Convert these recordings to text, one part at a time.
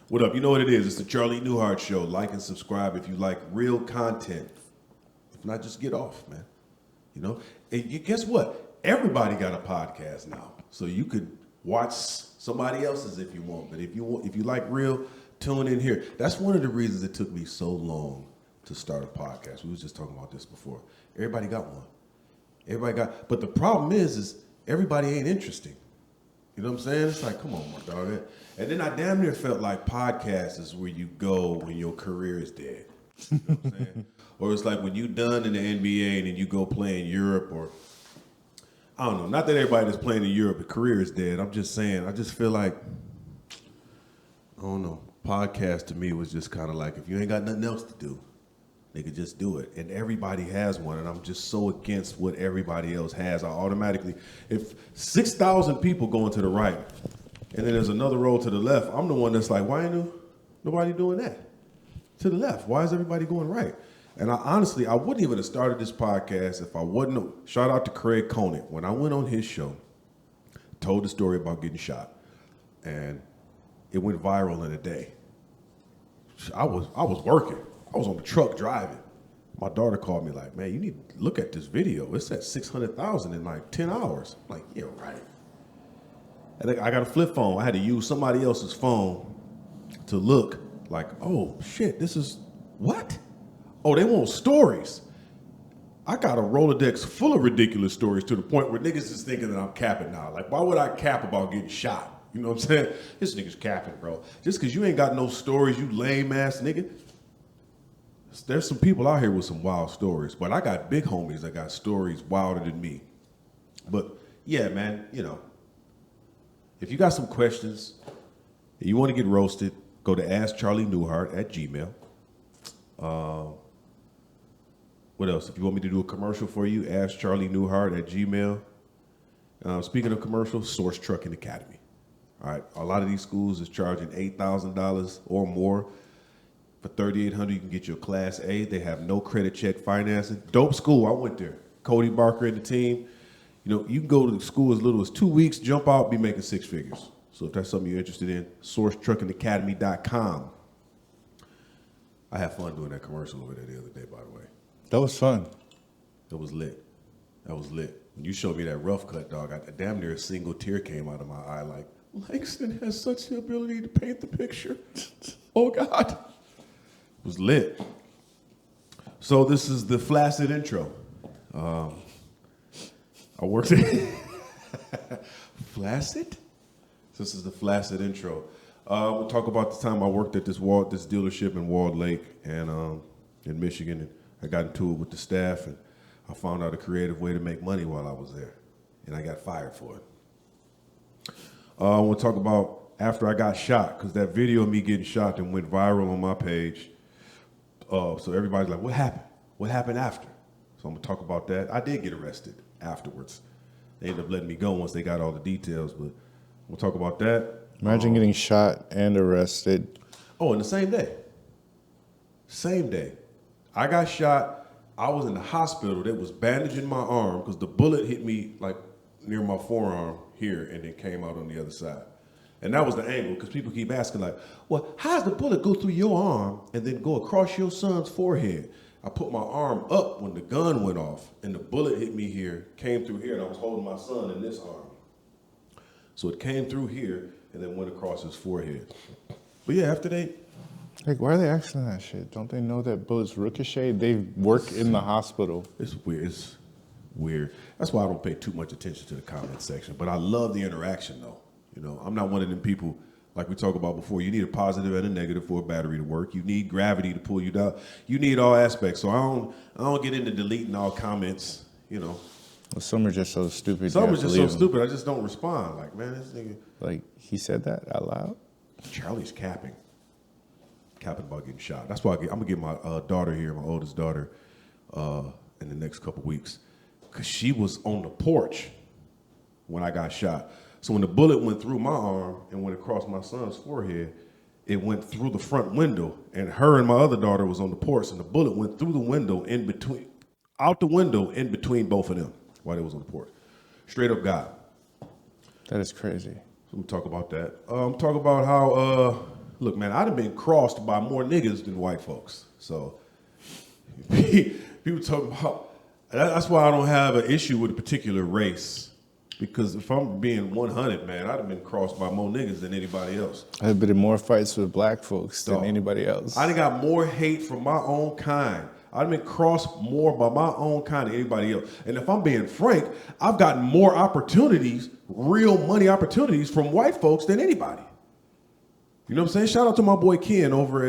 What up? You know what it is. It's the Charlie Newhart Show. Like and subscribe if you like real content. If not, just get off, man. You know? And guess what? Everybody got a podcast now. So you could watch somebody else's if you want. But if you like real, tune in here. That's one of the reasons it took me so long to start a podcast. We was just talking about this before. Everybody got one. But the problem is everybody ain't interesting. You know what I'm saying? It's like, come on, my dog. And then I damn near felt like podcasts is where you go when your career is dead. You know what I'm saying? Or it's like when you done in the NBA and then you go play in Europe or, I don't know. Not that everybody that's playing in Europe, the career is dead. I'm just saying, I just feel like, I don't know. Podcast to me was just kind of like, if you ain't got nothing else to do, they could just do it. And everybody has one, and I'm just so against what everybody else has. I automatically, if 6,000 people going to the right, and then there's another row to the left, I'm the one that's like, why ain't nobody doing that? To the left, why is everybody going right? And I wouldn't even have started this podcast if I wouldn't. Shout out to Craig Conant. When I went on his show, told the story about getting shot, and it went viral in a day. I was working. I was on the truck driving. My daughter called me like, man, you need to look at this video. It's at 600,000 in like 10 hours. I'm like, yeah, right. And I got a flip phone. I had to use somebody else's phone to look like, oh, shit, this is what? Oh, they want stories. I got a Rolodex full of ridiculous stories to the point where niggas is thinking that I'm capping now. Like, why would I cap about getting shot? You know what I'm saying? This nigga's capping, bro. Just because you ain't got no stories, you lame-ass nigga. There's some people out here with some wild stories, but I got big homies that got stories wilder than me. But yeah, man, you know, if you got some questions and you want to get roasted, go to askcharlienewhart at Gmail. What else? If you want me to do a commercial for you, askcharlienewhart at Gmail. Speaking of commercials, Source Trucking Academy. All right, a lot of these schools is charging $8,000 or more. For $3,800, you can get your Class A. They have no credit check financing. Dope school. I went there. Cody Barker and the team. You know, you can go to the school as little as 2 weeks, jump out, be making six figures. So if that's something you're interested in, sourcetruckingacademy.com. I had fun doing that commercial over there the other day, by the way. That was fun. That was lit. When you showed me that rough cut, dog, damn near a single tear came out of my eye like, Langston has such the ability to paint the picture. Oh, God. It was lit. So this is the flaccid intro. I worked at flaccid? This is the flaccid intro. We'll talk about the time I worked at this dealership in Walled Lake and in Michigan. And I got into it with the staff, and I found out a creative way to make money while I was there, and I got fired for it. We'll talk about after I got shot, because that video of me getting shot and went viral on my page. So everybody's like, what happened? What happened after? So I'm going to talk about that. I did get arrested afterwards. They ended up letting me go once they got all the details, but we'll talk about that. Imagine getting shot and arrested. Oh, in the same day. Same day. I got shot. I was in the hospital. They was bandaging my arm because the bullet hit me like near my forearm here and then came out on the other side. And that was the angle, because people keep asking like, well, how does the bullet go through your arm and then go across your son's forehead? I put my arm up when the gun went off, and the bullet hit me here, came through here, and I was holding my son in this arm. So it came through here and then went across his forehead. But yeah, after they... Like, why are they asking that shit? Don't they know that bullets ricochet? They work in the hospital. It's weird. It's weird. That's why I don't pay too much attention to the comment section. But I love the interaction, though. You know, I'm not one of them people, like we talked about before, you need a positive and a negative for a battery to work. You need gravity to pull you down. You need all aspects. So I don't get into deleting all comments, you know. Well, some are just so stupid. Some are just so stupid, I just don't respond. Like, man, this nigga. Like, he said that out loud? Charlie's capping about getting shot. That's why I'm going to get my daughter here, my oldest daughter, in the next couple weeks. Because she was on the porch when I got shot. So when the bullet went through my arm and went across my son's forehead, it went through the front window, and her and my other daughter was on the porch, and the bullet went through the window out the window in between both of them while they was on the porch. Straight up God. That is crazy. So we'll talk about that. Talk about how Look, man, I'd have been crossed by more niggas than white folks. So people talk about, that's why I don't have an issue with a particular race. Because if I'm being 100, man, I'd have been crossed by more niggas than anybody else. I've been in more fights with black folks than Dog. anybody else. I done got more hate from my own kind. I've been crossed more by my own kind than anybody else. And if I'm being frank, I've gotten more opportunities, real money opportunities from white folks than anybody. You know what I'm saying? Shout out to my boy Ken over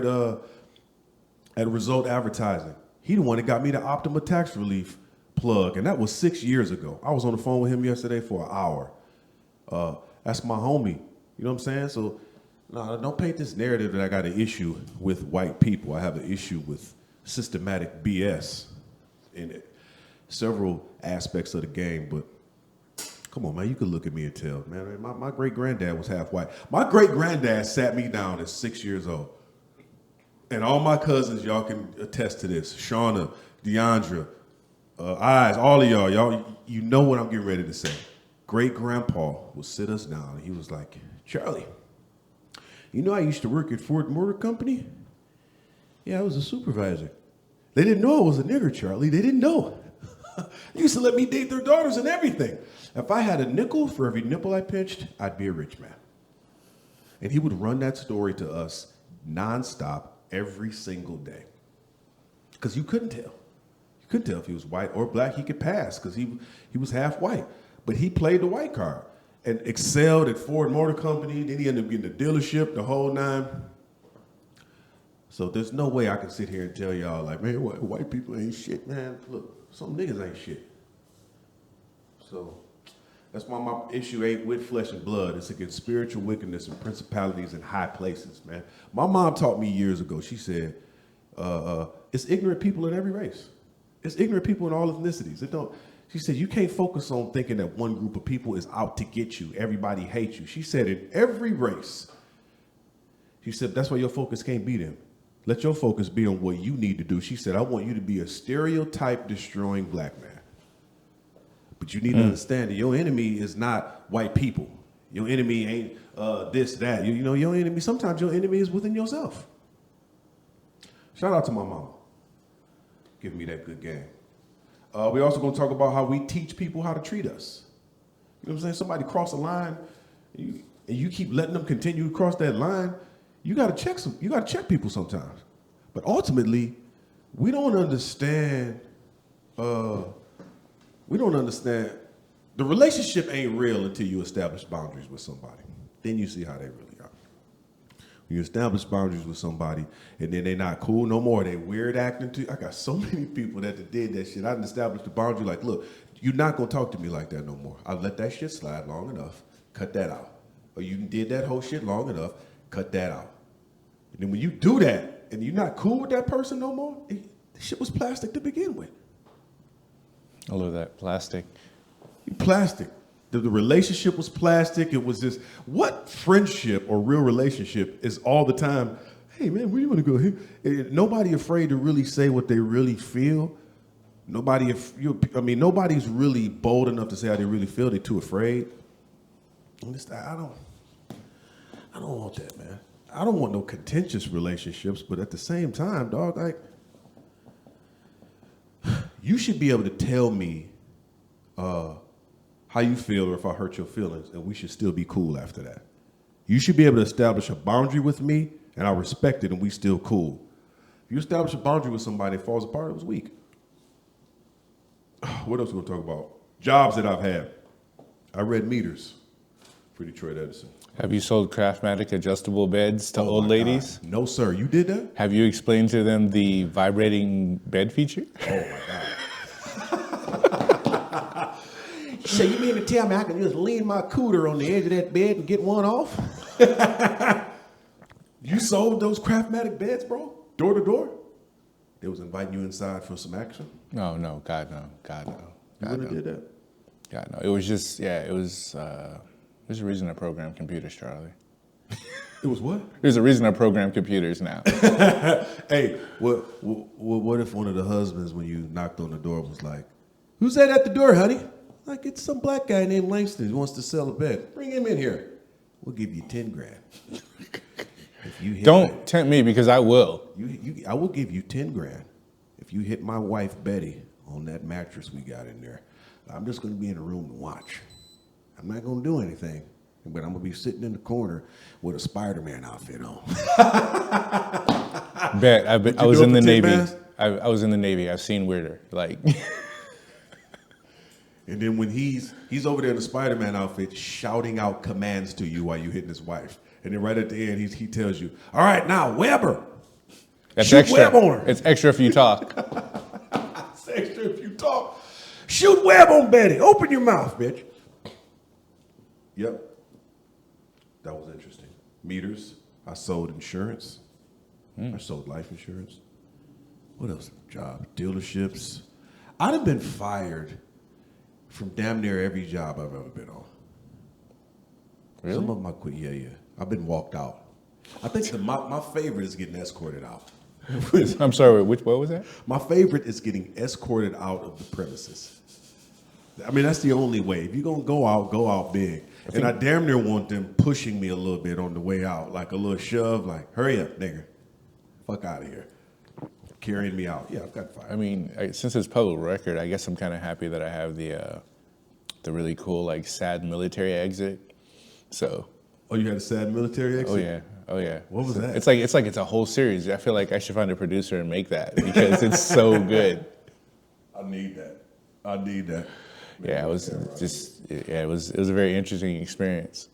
at Result Advertising. He the one that got me the Optima tax relief plug, and that was 6 years ago. I was on the phone with him yesterday for an hour. That's my homie. You know what I'm saying? So, no, don't paint this narrative that I got an issue with white people. I have an issue with systematic BS in it. Several aspects of the game, but come on, man, you could look at me and tell, man, my great-granddad was half white. My great-granddad sat me down at 6 years old. And all my cousins, y'all can attest to this. Shauna, Deandra, Eyes, all of y'all, you know what I'm getting ready to say. Great-grandpa would sit us down, and he was like, Charlie, you know I used to work at Ford Motor Company? Yeah, I was a supervisor. They didn't know I was a nigger, Charlie. They didn't know. They used to let me date their daughters and everything. If I had a nickel for every nipple I pinched, I'd be a rich man. And he would run that story to us nonstop every single day. Because you couldn't tell. You couldn't tell if he was white or black. He could pass because he was half white. But he played the white card and excelled at Ford Motor Company. Then he ended up getting a dealership, the whole nine. So there's no way I can sit here and tell y'all, like, man, white people ain't shit, man. Look, some niggas ain't shit. So that's why my issue ain't with flesh and blood. It's against spiritual wickedness and principalities in high places, man. My mom taught me years ago, she said, it's ignorant people in every race. It's ignorant people in all ethnicities. She said, you can't focus on thinking that one group of people is out to get you. Everybody hates you. She said, in every race, she said, that's why your focus can't be them. Let your focus be on what you need to do. She said, I want you to be a stereotype destroying black man. But you need to understand that your enemy is not white people. Your enemy ain't this, that. You know, your enemy, sometimes your enemy is within yourself. Shout out to my mama. Giving me that good game. We're also going to talk about how we teach people how to treat us. You know what I'm saying? Somebody cross a line, and you keep letting them continue to cross that line. You got to check some. You got to check people sometimes. But ultimately, we don't understand. We don't understand. The relationship ain't real until you establish boundaries with somebody. Then you see how they really are. You establish boundaries with somebody, and then they're not cool no more. They weird acting to you. I got so many people that did that shit. I done established the boundary like, look, you're not going to talk to me like that no more. I let that shit slide long enough. Cut that out. Or you did that whole shit long enough. Cut that out. And then when you do that, and you're not cool with that person no more, the shit was plastic to begin with. I love that. Plastic. Plastic. The relationship was plastic. It was just, what friendship or real relationship is all the time, hey man, where you want to go here? Nobody afraid to really say what they really feel. Nobody's really bold enough to say how they really feel. They're too afraid. I don't want that, man. I don't want no contentious relationships, but at the same time, dog, like, you should be able to tell me how you feel or if I hurt your feelings, and we should still be cool after that. You should be able to establish a boundary with me, and I respect it, and we still cool. If you establish a boundary with somebody that falls apart, it was weak. What else are we going to talk about? Jobs that I've had. I read meters for Detroit Edison. Have you sold Craftmatic adjustable beds to old ladies? God. No, sir. You did that? Have you explained to them the vibrating bed feature? Oh, my God. So you mean to tell me I can just lean my cooter on the edge of that bed and get one off? You sold those Craftmatic beds, bro? Door to door? They was inviting you inside for some action? No, God, no. God, no. You really did that? God, no. It was just, it was there's a reason I program computers, Charlie. It was what? There's a reason I program computers now. Hey, what if one of the husbands, when you knocked on the door, was like, who's that at the door, honey? Like, it's some black guy named Langston who wants to sell a bed. Bring him in here. We'll give you 10 grand. If you hit Don't tempt me because I will. I will give you 10 grand if you hit my wife Betty on that mattress we got in there. I'm just going to be in the room to watch. I'm not going to do anything, but I'm going to be sitting in the corner with a Spider-Man outfit on. Bet. I was in the Navy. Mask? I was in the Navy. I've seen weirder. Like, And then when he's over there in the Spider-Man outfit shouting out commands to you while you're hitting his wife. And then right at the end, he tells you, all right, now, Weber. that's Shoot extra. Webb on her. It's extra if you talk. It's extra if you talk. Shoot Webb on Betty. Open your mouth, bitch. Yep. That was interesting. Meters. I sold insurance. I sold life insurance. What else? Job. Dealerships. I'd have been fired from damn near every job I've ever been on. Really? Some of them I quit. Yeah. I've been walked out. I think my favorite is getting escorted out. I'm sorry. What was that? My favorite is getting escorted out of the premises. I mean, that's the only way. If you're going to go out big. And I damn near want them pushing me a little bit on the way out, like a little shove, like, hurry up, nigga. Fuck out of here. Carrying me out. Yeah, I've got fired. I mean, since it's public record, I guess I'm kind of happy that I have the really cool, like, sad military exit. So. Oh, you had a sad military exit? Oh yeah. What was that? It's like it's a whole series. I feel like I should find a producer and make that because it's so good. I need that. Yeah, it was it was a very interesting experience.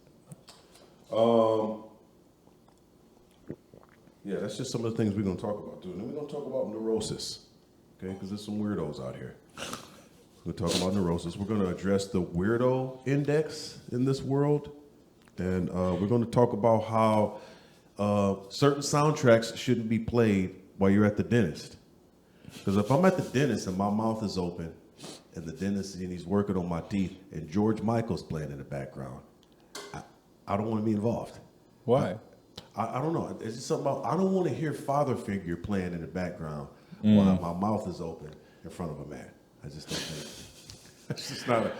Yeah, that's just some of the things we're going to talk about, too. And then we're going to talk about neurosis, okay? Because there's some weirdos out here. We're going to talk about neurosis. We're going to address the weirdo index in this world. And we're going to talk about how certain soundtracks shouldn't be played while you're at the dentist. Because if I'm at the dentist and my mouth is open and the dentist and he's working on my teeth and George Michael's playing in the background, I don't want to be involved. Why? I don't know. It's just something about, I don't want to hear father figure playing in the background while my mouth is open in front of a man. I just don't think. It's just not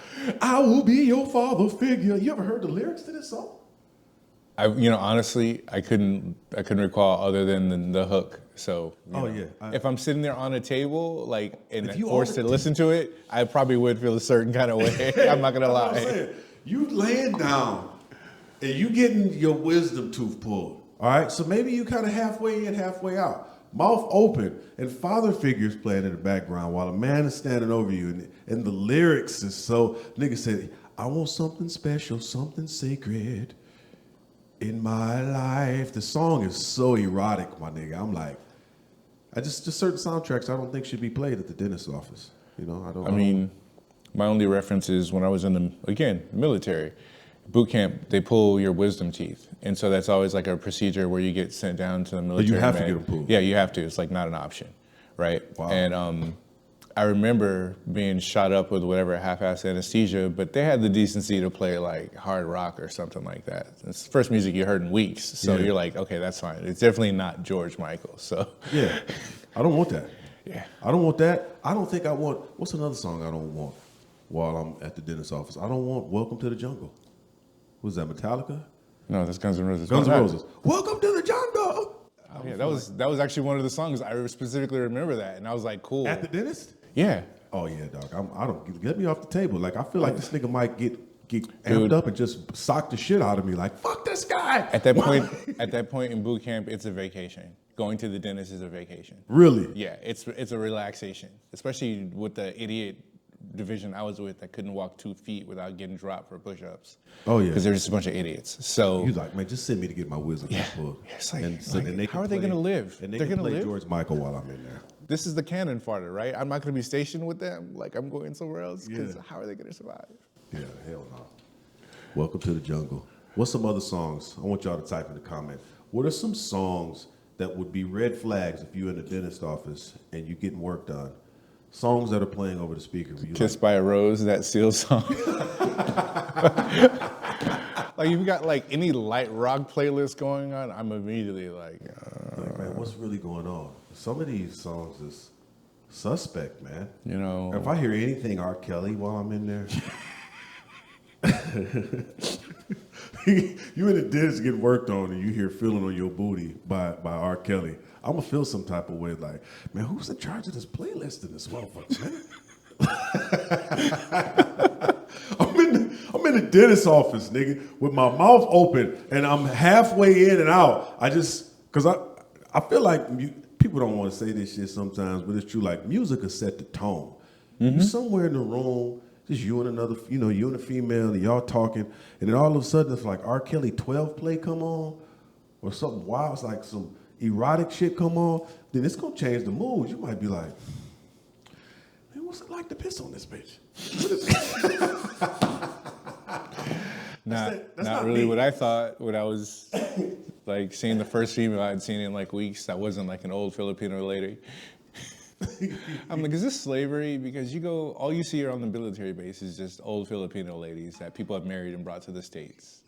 I will be your father figure. You ever heard the lyrics to this song? Honestly, I couldn't recall other than the hook. So, if I'm sitting there on a table, like, and forced to listen to it, I probably would feel a certain kind of way. I'm not gonna lie. What I'm saying. You laying down and you getting your wisdom tooth pulled. All right, so maybe you kind of halfway in, halfway out. Mouth open, and father figures playing in the background while a man is standing over you, and the lyrics is so, nigga said, I want something special, something sacred in my life. The song is so erotic, my nigga. I'm like, just certain soundtracks I don't think should be played at the dentist's office. You know, I mean, my only reference is when I was in the military. Boot camp, they pull your wisdom teeth. And so that's always like a procedure where you get sent down to the military. You have to get them pulled. Yeah, you have to. It's like not an option, right? Wow. And I remember being shot up with whatever half-ass anesthesia, but they had the decency to play like hard rock or something like that. It's the first music you heard in weeks. So you're like, okay, that's fine. It's definitely not George Michael. So yeah, I don't want that. Yeah. I don't want that. I don't think I want, what's another song I don't want while I'm at the dentist's office? I don't want Welcome to the Jungle. Was that Metallica? No, that's Guns N' Roses. Guns N' Roses. Welcome to the jungle. Oh, yeah, that was actually one of the songs. I specifically remember that, and I was like, cool. At the dentist? Yeah. Oh yeah, dog. I don't get me off the table. Like I feel like this nigga might get amped up and just sock the shit out of me. Like fuck this guy. At that point in boot camp, it's a vacation. Going to the dentist is a vacation. Really? Yeah, it's a relaxation, especially with the idiot division I was with that couldn't walk 2 feet without getting dropped for push-ups. Oh yeah, because they're just a bunch of idiots. So he's like, man, just send me to get my wisdom pulled. Yeah, it's like, how are they gonna live? And they're gonna play George Michael while I'm in there. This is the cannon fodder, right? I'm not gonna be stationed with them. Like I'm going somewhere else. Because how are they gonna survive? Yeah, hell no. Welcome to the jungle. What's some other songs? I want y'all to type in the comment. What are some songs that would be red flags if you're in the dentist office and you getting work done? Songs that are playing over the speaker. Kissed by a Rose, that Seal song. Like, you've got like any light rock playlist going on, I'm immediately like man, what's really going on? Some of these songs is suspect, man. You know. If I hear anything R. Kelly while I'm in there. you in the dentist getting worked on, and you hear "Feeling on Your Booty" by R. Kelly. I'm gonna feel some type of way, like, man, who's in charge of this playlist in this motherfucker, man? I'm in the dentist office, nigga, with my mouth open, and I'm halfway in and out. Cause I feel like people don't want to say this shit sometimes, but it's true. Like, music will set the tone. You somewhere in the room, just you and another, you and a female, and y'all talking, and then all of a sudden it's like R. Kelly 12 play come on, or something wild, it's like some erotic shit come on, then it's gonna change the mood. You might be like, man, what's it like to piss on this bitch? Not really what I thought when I was like seeing the first female I'd seen in like weeks that wasn't like an old Filipino lady. I'm like, is this slavery? Because all you see are on the military base is just old Filipino ladies that people have married and brought to the States.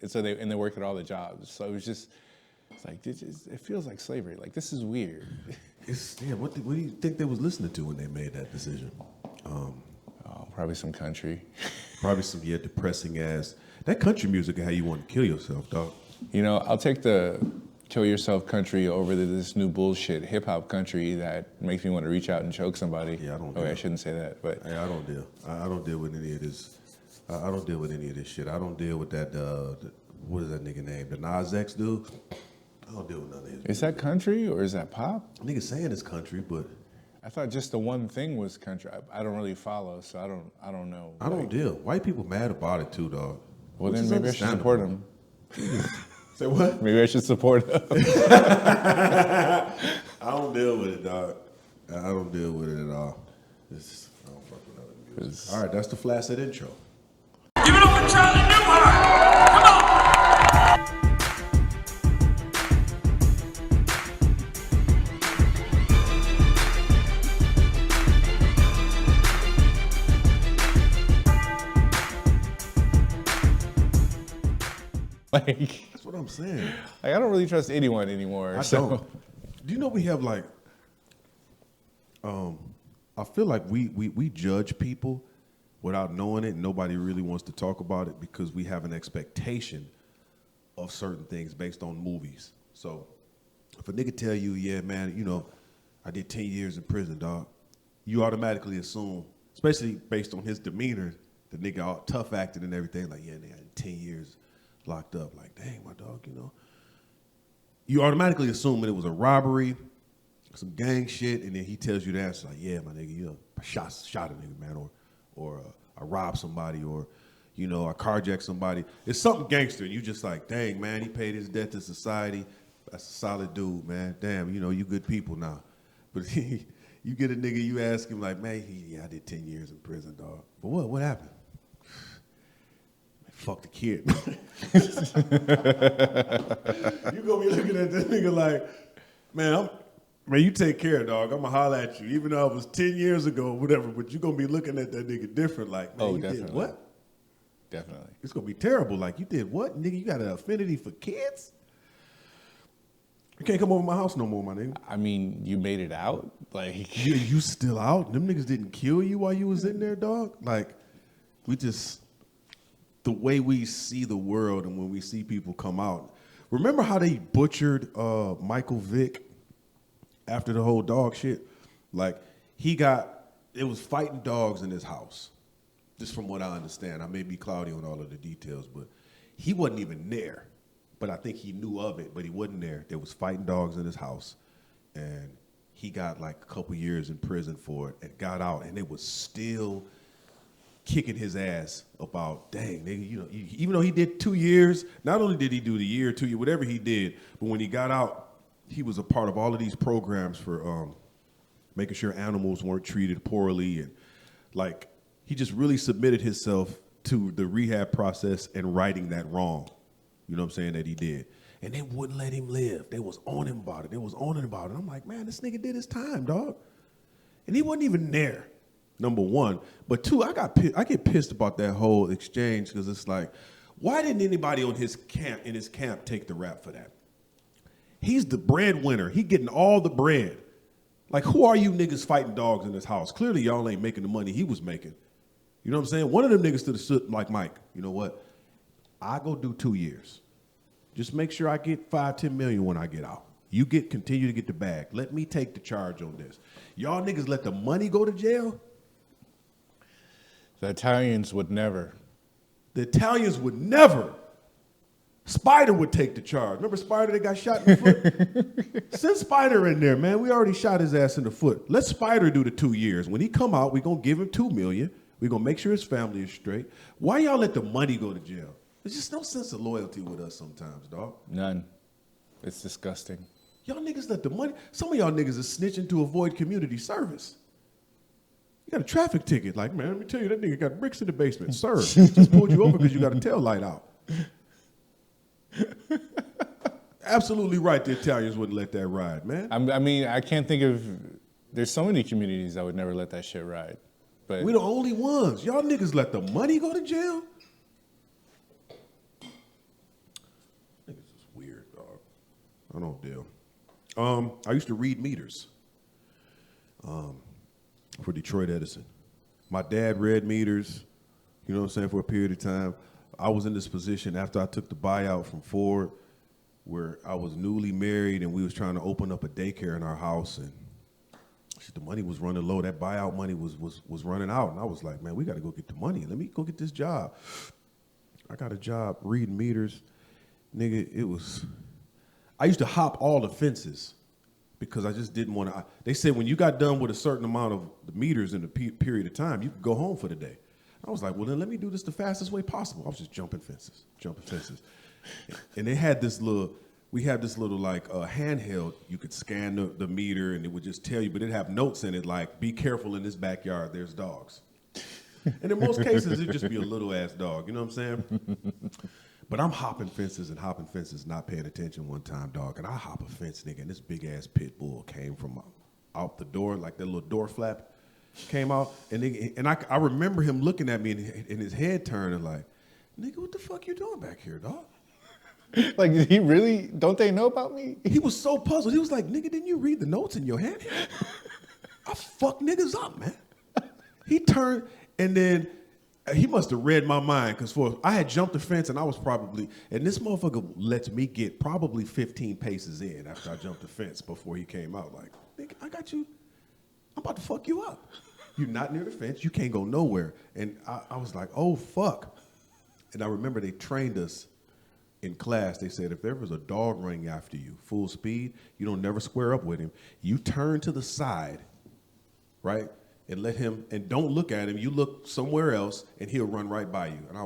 They work at all the jobs. So it's like, it feels like slavery. Like, this is weird. What do you think they was listening to when they made that decision? Probably some country. Probably some depressing ass. That country music is how you want to kill yourself, dog. I'll take the kill yourself country over this new bullshit hip hop country that makes me want to reach out and choke somebody. Yeah, I don't. I shouldn't say that, but hey, I don't deal. I don't deal with any of this. I don't deal with any of this shit. I don't deal with that. What is that nigga name? The Nas X dude. I don't deal with none of his. Is that country or is that pop? Nigga saying it's country, but I thought just the one thing was country. I don't really follow, so I don't know. I don't deal. White people mad about it too, dog. Well, then maybe I should support them. Say what? Maybe I should support them. I don't deal with it, dog. I don't deal with it at all. I don't fuck with other music. All right, that's the flaccid intro. Give it up for Charlie Newhart! Come on! That's what I'm saying. I don't really trust anyone anymore. I don't. Do you know we have like, I feel like we judge people without knowing it. And nobody really wants to talk about it because we have an expectation of certain things based on movies. So if a nigga tell you, yeah, man, I did 10 years in prison, dog, you automatically assume, especially based on his demeanor, the nigga all tough acting and everything, like, yeah, nigga, I did 10 years locked up. Like, dang, my dog, You automatically assume that it was a robbery, some gang shit, and then he tells you the answer, like, yeah, my nigga, shot a nigga, man, or I robbed somebody, or, I carjacked somebody. It's something gangster, and you just like, dang, man, he paid his debt to society. That's a solid dude, man. Damn, you good people now. But you get a nigga, you ask him, like, man, I did 10 years in prison, dog. But what happened? Fuck the kid. You gonna be looking at that nigga like, man, you take care, dog. I'm gonna holler at you, even though it was 10 years ago or whatever. But you gonna be looking at that nigga different, like, man, you definitely. did what? Definitely. It's gonna be terrible. Like, you did what, nigga? You got an affinity for kids? You can't come over my house no more, my nigga. I mean, you made it out, like you still out? Them niggas didn't kill you while you was in there, dog. Like, the way we see the world and when we see people come out. Remember how they butchered Michael Vick after the whole dog shit? Like, it was fighting dogs in his house, just from what I understand. I may be cloudy on all of the details, but he wasn't even there. But I think he knew of it, but he wasn't there. There was fighting dogs in his house, and he got like a couple years in prison for it and got out, and it was still kicking his ass about, dang, nigga, even though he did 2 years, not only did he do the year, 2 years, whatever he did, but when he got out, he was a part of all of these programs for making sure animals weren't treated poorly, and like, he just really submitted himself to the rehab process and righting that wrong, you know what I'm saying, that he did. And they wouldn't let him live. They was on him about it. I'm like, man, this nigga did his time, dog. And he wasn't even there. Number one. But two, I get pissed about that whole exchange because it's like, why didn't anybody in his camp take the rap for that? He's the breadwinner. He getting all the bread. Like, who are you niggas fighting dogs in this house? Clearly y'all ain't making the money he was making. You know what I'm saying? One of them niggas stood like, Mike, you know what? I go do 2 years. Just make sure I get 5-10 million when I get out. You continue to get the bag. Let me take the charge on this. Y'all niggas let the money go to jail? The Italians would never. The Italians would never. Spider would take the charge. Remember Spider that got shot in the foot? Send Spider in there, man. We already shot his ass in the foot. Let Spider do the 2 years. When he come out, we're going to give him $2 million. We're going to make sure his family is straight. Why y'all let the money go to jail? There's just no sense of loyalty with us sometimes, dog. None. It's disgusting. Y'all niggas let the money. Some of y'all niggas are snitching to avoid community service. You got a traffic ticket. Like, man, let me tell you, that nigga got bricks in the basement. Sir, just pulled you over because you got a tail light out. Absolutely right. The Italians wouldn't let that ride, man. I mean, I can't think of. There's so many communities that would never let that shit ride. But We the only ones. Y'all niggas let the money go to jail? Niggas is weird, dog. I don't deal. I used to read meters for Detroit Edison. My dad read meters, you know what I'm saying, for a period of time. I was in this position after I took the buyout from Ford where I was newly married and we was trying to open up a daycare in our house and shit, the money was running low. That buyout money was running out. And I was like, man, we got to go get the money. Let me go get this job. I got a job reading meters. Nigga, I used to hop all the fences because I just didn't want to. They said when you got done with a certain amount of the meters in a period of time, you could go home for the day. I was like, well, then let me do this the fastest way possible. I was just jumping fences. And they had we had this little like handheld. You could scan the meter and it would just tell you, but it'd have notes in it like, be careful in this backyard, there's dogs. And in most cases, it'd just be a little ass dog, you know what I'm saying? But I'm hopping fences, not paying attention one time, dog. And I hop a fence, nigga, and this big ass pit bull came from out the door, like that little door flap came out. And I remember him looking at me and his head turning like, nigga, what the fuck you doing back here, dog? like, did he really? Don't they know about me? He was so puzzled. He was like, nigga, didn't you read the notes in your hand? I fuck niggas up, man. He turned and then he must have read my mind because I had jumped the fence and I was and this motherfucker lets me get probably 15 paces in after I jumped the fence before he came out. Like, nigga, I got you. I'm about to fuck you up. You're not near the fence. You can't go nowhere. And I was like, oh, fuck. And I remember they trained us in class. They said if there was a dog running after you, full speed, you don't never square up with him. You turn to the side, right? And let him, and don't look at him. You look somewhere else, and he'll run right by you. And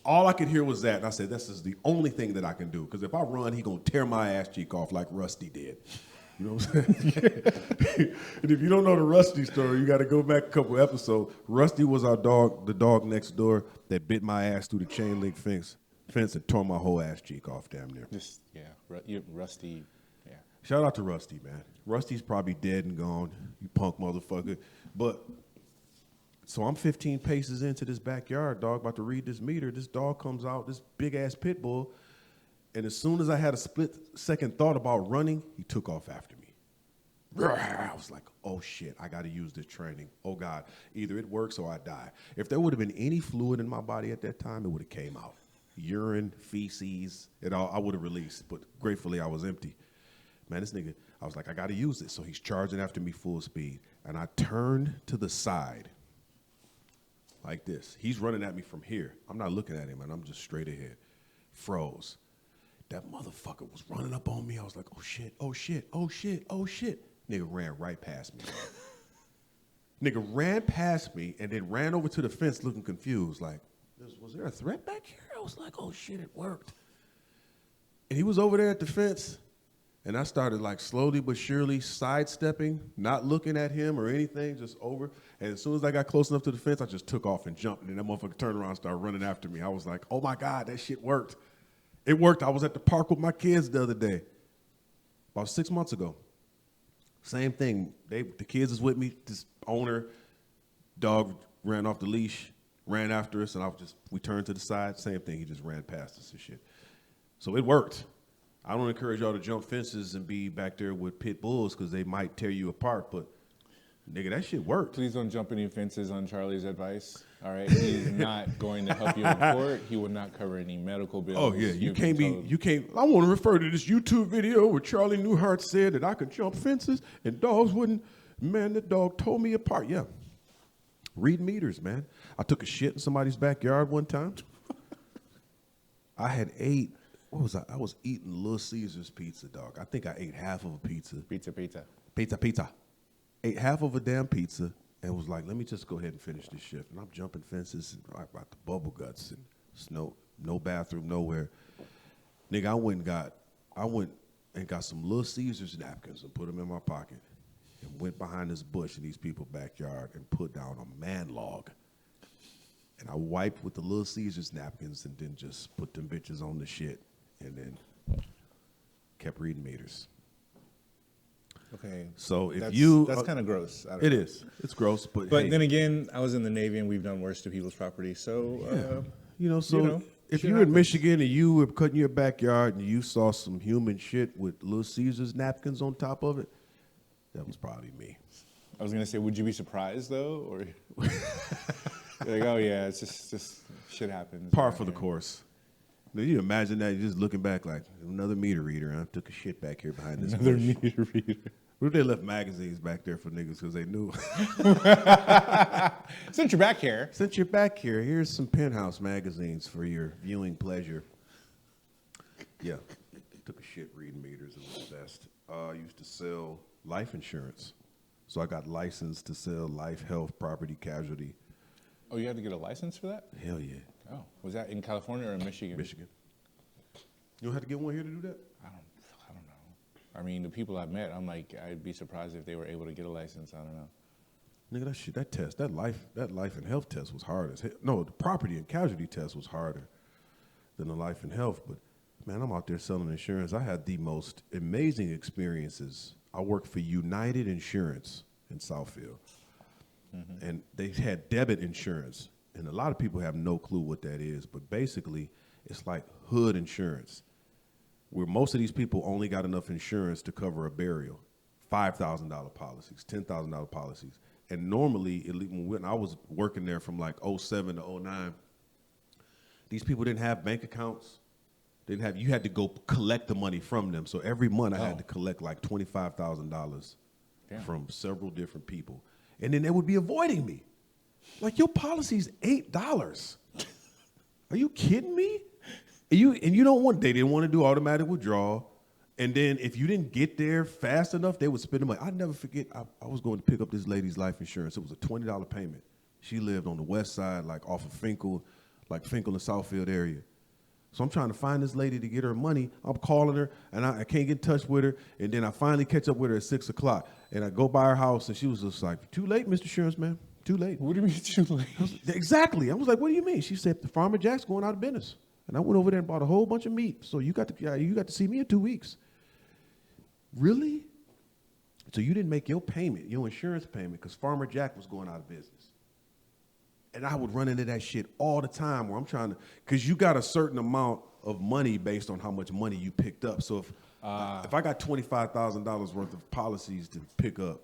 all I could hear was that. And I said, this is the only thing that I can do. Because if I run, he gonna tear my ass cheek off like Rusty did. You know what I'm saying? And if you don't know the Rusty story, you got to go back a couple episodes. Rusty was our dog, the dog next door that bit my ass through the chain link fence and tore my whole ass cheek off damn near. Rusty. Yeah. Shout out to Rusty, man. Rusty's probably dead and gone, you punk motherfucker. But, so I'm 15 paces into this backyard, dog, about to read this meter. This dog comes out, this big-ass pit bull, and as soon as I had a split-second thought about running, he took off after me. I was like, oh, shit, I got to use this training. Oh, God, either it works or I die. If there would have been any fluid in my body at that time, it would have came out. Urine, feces, it all, I would have released, but gratefully I was empty. Man, this nigga, I was like, I got to use it. So he's charging after me full speed. And I turned to the side like this. He's running at me from here. I'm not looking at him, and I'm just straight ahead. Froze. That motherfucker was running up on me. I was like, oh, shit, oh, shit, oh, shit, oh, shit. Nigga ran right past me. Nigga ran past me and then ran over to the fence looking confused. Like, was there a threat back here? I was like, oh, shit, it worked. And he was over there at the fence. And I started like slowly but surely sidestepping, not looking at him or anything, just over. And as soon as I got close enough to the fence, I just took off and jumped. And then that motherfucker turned around and started running after me. I was like, oh my God, that shit worked. It worked. I was at the park with my kids the other day, about 6 months ago. Same thing. The kids was with me. This owner, dog ran off the leash, ran after us, and we turned to the side. Same thing. He just ran past us and shit. So it worked. I don't encourage y'all to jump fences and be back there with pit bulls because they might tear you apart, but Nigga, that shit worked. Please don't jump any fences on Charlie's advice. All right, he's not going to help you in court. He will not cover any medical bills. Oh yeah, you can't. I want to refer to this YouTube video where Charlie Newhart said that I could jump fences and dogs wouldn't. Man, the dog tore me apart. Yeah, read meters, man. I took a shit in somebody's backyard one time. I had ate. What was I? I was eating Little Caesars pizza, dog. I think I ate half of a pizza. Pizza. Ate half of a damn pizza. And was like, let me just go ahead and finish this shift. And I'm jumping fences and I got the bubble guts and no bathroom nowhere. Nigga, I went and got some Little Caesars napkins and put them in my pocket and went behind this bush in these people's backyard and put down a man log. And I wiped with the Little Caesars napkins and then just put them bitches on the shit and then kept reading meters. Okay. So if that's kind of gross. I don't it know. is. It's gross, but But hey, then again, I was in the Navy and we've done worse to people's property. So, if shit you're in happens. Michigan and you were cutting your backyard and you saw some human shit with Little Caesars napkins on top of it, that was probably me. I was gonna say, would you be surprised though, or you're like, oh yeah, it's just shit happens. Par for the course. Now, you imagine that you're just looking back like another meter reader. I took a shit back here behind this Another bush. meter reader. What if they left magazines back there for niggas because they knew? Since you're back here, Since you're back here, here's some Penthouse magazines for your viewing pleasure. Yeah, took a shit reading meters. It was the best. I used to sell life insurance. So I got licensed to sell life, health, property, casualty. oh, you had to get a license for that? Hell yeah. Oh, was that in California or in Michigan? Michigan. You don't have to get one here to do that? I don't know. I mean, the people I've met, I'm like, I'd be surprised if they were able to get a license. I don't know. Nigga, that shit, that test, that life and health test was hard as hell. No, the property and casualty test was harder than the life and health. But man, I'm out there selling insurance. I had the most amazing experiences. I worked for United Insurance in Southfield, and they had debit insurance. And a lot of people have no clue what that is, but basically, it's like hood insurance, where most of these people only got enough insurance to cover a burial, $5,000 policies, $10,000 policies. And normally, when I was working there from like 07 to 09, these people didn't have bank accounts. You had to go collect the money from them. So every month I had to collect like $25,000 from several different people. And then they would be avoiding me. Like, your policy's $8. Are you kidding me? They didn't want to do automatic withdrawal. And then if you didn't get there fast enough, they would spend the money. I'd never forget, I was going to pick up this lady's life insurance. It was a $20 payment. She lived on the west side, like off of Finkel and Southfield area. So I'm trying to find this lady to get her money. I'm calling her, and I can't get in touch with her. And then I finally catch up with her at 6 o'clock. And I go by her house, and she was just like, too late, Mr. Insurance Man. Too late. What do you mean too late? Exactly. I was like, what do you mean? She said, the Farmer Jack's going out of business. And I went over there and bought a whole bunch of meat. So you got to see me in 2 weeks. Really? So you didn't make your payment, your insurance payment, because Farmer Jack was going out of business. And I would run into that shit all the time where I'm trying to, because you got a certain amount of money based on how much money you picked up. So if I got $25,000 worth of policies to pick up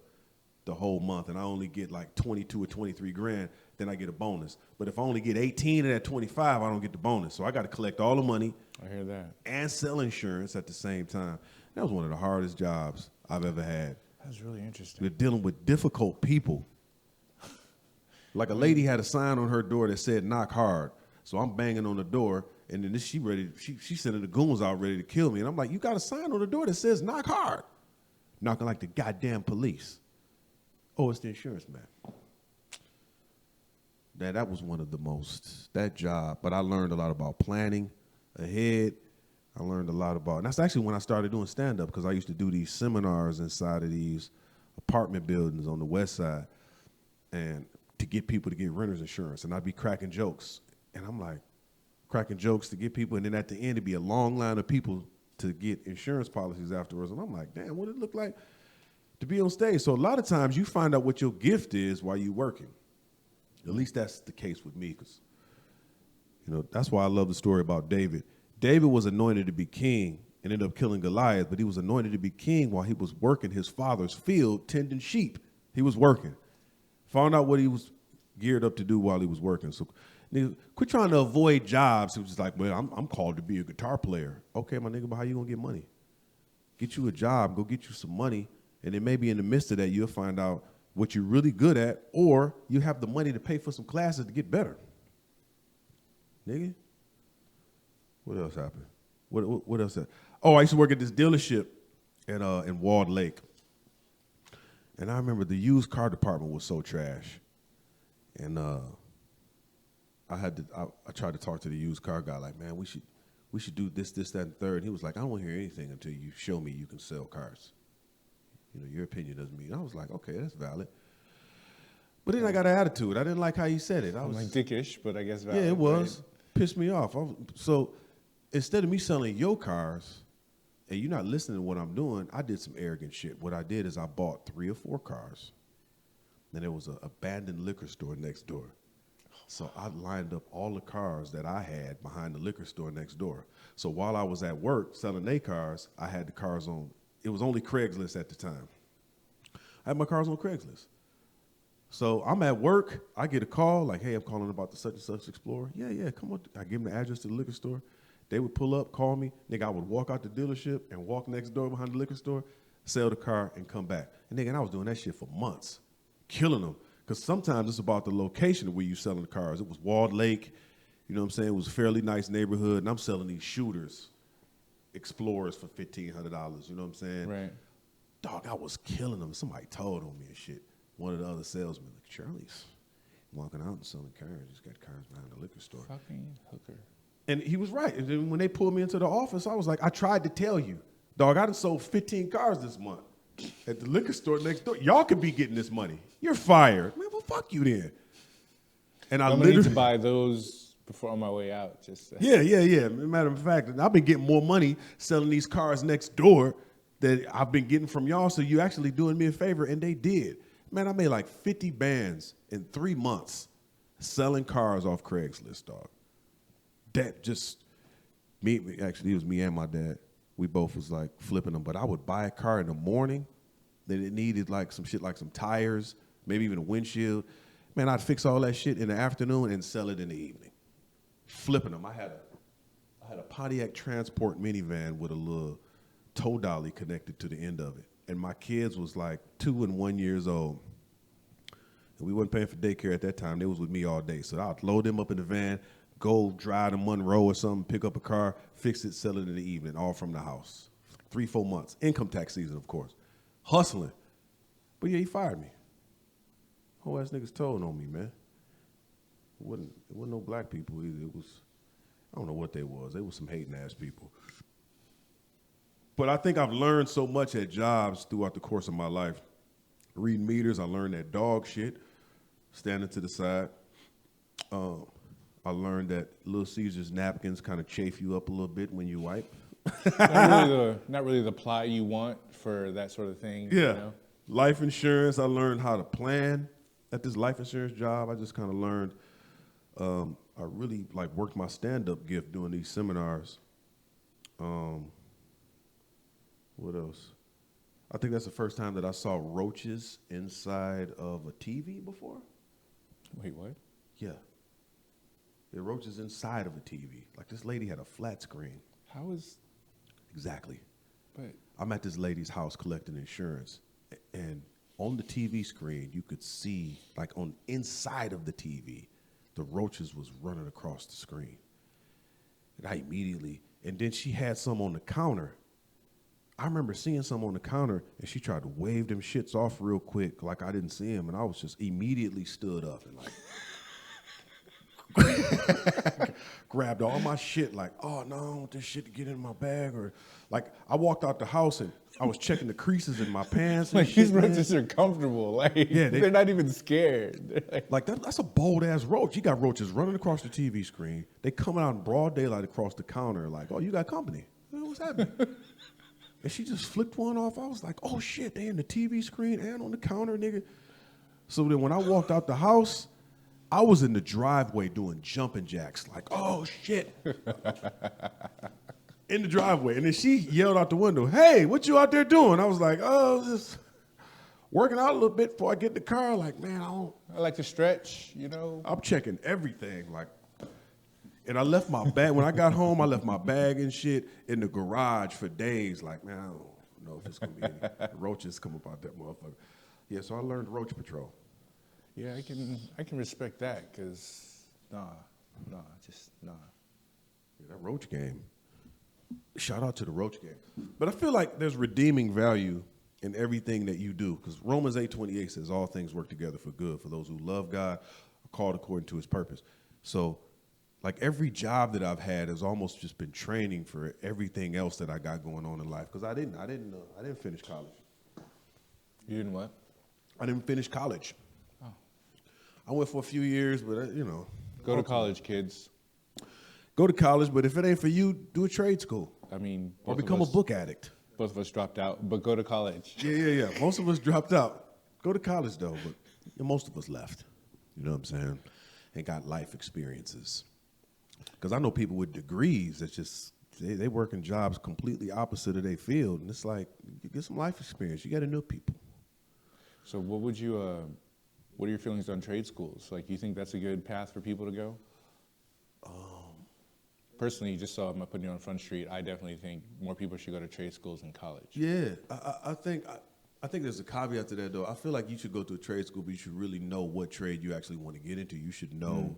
the whole month and I only get like 22 or 23 grand, then I get a bonus. But if I only get 18 of that 25, I don't get the bonus. So I got to collect all the money. I hear that. And sell insurance at the same time. That was one of the hardest jobs I've ever had. That's really interesting. We're dealing with difficult people. Like a lady had a sign on her door that said knock hard. So I'm banging on the door, and then she sending the goons out ready to kill me. And I'm like, you got a sign on the door that says knock hard. Knocking like the goddamn police. Oh, it's the insurance man. That was one of the most, that job. But I learned a lot about planning ahead. I learned a lot about, and that's actually when I started doing stand-up, because I used to do these seminars inside of these apartment buildings on the west side, and to get people to get renter's insurance. And I'd be cracking jokes. And I'm like, cracking jokes to get people, and then at the end it'd be a long line of people to get insurance policies afterwards. And I'm like, damn, what did it look like to be on stage? So a lot of times you find out what your gift is while you're working. At least that's the case with me, because that's why I love the story about David. David was anointed to be king and ended up killing Goliath, but he was anointed to be king while he was working his father's field tending sheep. He was working. Found out what he was geared up to do while he was working. So, nigga, quit trying to avoid jobs. He was just like, well, I'm called to be a guitar player. Okay, my nigga, but how you gonna get money? Get you a job, go get you some money, and then maybe in the midst of that, you'll find out what you're really good at, or you have the money to pay for some classes to get better. Nigga, what else happened? What else happened? Oh, I used to work at this dealership in Walled Lake. And I remember the used car department was so trash. And I tried to talk to the used car guy, like, man, we should do this, that, and third. And he was like, I don't want to hear anything until you show me you can sell cars. You know, your opinion doesn't mean. I was like, okay, that's valid. But then I got an attitude. I didn't like how he said it. I was like dickish, but I guess valid. Yeah, it was. Right? Pissed me off. So instead of me selling your cars, and you're not listening to what I'm doing, I did some arrogant shit. What I did is I bought 3 or 4 cars. Then there was an abandoned liquor store next door. So I lined up all the cars that I had behind the liquor store next door. So while I was at work selling their cars, I had the cars on. It was only Craigslist at the time. I had my cars on Craigslist. So I'm at work. I get a call like, hey, I'm calling about the such and such Explorer. Yeah, come on. I give them the address to the liquor store. They would pull up, call me. Nigga, I would walk out the dealership and walk next door behind the liquor store, sell the car, and come back. And nigga, I was doing that shit for months, killing them. Because sometimes it's about the location of where you selling the cars. It was Walled Lake. You know what I'm saying? It was a fairly nice neighborhood. And I'm selling these shooters, Explorers for $1,500. You know what I'm saying? Right. Dog, I was killing them. Somebody told on me and shit. One of the other salesmen, like, Charlie's walking out and selling cars. He's got cars behind the liquor store. Fucking hooker. And he was right. And then when they pulled me into the office, I was like, I tried to tell you. Dog, I done sold 15 cars this month at the liquor store next door. Y'all could be getting this money. You're fired. Man, well, fuck you then. And I'm gonna need to buy those before on my way out. Just Yeah. Matter of fact, I've been getting more money selling these cars next door that I've been getting from y'all, so you actually doing me a favor, and they did. Man, I made like 50 bands in 3 months selling cars off Craigslist, dog. That just, actually, it was me and my dad. We both was like flipping them, but I would buy a car in the morning, then it needed like some shit, like some tires, maybe even a windshield. Man, I'd fix all that shit in the afternoon and sell it in the evening. Flipping them. I had a Pontiac Transport minivan with a little tow dolly connected to the end of it. And my kids was like 2 and 1 years old. And we wasn't paying for daycare at that time. They was with me all day. So I'd load them up in the van, go drive to Monroe or something, pick up a car, fix it, sell it in the evening, all from the house. 3-4 months. Income tax season, of course. Hustling. But yeah, he fired me. Whole ass niggas told on me, man. It wasn't no black people either. It was, I don't know what they was. They was some hating ass people. But I think I've learned so much at jobs throughout the course of my life. Reading meters, I learned that dog shit, standing to the side. I learned that Little Caesar's napkins kind of chafe you up a little bit when you wipe. not really the ply you want for that sort of thing. Yeah. You know? Life insurance, I learned how to plan at this life insurance job. I just kind of learned, I really like worked my stand-up gift doing these seminars. What else? I think that's the first time that I saw roaches inside of a TV before. Wait, what? Yeah. There are roaches inside of a TV. Like this lady had a flat screen. How is... Exactly. But I'm at this lady's house collecting insurance, and on the TV screen, you could see, like on inside of the TV, the roaches was running across the screen. And I immediately, and then she had some on the counter. I remember seeing some on the counter, and she tried to wave them shits off real quick, like I didn't see them, and I was just immediately stood up and like grabbed all my shit, like, oh no, I don't want this shit to get in my bag, or like I walked out the house and I was checking the creases in my pants. And like shit, these man. roaches are comfortable. Like Yeah, they're not even scared. Like that's a bold ass roach. You got roaches running across the TV screen. They coming out in broad daylight across the counter, like, oh, you got company. What's happening? And she just flicked one off. I was like, oh shit, they in the TV screen and on the counter, nigga. So then when I walked out the house, I was in the driveway doing jumping jacks, like, oh shit. In the driveway. And then she yelled out the window, hey, what you out there doing? I was like, oh, this working out a little bit before I get in the car. Like, man, I like to stretch, you know. I'm checking everything. Like, and I left my bag. When I got home, I left my bag and shit in the garage for days. Like, man, I don't know if it's going to be any roaches come up out that motherfucker. Yeah, so I learned roach patrol. Yeah, I can respect that, because nah. Yeah, that roach game. Shout out to the roach game. But I feel like there's redeeming value in everything that you do, because Romans 8:28 says all things work together for good for those who love God, are called according to his purpose. So like every job that I've had has almost just been training for everything else that I got going on in life, because I didn't finish college. You didn't what? I didn't finish college. Oh. I went for a few years, but Go to college, kids. Go to college, but if it ain't for you, do a trade school. I mean, or become a book addict. Both of us dropped out, but go to college. Yeah. Most of us dropped out. Go to college, though, but most of us left. You know what I'm saying? And got life experiences. Because I know people with degrees that just, they work in jobs completely opposite of their field. And it's like, you get some life experience. You got to know people. So what are your feelings on trade schools? Like, you think that's a good path for people to go? Personally, you just saw I'm putting you on Front Street. I definitely think more people should go to trade schools in college. Yeah, I think there's a caveat to that, though. I feel like you should go to a trade school, but you should really know what trade you actually want to get into. You should know,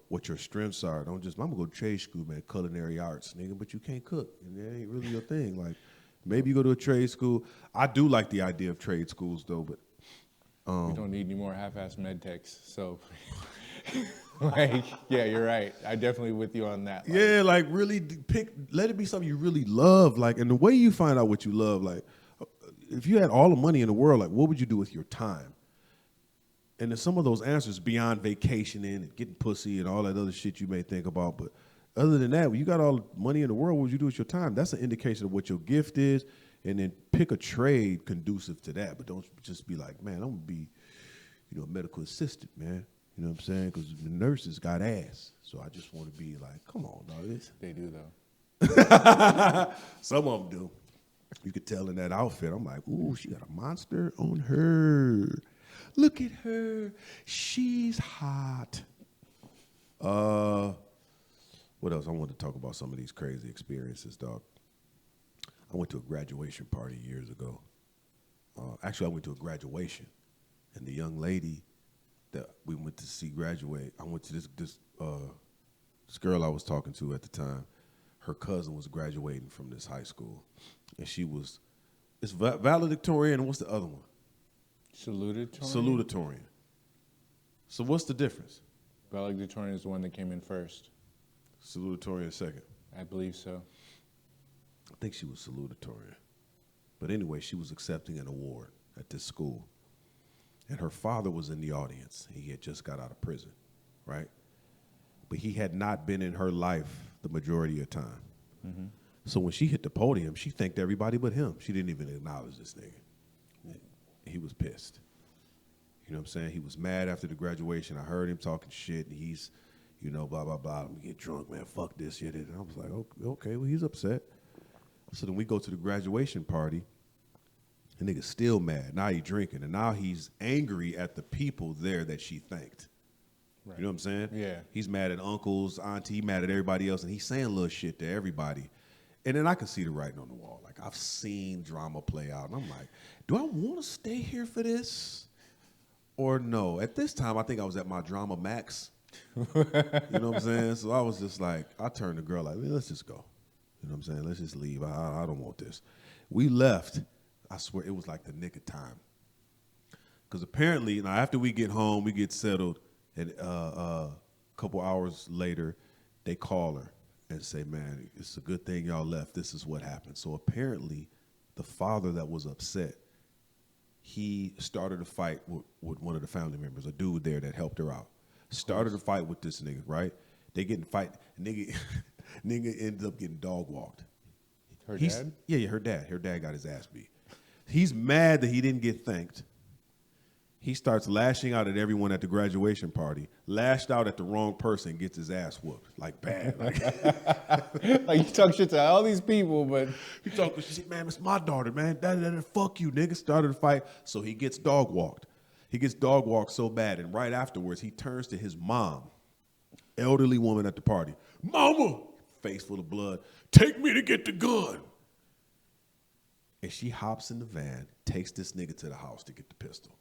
what your strengths are. Don't just, I'm going to go to trade school, man, culinary arts, nigga, but you can't cook, and that ain't really your thing. Like, maybe you go to a trade school. I do like the idea of trade schools, though, but we don't need any more half-ass med techs, so... Like, yeah, you're right. I definitely with you on that. Like, yeah, like really let it be something you really love. Like, and the way you find out what you love, like, if you had all the money in the world, like, what would you do with your time? And then some of those answers beyond vacationing and getting pussy and all that other shit you may think about. But other than that, when you got all the money in the world, what would you do with your time? That's an indication of what your gift is. And then pick a trade conducive to that. But don't just be like, man, I'm going to be, a medical assistant, man. You know what I'm saying? Because the nurses got ass. So I just want to be like, come on, dog. They do, though. Some of them do. You could tell in that outfit. I'm like, ooh, she got a monster on her. Look at her. She's hot. What else? I wanted to talk about some of these crazy experiences, dog. I went to a graduation party years ago. Actually, I went to a graduation. And the young lady that we went to see graduate, I went to this girl I was talking to at the time. Her cousin was graduating from this high school, and it's valedictorian, and what's the other one? Salutatorian. So what's the difference? Valedictorian is the one that came in first. Salutatorian second. I believe so. I think she was salutatorian. But anyway, she was accepting an award at this school. And her father was in the audience. He had just got out of prison, right? But he had not been in her life the majority of the time. Mm-hmm. So when she hit the podium, she thanked everybody but him. She didn't even acknowledge this nigga. He was pissed. You know what I'm saying? He was mad after the graduation. I heard him talking shit, and he's, blah, blah, blah. I'm gonna get drunk, man. Fuck this shit. And I was like, okay, well, he's upset. So then we go to the graduation party. The nigga's still mad. Now he drinking, and now he's angry at the people there that she thanked. Right. You know what I'm saying? Yeah. He's mad at uncles, auntie, mad at everybody else, and he's saying little shit to everybody. And then I can see the writing on the wall. Like, I've seen drama play out, and I'm like, do I want to stay here for this or no? At this time, I think I was at my drama max. You know what I'm saying? So I was just like, I turned to the girl like, let's just go. You know what I'm saying? Let's just leave. I don't want this. We left. I swear it was like the nick of time. Because apparently, now after we get home, we get settled, and a couple hours later, they call her and say, man, it's a good thing y'all left. This is what happened. So apparently, the father that was upset, he started a fight with one of the family members, a dude there that helped her out. Started a fight with this nigga, right? They getting fight. Nigga ended up getting dog walked. Her dad? Yeah, her dad. Her dad got his ass beat. He's mad that he didn't get thanked. He starts lashing out at everyone at the graduation party. Lashed out at the wrong person, gets his ass whooped. Like, bad. Like, you talk shit to all these people, but... He talking shit, man, it's my daughter, man. Fuck you, nigga. Started a fight, so he gets dog walked. He gets dog walked so bad, and right afterwards, he turns to his mom, elderly woman at the party. Mama! Face full of blood. Take me to get the gun. And she hops in the van, takes this nigga to the house to get the pistol.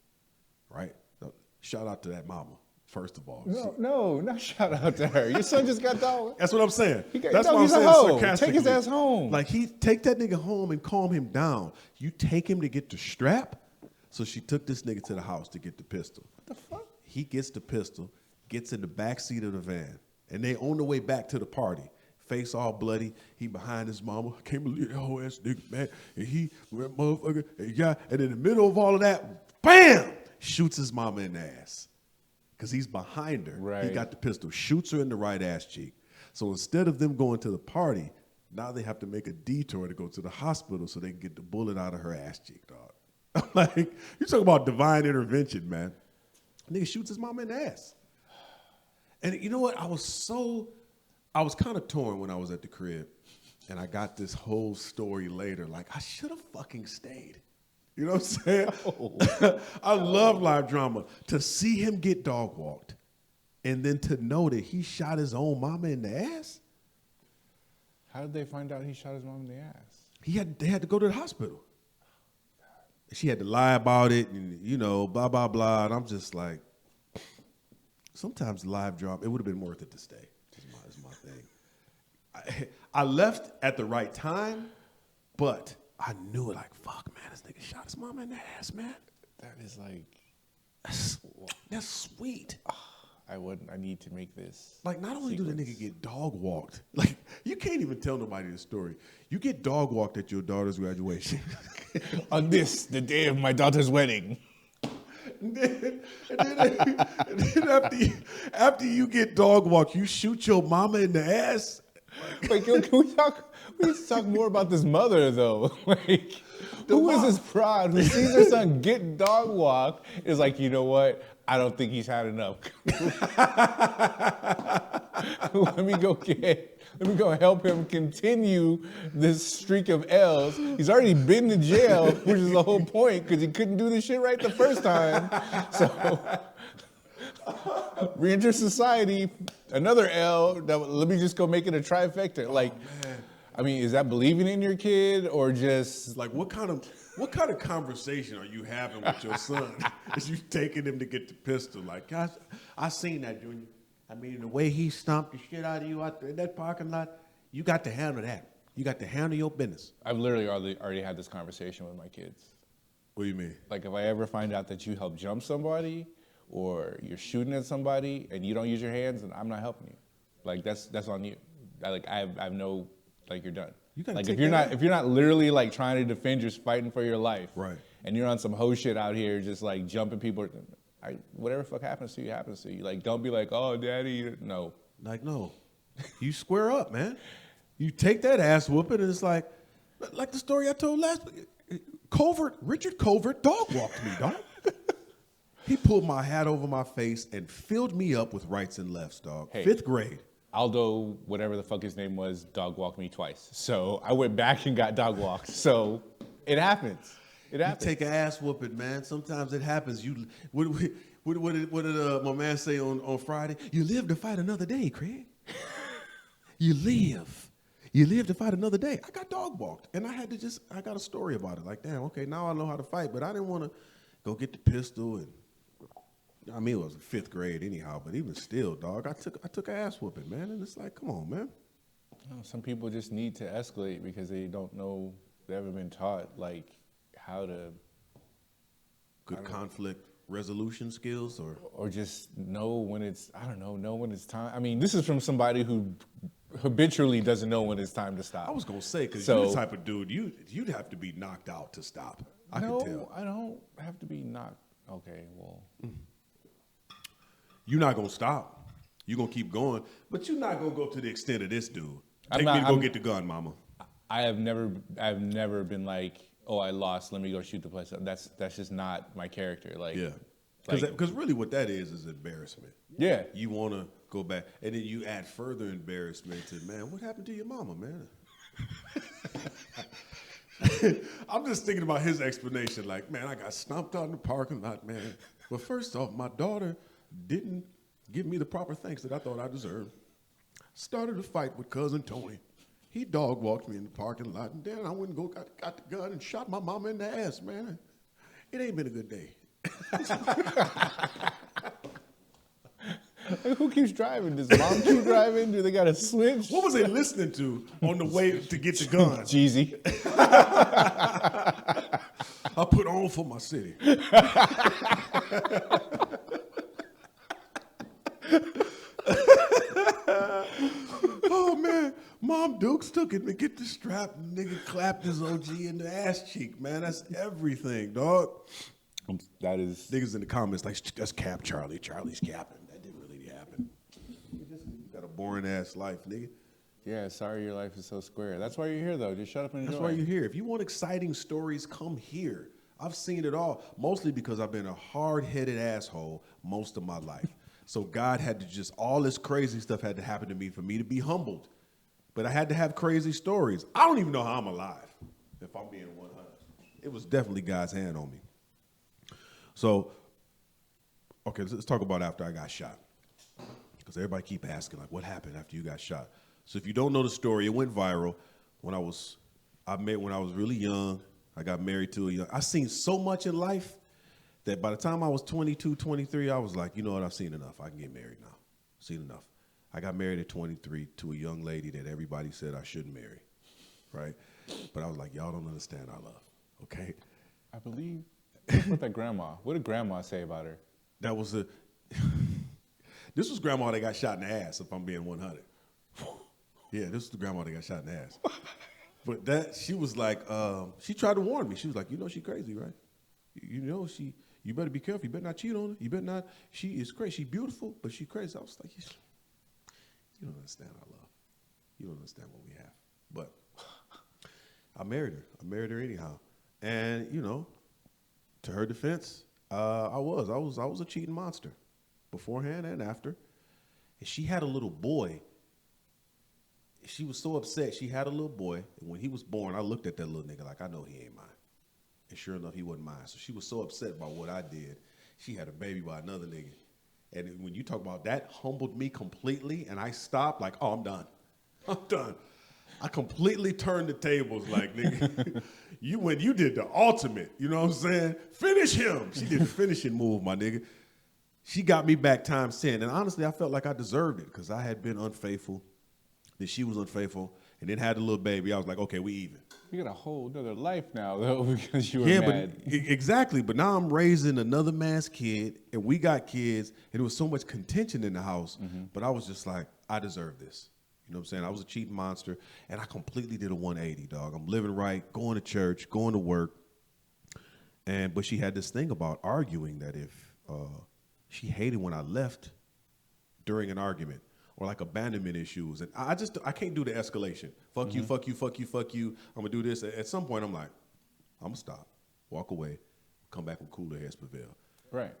Right? Shout out to that mama, first of all. No, not shout out to her. Your son just got dog. That's what I'm saying. That's what I'm saying sarcastically. Take his ass home. Like, take that nigga home and calm him down. You take him to get the strap. So she took this nigga to the house to get the pistol. What the fuck? He gets the pistol, gets in the back seat of the van, and they on the way back to the party. Face all bloody. He behind his mama. I can't believe that whole ass nigga, man. And he, motherfucker, and in the middle of all of that, bam! Shoots his mama in the ass. Because he's behind her. Right. He got the pistol, shoots her in the right ass cheek. So instead of them going to the party, now they have to make a detour to go to the hospital so they can get the bullet out of her ass cheek, dog. Like, you talking about divine intervention, man. Nigga shoots his mama in the ass. And you know what? I was kind of torn when I was at the crib. And I got this whole story later. Like, I should have fucking stayed. You know what I'm saying? Oh. I love live drama. To see him get dog walked and then to know that he shot his own mama in the ass. How did they find out he shot his mom in the ass? They had to go to the hospital. She had to lie about it and, you know, blah, blah, blah. And I'm just like, sometimes live drama, it would have been worth it to stay. Is my thing. I left at the right time, but I knew it like, fuck, man, this nigga shot his mama in the ass, man. That is like... That's sweet. I need to make this. Like, not only do the nigga get dog walked, like, you can't even tell nobody the story. You get dog walked at your daughter's graduation. On the day of my daughter's wedding. And then after you get dog walked, you shoot your mama in the ass. Wait, can we talk more about this mother, though? Like, who is this prod who sees her son get dog walked is like, you know what? I don't think he's had enough. Let me go help him continue this streak of L's. He's already been to jail, which is the whole point, because he couldn't do this shit right the first time. So, re-enter society, another L, let me just go make it a trifecta. Like, I mean, is that believing in your kid or just... Like, what kind of conversation are you having with your son? Is you taking him to get the pistol? Like, gosh, I seen that, Junior. I mean, the way he stomped the shit out of you out there in that parking lot, you got to handle that. You got to handle your business. I've literally already had this conversation with my kids. What do you mean? Like, if I ever find out that you help jump somebody or you're shooting at somebody and you don't use your hands, then I'm not helping you. Like, that's on you. I have no... Like, you're done. Like, if you're not literally like trying to defend, you're fighting for your life, right? And you're on some hoe shit out here, just like jumping people. Whatever the fuck happens to you happens to you. Like, don't be like, oh, daddy, no. Like, no, you square up, man. You take that ass whooping, and it's like the story I told last week. Richard Covert dog walked me, dog. He pulled my hat over my face and filled me up with rights and lefts, dog. Hey. 5th grade. Aldo, whatever the fuck his name was, dog walked me twice. So I went back and got dog walked. So it happens. It happens. You take an ass whooping, man. Sometimes it happens. What did my man say on Friday? You live to fight another day, Craig. You live to fight another day. I got dog walked, and I got a story about it. Like, damn, okay, now I know how to fight, but I didn't want to go get the pistol and. I mean, it was 5th grade anyhow, but even still, dog, I took an ass whooping, man, and it's like, come on, man. Some people just need to escalate because they don't know, they haven't been taught, like, how to... Good conflict resolution skills, or just know when it's, know when it's time. I mean, this is from somebody who habitually doesn't know when it's time to stop. I was going to say, because you're the type of dude, you'd have to be knocked out to stop. I can tell. No, I don't have to be knocked. Okay, well... You're not going to stop. You're going to keep going. But you're not going to go to the extent of this dude. Take me to go get the gun, mama. I've never been like, oh, I lost, let me go shoot the place up. That's just not my character. Like, yeah. Because really what that is embarrassment. Yeah. You want to go back, and then you add further embarrassment to, man, what happened to your mama, man? I'm just thinking about his explanation, like, man, I got stomped out in the parking lot, man. But first off, my daughter didn't give me the proper thanks that I thought I deserved. Started a fight with cousin Tony. He dog walked me in the parking lot, and then I went and got the gun and shot my mama in the ass, man. It ain't been a good day. Who keeps driving? Does mom keep driving? Do they got to switch? What was they listening to on the way to get the gun? Jeezy. I put on for my city. Oh, man. Mom Dukes took it to get the strap. Nigga clapped his OG in the ass cheek, man. That's everything, dog. That is. Niggas in the comments like, that's cap Charlie. Charlie's capping. That didn't really happen. You got a boring ass life, nigga. Yeah, sorry your life is so square. That's why you're here, though. Just shut up and enjoy. That's why you're here. If you want exciting stories, come here. I've seen it all, mostly because I've been a hard-headed asshole most of my life. So God had to just, all this crazy stuff had to happen to me for me to be humbled. But I had to have crazy stories. I don't even know how I'm alive, if I'm being 100. It was definitely God's hand on me. So, okay, let's talk about after I got shot. Because everybody keep asking, like, what happened after you got shot? So if you don't know the story, it went viral when I was really young. I got married to a young. I seen so much in life that by the time I was 22, 23, I was like, you know what, I've seen enough. I can get married now. Seen enough. I got married at 23 to a young lady that everybody said I shouldn't marry, right? But I was like, y'all don't understand our love, okay? I believe. What that grandma? What did grandma say about her? That was this was grandma that got shot in the ass, if I'm being 100. Yeah, this is the grandma that got shot in the ass. But she was like, she tried to warn me. She was like, you know she crazy, right? You know you better be careful. You better not cheat on her. You better not, she is crazy. She's beautiful, but she's crazy. I was like, you don't understand our love. You don't understand what we have. But I married her. I married her anyhow. And, you know, to her defense, I was a cheating monster beforehand and after. And she had a little boy. She was so upset. She had a little boy, and when he was born, I looked at that little nigga like, I know he ain't mine. And sure enough, he wasn't mine. So she was so upset about what I did. She had a baby by another nigga. And when you talk about that, humbled me completely, and I stopped like, oh, I'm done. I'm done. I completely turned the tables like, nigga, you did the ultimate, you know what I'm saying? Finish him. She did the finishing move, my nigga. She got me back times 10. And honestly, I felt like I deserved it because I had been unfaithful. Then she was unfaithful, and then had a little baby. I was like, okay, we even. You got a whole other life now, though, because you were mad. But exactly. But now I'm raising another man's kid, and we got kids, and there was so much contention in the house. Mm-hmm. But I was just like, I deserve this. You know what I'm saying? I was a cheating monster, and I completely did a 180, dog. I'm living right, going to church, going to work. But she had this thing about arguing that if she hated when I left during an argument. Or like abandonment issues. And I can't do the escalation. Fuck you, fuck you, fuck you, fuck you. I'm going to do this. At some point, I'm like, I'm going to stop, walk away, come back when cooler heads prevail. Right.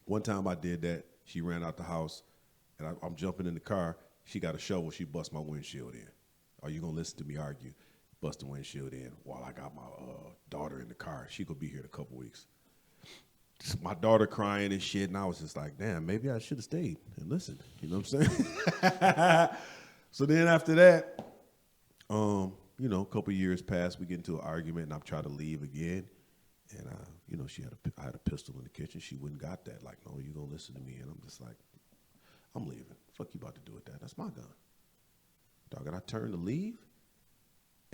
One time I did that. She ran out the house, and I'm jumping in the car. She got a shovel. She bust my windshield in. Are you going to listen to me argue? Bust the windshield in while I got my daughter in the car. She going to be here in a couple weeks. My daughter crying and shit, and I was just like, damn, maybe I should have stayed and listened. You know what I'm saying? So then after that, you know, a couple years passed, we get into an argument, and I'm trying to leave again. And, you know, I had a pistol in the kitchen. She wouldn't got that. Like, no, you going to listen to me. And I'm just like, I'm leaving. Fuck you about to do with that. That's my gun. Dog, and I turned to leave,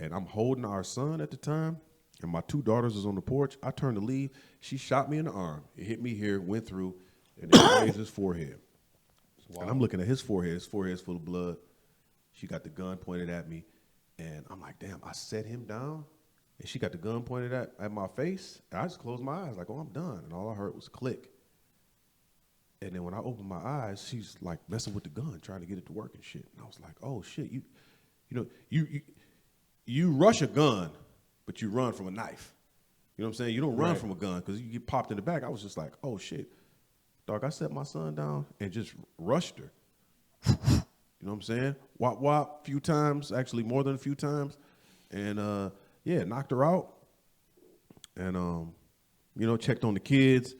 and I'm holding our son at the time. And my two daughters was on the porch. I turned to leave. She shot me in the arm. It hit me here, went through, and then grazed his forehead. Wow. And I'm looking at his forehead. His forehead's full of blood. She got the gun pointed at me. And I'm like, damn, I set him down. And she got the gun pointed at my face. And I just closed my eyes like, oh, I'm done. And all I heard was click. And then when I opened my eyes, she's like messing with the gun, trying to get it to work and shit. And I was like, oh, shit. You rush a gun, but you run from a knife. You know what I'm saying? You don't run from a gun because you get popped in the back. I was just like, oh, shit. Dog, I set my son down and just rushed her. You know what I'm saying? Wop, wop, few times, actually more than a few times. And, yeah, knocked her out. And, you know, checked on the kids.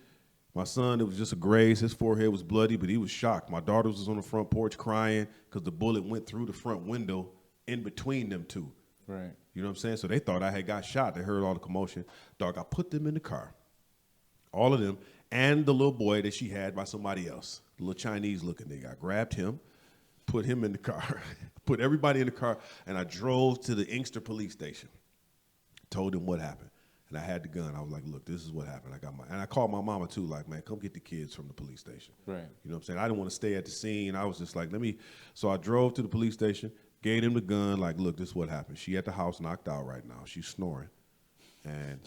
My son, it was just a graze. His forehead was bloody, but he was shocked. My daughter was on the front porch crying because the bullet went through the front window in between them two. Right. You know what I'm saying? So they thought I had got shot. They heard all the commotion. Dog, I put them in the car. All of them. And the little boy that she had by somebody else. The little Chinese looking nigga. I grabbed him, put him in the car, put everybody in the car, and I drove to the Inkster police station. Told them what happened. And I had the gun. I was like, look, this is what happened. And I called my mama too, like, man, come get the kids from the police station. Right. You know what I'm saying? I didn't want to stay at the scene. I was just like, so I drove to the police station, gave him the gun, like, look, this is what happened. She at the house knocked out right now. She's snoring. And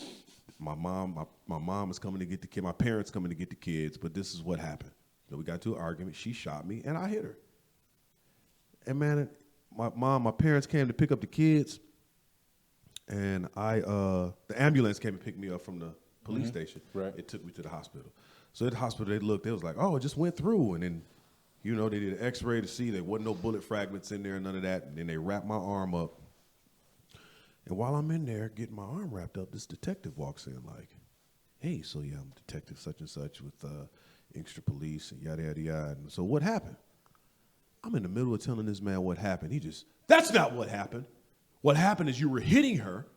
my mom is coming to get the kid. My parents coming to get the kids, but this is what happened. So we got to an argument. She shot me, and I hit her. And man, my parents came to pick up the kids, and the ambulance came and picked me up from the police station. Right. It took me to the hospital. So at the hospital, they was like, oh, it just went through, and then, you know, they did an X-ray to see there wasn't no bullet fragments in there, none of that, and then they wrapped my arm up. And while I'm in there getting my arm wrapped up, this detective walks in like, hey, so yeah, I'm detective such and such with Inkster Police and yada, yada, yada. And so what happened? I'm in the middle of telling this man what happened. That's not what happened. What happened is you were hitting her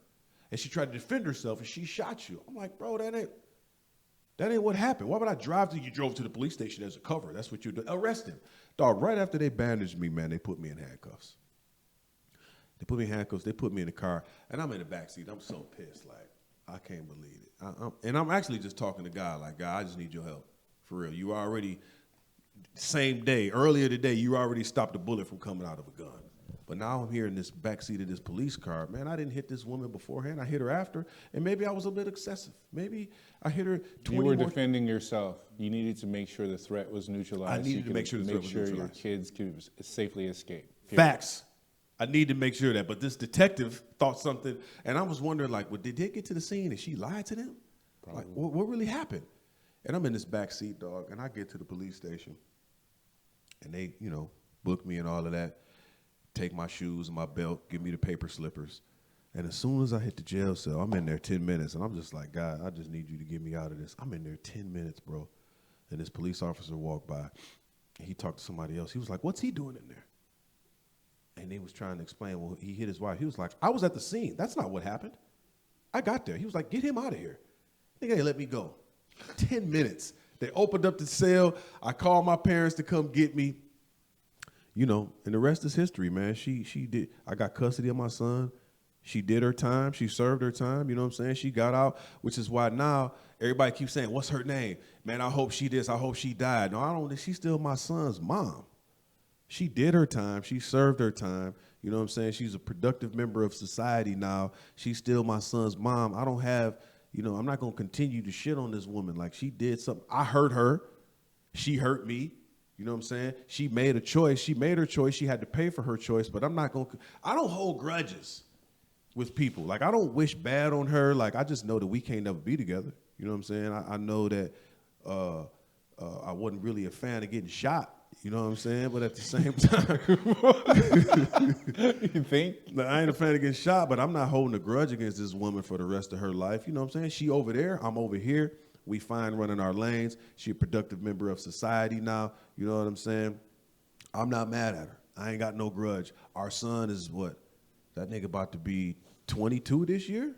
and she tried to defend herself and she shot you. I'm like, bro, that ain't what happened. Why would I drive you drove to the police station as a cover? That's what you do. Arrest him. Dog, right after they bandaged me, man, they put me in handcuffs. They put me in handcuffs. They put me in the car, and I'm in the backseat. I'm so pissed. Like, I can't believe it. And I'm actually just talking to God, like, God, I just need your help. For real. You already, same day, earlier today, you already stopped a bullet from coming out of a gun. But now I'm here in this backseat of this police car. Man, I didn't hit this woman beforehand. I hit her after, and maybe I was a bit excessive. Maybe I hit her 20 You were more defending yourself. You needed to make sure the threat was neutralized. I needed to make sure the threat was your neutralized. kids could safely escape. Period. Facts. I need to make sure that. But this detective thought something, and I was wondering, like, well, did they get to the scene and she lied to them? Probably. Like, what really happened? And I'm in this back seat, dog, and I get to the police station, and they, you know, book me and all of that, take my shoes and my belt, give me the paper slippers. And as soon as I hit the jail cell, I'm in there 10 minutes, and I'm just like, God, I just need you to get me out of this. I'm in there 10 minutes, bro. And this police officer walked by, and he talked to somebody else. He was like, what's he doing in there? And they was trying to explain, well, he hit his wife. He was like, I was at the scene. That's not what happened. I got there. He was like, get him out of here. Nigga ain't let me go. 10 minutes. They opened up the cell. I called my parents to come get me. You know, and the rest is history, man. She did. I got custody of my son. She did her time. She served her time. You know what I'm saying? She got out, which is why now everybody keeps saying, what's her name? Man, I hope she this. I hope she died. No, I don't. She's still my son's mom. She did her time. She served her time. You know what I'm saying? She's a productive member of society now. She's still my son's mom. I don't have, you know, I'm not going to continue to shit on this woman. Like, she did something. I hurt her. She hurt me. You know what I'm saying? She made a choice. She made her choice. She had to pay for her choice. But I don't hold grudges with people. Like, I don't wish bad on her. Like, I just know that we can't never be together. You know what I'm saying? I know that I wasn't really a fan of getting shot. You know what I'm saying? But at the same time, You think? I ain't a fan of getting shot, but I'm not holding a grudge against this woman for the rest of her life. You know what I'm saying? She over there, I'm over here. We fine running our lanes. She a productive member of society now. You know what I'm saying? I'm not mad at her. I ain't got no grudge. Our son is what? That nigga about to be 22 this year?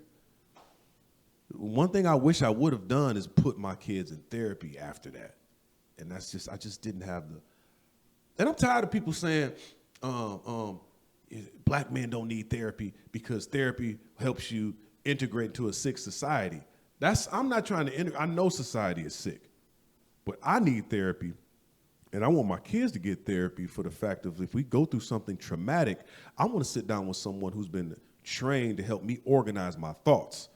One thing I wish I would have done is put my kids in therapy after that. And that's just, I just didn't have the. And I'm tired of people saying, black men don't need therapy because therapy helps you integrate into a sick society. I'm not trying to I know society is sick, but I need therapy. And I want my kids to get therapy for the fact of if we go through something traumatic, I want to sit down with someone who's been trained to help me organize my thoughts.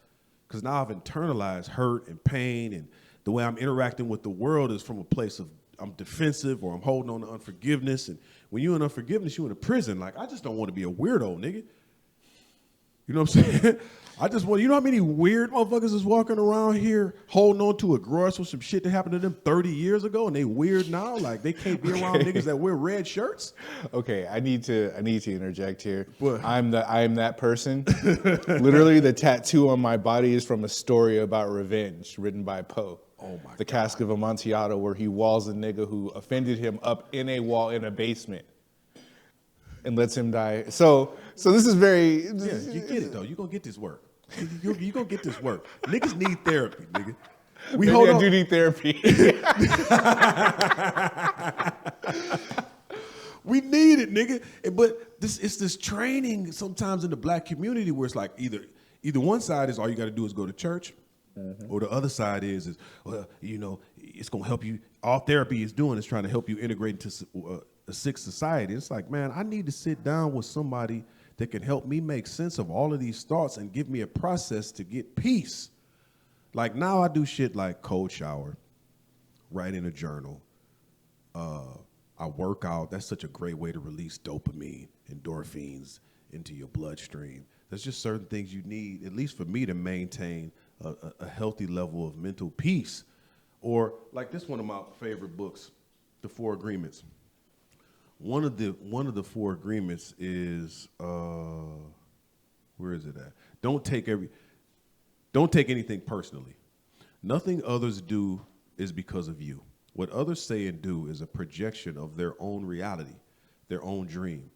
Because now I've internalized hurt and pain, and the way I'm interacting with the world is from a place of I'm defensive or I'm holding on to unforgiveness. And when you're in unforgiveness, you're in a prison. Like, I just don't want to be a weirdo, nigga. You know what I'm saying? I just want, you know how many weird motherfuckers is walking around here holding on to a grudge for some shit that happened to them 30 years ago and they weird now? Like they can't be around niggas that wear red shirts? Okay, I need to interject here. What? I am that person. Literally, the tattoo on my body is from a story about revenge written by Poe. Oh my The Cask of Amontillado, where he walls a nigga who offended him up in a wall in a basement and lets him die. So this is very. Yeah, you get it though. You gonna get this work. You gonna get this work. Niggas need therapy, nigga. Maybe I do need therapy. We need it, nigga. But it's this training sometimes in the black community where it's like either one side is all you got to do is go to church, or the other side is well, you know, it's gonna help you. All therapy is doing is trying to help you integrate into a sick society. It's like, man, I need to sit down with somebody that can help me make sense of all of these thoughts and give me a process to get peace. Like now I do shit like cold shower, write in a journal, I work out. That's such a great way to release dopamine, endorphins into your bloodstream. There's just certain things you need, at least for me, to maintain a healthy level of mental peace. Or like this one of my favorite books, The 4 Agreements. One of the 4 agreements is where is it at? Don't take anything personally. Nothing others do is because of you. What others say and do is a projection of their own reality, their own dream.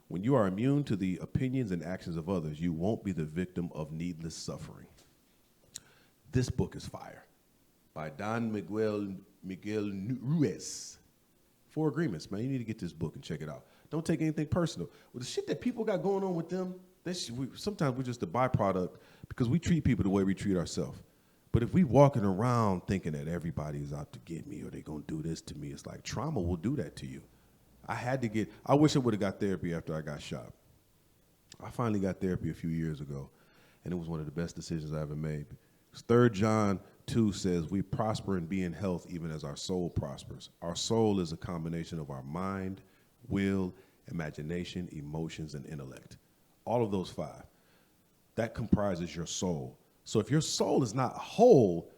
When you are immune to the opinions and actions of others, you won't be the victim of needless suffering. This book is fire, by Don Miguel Ruiz. 4 Agreements, man. You need to get this book and check it out. Don't take anything personal. Well, the shit that people got going on with them, sometimes we're just a byproduct because we treat people the way we treat ourselves. But if we walking around thinking that everybody's out to get me or they gonna do this to me, it's like trauma will do that to you. I wish I would have got therapy after I got shot. I finally got therapy a few years ago, and it was one of the best decisions I ever made. 3 John 2 says, we prosper and be in health even as our soul prospers. Our soul is a combination of our mind, will, imagination, emotions, and intellect. All of those 5. That comprises your soul. So if your soul is not whole,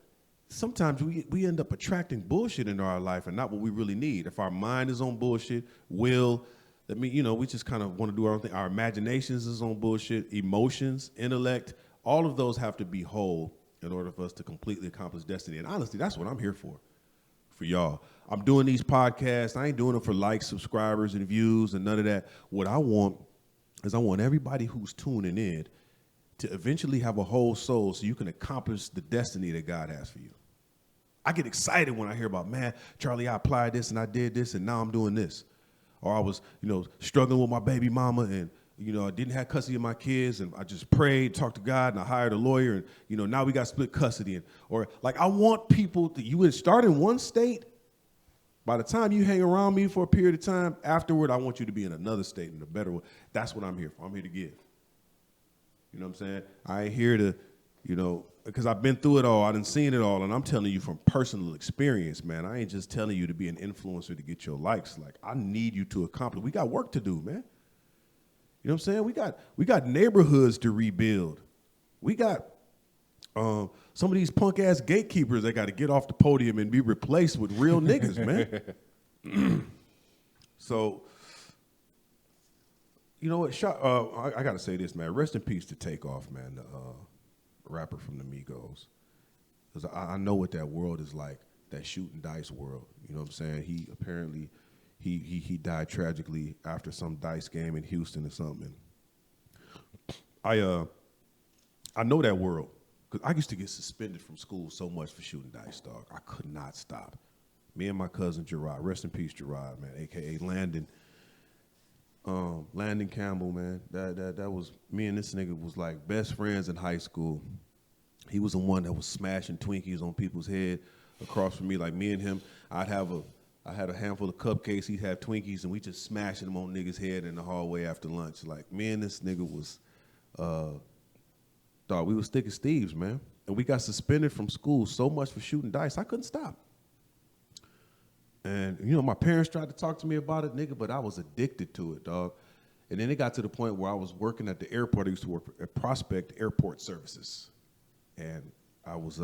sometimes we end up attracting bullshit into our life and not what we really need. If our mind is on bullshit, will, that mean, you know, we just kind of want to do our own thing. Our imaginations is on bullshit, emotions, intellect, all of those have to be whole in order for us to completely accomplish destiny. And honestly, that's what I'm here for y'all. I'm doing these podcasts. I ain't doing them for likes, subscribers, and views and none of that. What I want is everybody who's tuning in to eventually have a whole soul so you can accomplish the destiny that God has for you. I get excited when I hear about, man, Charlie, I applied this and I did this and now I'm doing this. Or I was, struggling with my baby mama and, I didn't have custody of my kids and I just prayed, talked to God and I hired a lawyer and, now we got split custody. Or I want people you would start in one state. By the time you hang around me for a period of time, afterward, I want you to be in another state, in a better one. That's what I'm here for. I'm here to give. You know what I'm saying? I ain't here to, because I've been through it all. I done seen it all. And I'm telling you from personal experience, man. I ain't just telling you to be an influencer to get your likes. I need you to accomplish. We got work to do, man. You know what I'm saying? We got neighborhoods to rebuild. We got some of these punk ass gatekeepers that got to get off the podium and be replaced with real niggas, man. So, you know what? I got to say this, man. Rest in peace to Takeoff, man, the rapper from the Migos. Because I know what that world is like, that shooting dice world. You know what I'm saying? He apparently, he died tragically after some dice game in Houston or something. I know that world. Because I used to get suspended from school so much for shooting dice, dog. I could not stop. Me and my cousin Gerard, rest in peace, Gerard, man, a.k.a. Landon Campbell, man. That was, me and this nigga was like best friends in high school. He was the one that was smashing Twinkies on people's head across from me. Like me and him, I had a handful of cupcakes, he'd have Twinkies, and we just smashing them on niggas' head in the hallway after lunch. Like me and this nigga was, dog, we was thick as thieves, man. And we got suspended from school so much for shooting dice, I couldn't stop. And, my parents tried to talk to me about it, nigga, but I was addicted to it, dog. And then it got to the point where I was working at the airport. I used to work at Prospect Airport Services. And I was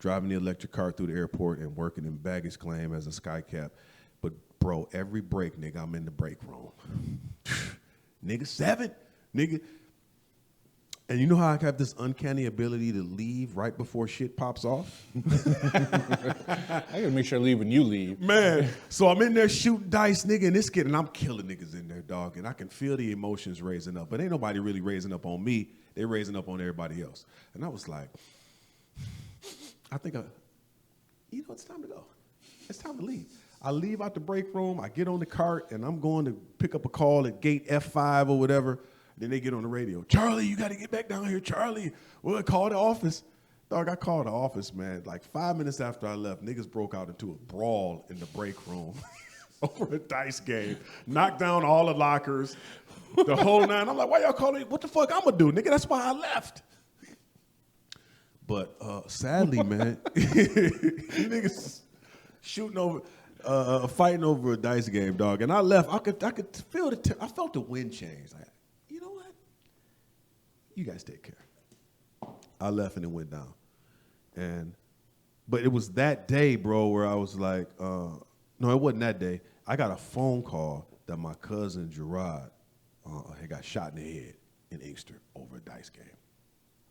driving the electric car through the airport and working in baggage claim as a skycap. But, bro, every break, nigga, I'm in the break room. Nigga, 7, nigga. And you know how I have this uncanny ability to leave right before shit pops off? I gotta make sure I leave when you leave. Man, so I'm in there shooting dice, nigga, and this kid, and I'm killing niggas in there, dog. And I can feel the emotions raising up. But ain't nobody really raising up on me. They're raising up on everybody else. And I was like, it's time to go. It's time to leave. I leave out the break room. I get on the cart, and I'm going to pick up a call at gate F5 or whatever. Then they get on the radio. Charlie, you got to get back down here. Charlie, we'll call the office. Dog, I called the office, man. Like 5 minutes after I left, niggas broke out into a brawl in the break room over a dice game. Knocked down all the lockers, the whole nine. I'm like, why y'all calling me? What the fuck I'm going to do, nigga? That's why I left. But sadly, man, niggas shooting over, fighting over a dice game, dog. And I left. I could feel I felt the wind change. Like, you know what? You guys take care. I left and it went down. But it was that day, bro, where I was like, no, it wasn't that day. I got a phone call that my cousin Gerard had got shot in the head in Inkster over a dice game.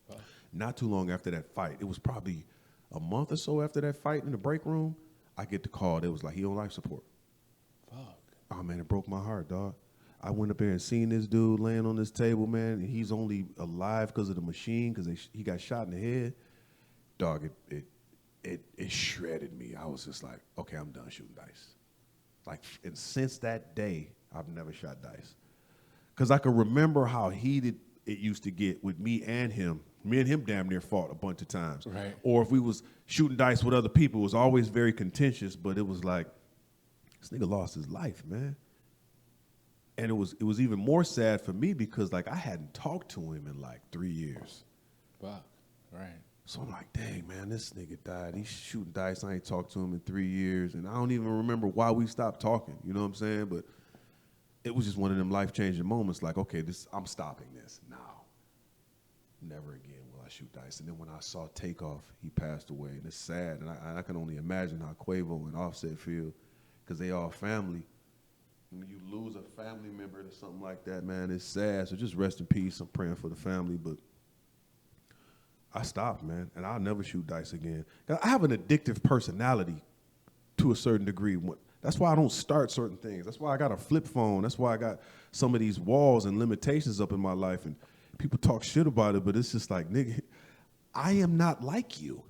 Wow. Not too long after that fight, it was probably a month or so after that fight in the break room, I get the call. They was like, he on life support. Fuck. Oh, man, it broke my heart, dog. I went up there and seen this dude laying on this table, man, and he's only alive because of the machine, because he got shot in the head. Dog, it shredded me. I was just like, okay, I'm done shooting dice. Like, and since that day, I've never shot dice. Because I can remember how heated it used to get with me and him. Me and him damn near fought a bunch of times. Right. Or if we was shooting dice with other people, it was always very contentious, but it was like, this nigga lost his life, man. And it was even more sad for me because, like, I hadn't talked to him in, like, 3 years. Wow, right. So I'm like, dang, man, this nigga died. He's shooting dice. I ain't talked to him in 3 years. And I don't even remember why we stopped talking. You know what I'm saying? But it was just one of them life-changing moments. Like, okay, I'm stopping this now. Never again will I shoot dice. And then when I saw Takeoff, he passed away. And it's sad. And I can only imagine how Quavo and Offset feel because they all family. When you lose a family member to something like that, man, it's sad. So just rest in peace. I'm praying for the family. But I stopped, man, and I'll never shoot dice again. I have an addictive personality to a certain degree. That's why I don't start certain things. That's why I got a flip phone. That's why I got some of these walls and limitations up in my life. And people talk shit about it, but it's just like, nigga, I am not like you.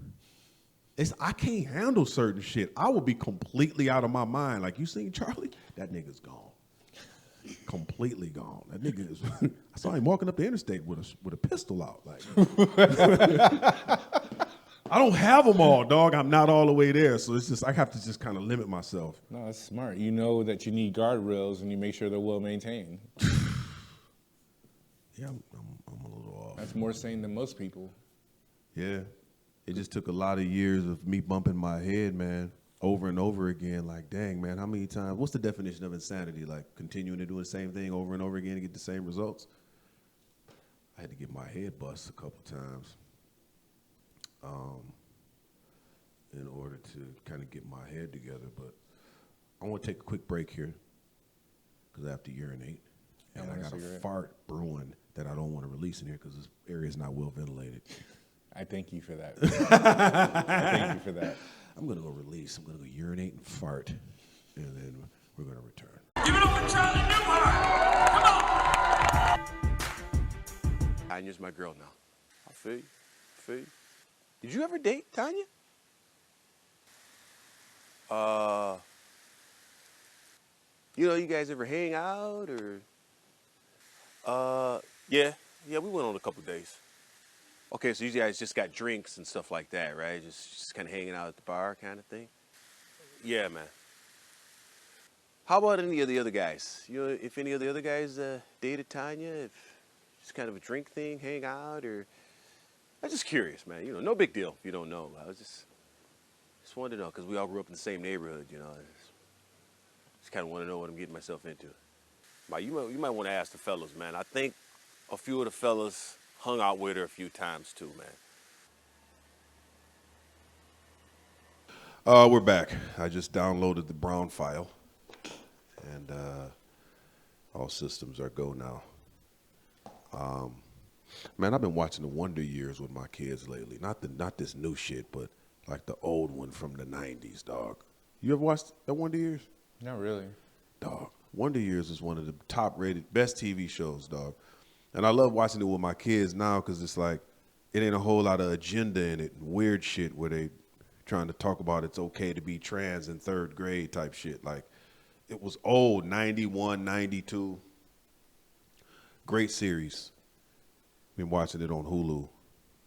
I can't handle certain shit. I will be completely out of my mind. Like, you seen Charlie? That nigga's gone. Completely gone. That nigga is. I saw him walking up the interstate with a pistol out. Like, I don't have them all, dog. I'm not all the way there, so it's just I have to just kind of limit myself. No, that's smart. You know that you need guardrails, and you make sure they're well maintained. Yeah, I'm a little off. That's more sane than most people. Yeah, it just took a lot of years of me bumping my head, man. Over and over again, like, dang, man, how many times? What's the definition of insanity? Like, continuing to do the same thing over and over again to get the same results? I had to get my head bust a couple times in order to kind of get my head together. But I want to take a quick break here because I have to urinate. And I got a fart brewing that I don't want to release in here because this area is not well ventilated. I thank you for that. I thank you for that. I'm going to go release. I'm going to go urinate and fart, and then we're going to return. Give it up for Charlie Newhart. Come on. Tanya's my girl now. I feel you. Did you ever date Tanya? You guys ever hang out or? Yeah, we went on a couple days. Okay, so you guys just got drinks and stuff like that, right? Just kind of hanging out at the bar kind of thing? Yeah, man. How about any of the other guys? If any of the other guys dated Tanya, if it's kind of a drink thing, hang out, or... I'm just curious, man. No big deal if you don't know. I was just wanted to know, because we all grew up in the same neighborhood, Just kind of want to know what I'm getting myself into. You might want to ask the fellas, man. I think a few of the fellas hung out with her a few times too, man. We're back. I just downloaded the Brown file, and all systems are go now. Man, I've been watching the Wonder Years with my kids lately. Not this new shit, but like the old one from the '90s, dog. You ever watched the Wonder Years? Not really. Dog. Wonder Years is one of the top-rated, best TV shows, dog. And I love watching it with my kids now because it's like it ain't a whole lot of agenda in it and weird shit where they trying to talk about it's okay to be trans in 3rd grade type shit. Like, it was old, 91, 92. Great series. Been watching it on Hulu.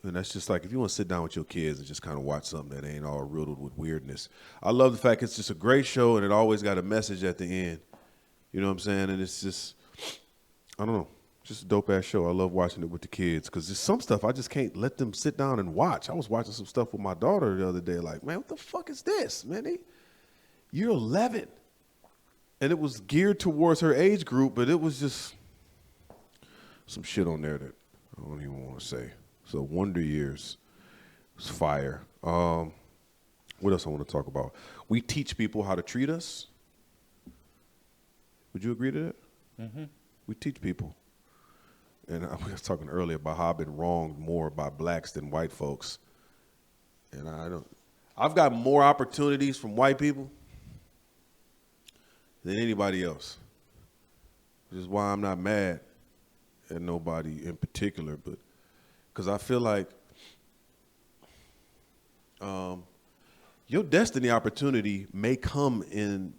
And that's just like, if you want to sit down with your kids and just kind of watch something that ain't all riddled with weirdness. I love the fact it's just a great show and it always got a message at the end. You know what I'm saying? And it's just, I don't know, just a dope-ass show. I love watching it with the kids because there's some stuff I just can't let them sit down and watch. I was watching some stuff with my daughter the other day like, man, what the fuck is this, man? You're 11. And it was geared towards her age group, but it was just some shit on there that I don't even want to say. So Wonder Years was fire. What else I want to talk about? We teach people how to treat us. Would you agree to that? Mm-hmm. We teach people. And I was talking earlier about how I've been wronged more by blacks than white folks. And I've got more opportunities from white people than anybody else. Which is why I'm not mad at nobody in particular, but because I feel like your destiny opportunity may come in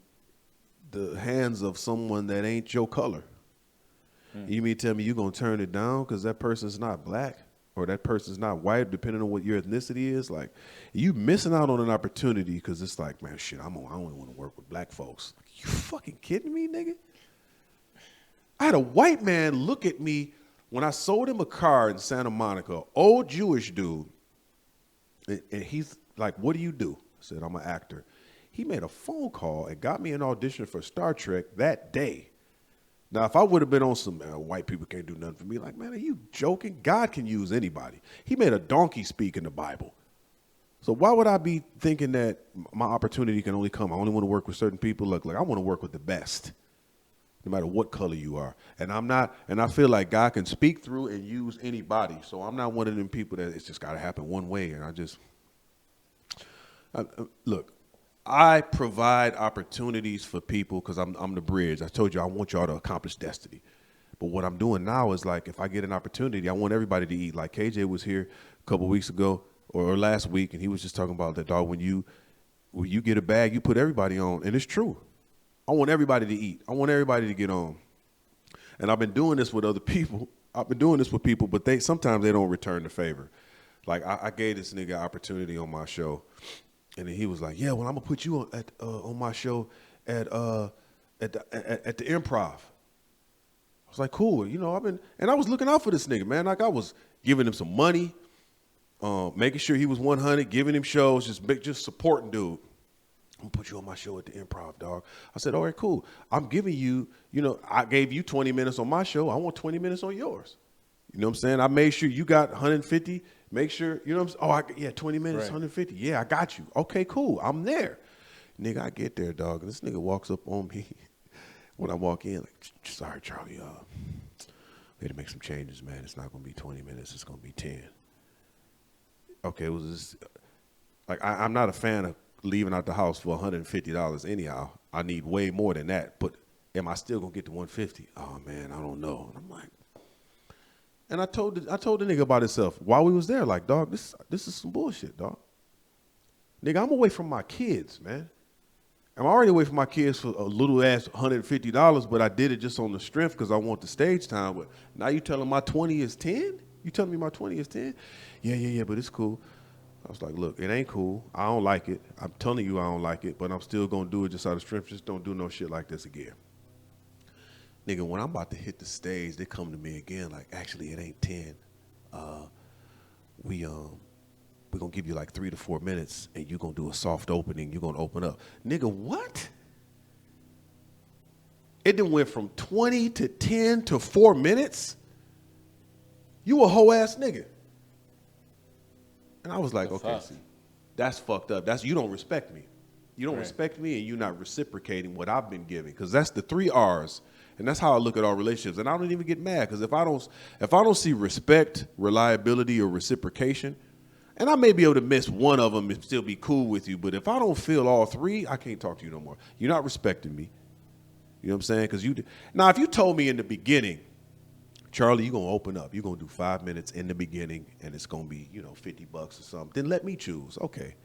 the hands of someone that ain't your color. You mean tell me you're going to turn it down because that person's not black or that person's not white, depending on what your ethnicity is? Like, you missing out on an opportunity because it's like, man, shit, I only want to work with black folks. Like, you fucking kidding me, nigga? I had a white man look at me when I sold him a car in Santa Monica, old Jewish dude, and he's like, what do you do? I said, I'm an actor. He made a phone call and got me an audition for Star Trek that day. Now, if I would have been on some white people can't do nothing for me, like, man, are you joking? God can use anybody. He made a donkey speak in the Bible. So why would I be thinking that my opportunity can only come? I only want to work with certain people. Look, like I want to work with the best, no matter what color you are. And I'm not, and I feel like God can speak through and use anybody. So I'm not one of them people that it's just got to happen one way. And look, I provide opportunities for people because I'm the bridge. I told you I want y'all to accomplish destiny. But what I'm doing now is like, if I get an opportunity, I want everybody to eat. Like KJ was here a couple weeks ago or last week, and he was just talking about that, dog, when you get a bag, you put everybody on. And it's true. I want everybody to eat. I want everybody to get on. And I've been doing this with other people. I've been doing this with people, but sometimes they don't return the favor. Like I gave this nigga opportunity on my show. And then he was like, yeah, well, I'm going to put you on my show at the Improv. I was like, cool. You know, and I was looking out for this nigga, man. Like I was giving him some money, making sure he was 100, giving him shows, just supporting dude. I'm going to put you on my show at the Improv, dog. I said, all right, cool. I'm giving you, I gave you 20 minutes on my show. I want 20 minutes on yours. You know what I'm saying? I made sure you got 150. Make sure, you know what I'm saying? 20 minutes, right. 150. Yeah, I got you. Okay, cool. I'm there. Nigga, I get there, dog. And this nigga walks up on me when I walk in, like, sorry, Charlie, we had to make some changes, man. It's not going to be 20 minutes. It's going to be 10. Okay, it was just, like, I'm not a fan of leaving out the house for $150 anyhow. I need way more than that. But am I still going to get the 150? Oh, man, I don't know. And I'm like, and I told the nigga about himself while we was there, like, dog, this is some bullshit, dog. Nigga, I'm away from my kids, man. I'm already away from my kids for a little ass $150, but I did it just on the strength because I want the stage time. But now you telling my 20 is 10? You telling me my 20 is 10? Yeah, but it's cool. I was like, look, it ain't cool. I don't like it. I'm telling you I don't like it, but I'm still going to do it just out of strength. Just don't do no shit like this again. Nigga, when I'm about to hit the stage, they come to me again like, actually, it ain't 10. We're going to give you like 3 to 4 minutes, and you're going to do a soft opening. You're going to open up. Nigga, what? It then went from 20 to 10 to 4 minutes. You a hoe ass nigga. And I was like, okay, see, that's fucked up. That's, you don't respect me. You don't respect me, and you're not reciprocating what I've been giving. Because that's the 3 R's. And that's how I look at our relationships. And I don't even get mad, because if I don't see respect, reliability, or reciprocation, and I may be able to miss one of them and still be cool with you, but if I don't feel all 3, I can't talk to you no more. You're not respecting me. You know what I'm saying? Because now, if you told me in the beginning, Charlie, you're going to open up. You're going to do 5 minutes in the beginning, and it's going to be, $50 or something. Then let me choose. Okay.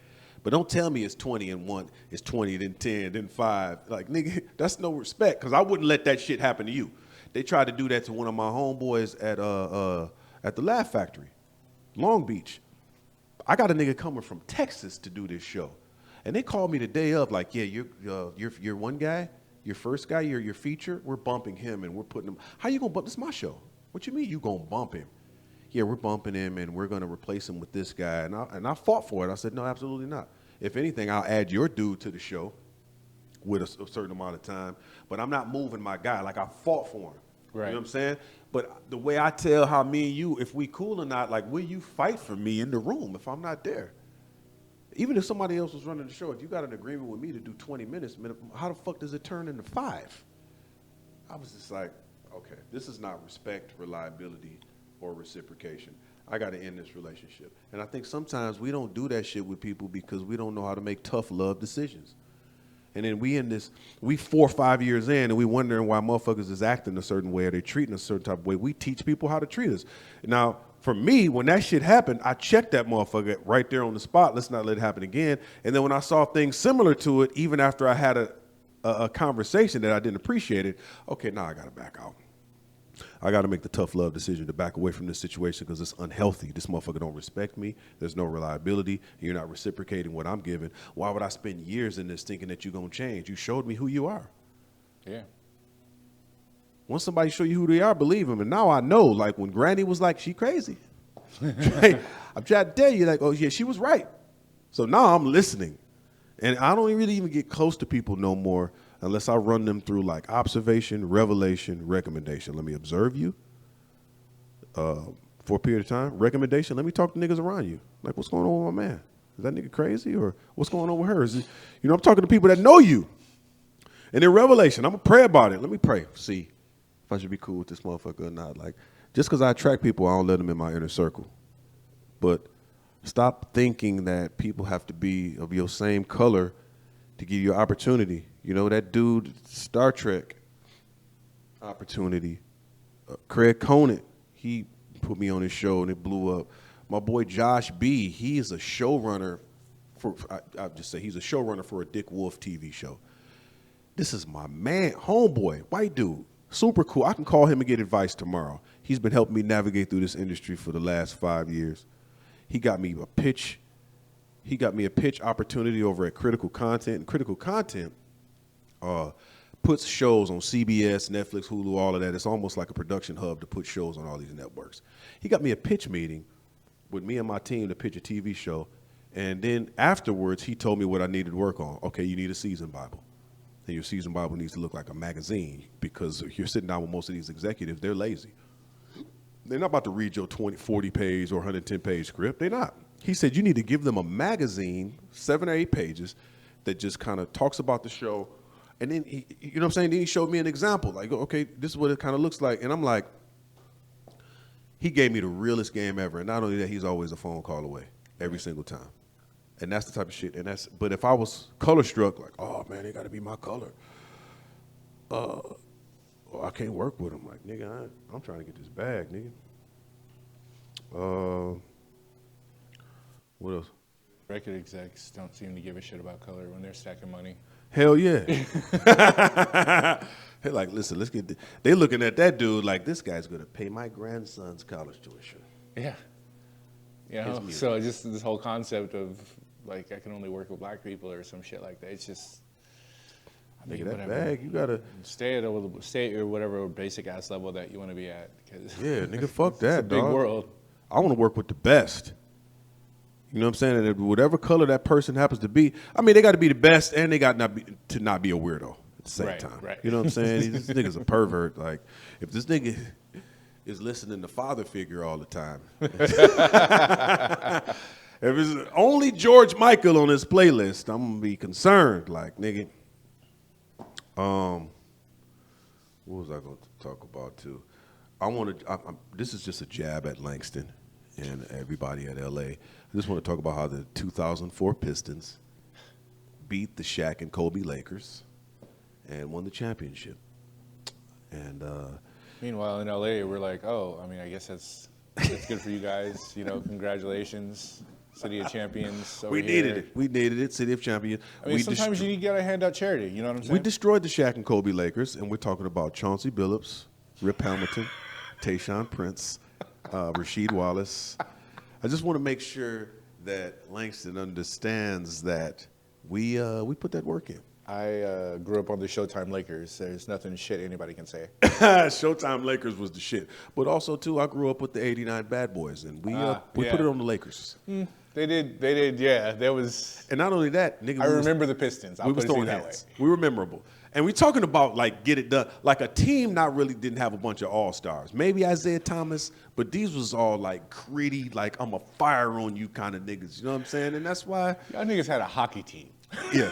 But don't tell me it's 20 and 1, it's 20, then 10, then 5. Like, nigga, that's no respect, because I wouldn't let that shit happen to you. They tried to do that to one of my homeboys at the Laugh Factory, Long Beach. I got a nigga coming from Texas to do this show. And they called me the day of, like, yeah, you're one guy, your first guy, your feature, we're bumping him and we're putting him. How you going to bump? This is my show. What you mean you going to bump him? Yeah, we're bumping him and we're going to replace him with this guy. And I fought for it. I said, no, absolutely not. If anything, I'll add your dude to the show with a certain amount of time. But I'm not moving my guy. Like, I fought for him. Right. You know what I'm saying? But the way I tell how me and you, if we cool or not, like, will you fight for me in the room if I'm not there? Even if somebody else was running the show, if you got an agreement with me to do 20 minutes, how the fuck does it turn into 5? I was just like, okay, this is not respect, reliability, or reciprocation. I got to end this relationship. And I think sometimes we don't do that shit with people because we don't know how to make tough love decisions. And then we 4 or 5 years in, and we wondering why motherfuckers is acting a certain way or they treating a certain type of way. We teach people how to treat us. Now, for me, when that shit happened, I checked that motherfucker right there on the spot. Let's not let it happen again. And then when I saw things similar to it, even after I had a conversation that I didn't appreciate it, okay, now I got to back out. I got to make the tough love decision to back away from this situation because it's unhealthy. This motherfucker don't respect me. There's no reliability. You're not reciprocating what I'm giving. Why would I spend years in this thinking that you're going to change? You showed me who you are. Yeah. Once somebody show you who they are, believe them. And now I know, like when Granny was like, she crazy. I'm trying to tell you, like, oh yeah, she was right. So now I'm listening. And I don't really even get close to people no more unless I run them through like observation, revelation, recommendation. Let me observe you for a period of time. Recommendation, let me talk to niggas around you. Like, what's going on with my man? Is that nigga crazy? Or what's going on with her? Is it, I'm talking to people that know you. And then revelation, I'm going to pray about it. Let me pray, see if I should be cool with this motherfucker or not. Like, just because I attract people, I don't let them in my inner circle. But stop thinking that people have to be of your same color to give you opportunity. You know, that dude, Star Trek opportunity, Craig Conant, he put me on his show and it blew up. My boy Josh B, he is a showrunner for, I'll just say he's a showrunner for a Dick Wolf TV show. This is my man, homeboy, white dude, super cool. I can call him and get advice tomorrow. He's been helping me navigate through this industry for the last 5 years. He got me a pitch. He got me a pitch opportunity over at Critical Content. And Critical Content puts shows on CBS, Netflix, Hulu, all of that. It's almost like a production hub to put shows on all these networks. He got me a pitch meeting with me and my team to pitch a TV show. And then afterwards, he told me what I needed to work on. Okay, you need a season Bible. And your season Bible needs to look like a magazine because you're sitting down with most of these executives, they're lazy. They're not about to read your 20, 40 page or 110-page script. They're not. He said you need to give them a magazine, 7 or 8 pages, that just kind of talks about the show. And then, he, you know what I'm saying? Then he showed me an example. Like, okay, this is what it kind of looks like. And I'm like, he gave me the realest game ever. And not only that, he's always a phone call away every single time. And that's the type of shit. But if I was color struck, like, oh, man, they got to be my color. I can't work with him. Like, nigga, I'm trying to get this bag, nigga. What else? Record execs don't seem to give a shit about color when they're stacking money. Hell yeah. They're like, listen, let's get they're looking at that dude like, this guy's going to pay my grandson's college tuition. Yeah. You know, so just this whole concept of, like, I can only work with black people or some shit like that. It's just, I mean, that whatever. bag, you got to stay at your whatever basic ass level that you want to be at. Yeah, nigga, fuck that, it's a big world. I want to work with the best. You know what I'm saying? And whatever color that person happens to be, I mean, they got to be the best and they got to not be a weirdo. at the same Right, time. right. You know what I'm saying? This nigga's a pervert. Like, if this nigga is listening to father figure all the time, if it's only George Michael on his playlist, I'm gonna be concerned. Like, nigga, what was I going to talk about too? This is just a jab at Langston and everybody at LA. I just want to talk about how the 2004 Pistons beat the Shaq and Kobe Lakers and won the championship. And Meanwhile, in LA, we're like, oh, I mean, I guess that's good for you guys. You know, congratulations, City of Champions. Over we here. needed it. We needed it. City of Champions. I mean, sometimes you gotta hand out charity. You know what I'm saying? We destroyed the Shaq and Kobe Lakers, and we're talking about Chauncey Billups, Rip Hamilton, Tayshaun Prince, Rasheed Wallace. I just want to make sure that Langston understands that we put that work in. I grew up on the Showtime Lakers. There's nothing shit anybody can say. Showtime Lakers was the shit. But also, too, I grew up with the 89 Bad Boys, and we yeah. put it on the Lakers. They did, yeah. There was. And not only that, nigga, I remember the Pistons. We was throwing hands. We were memorable. And we're talking about, like, get it done. Like, a team didn't have a bunch of all-stars. Maybe Isaiah Thomas, but these was all, like, gritty, like, I'm a fire on you kind of niggas. You know what I'm saying? And that's why. Y'all niggas had a hockey team. Yeah.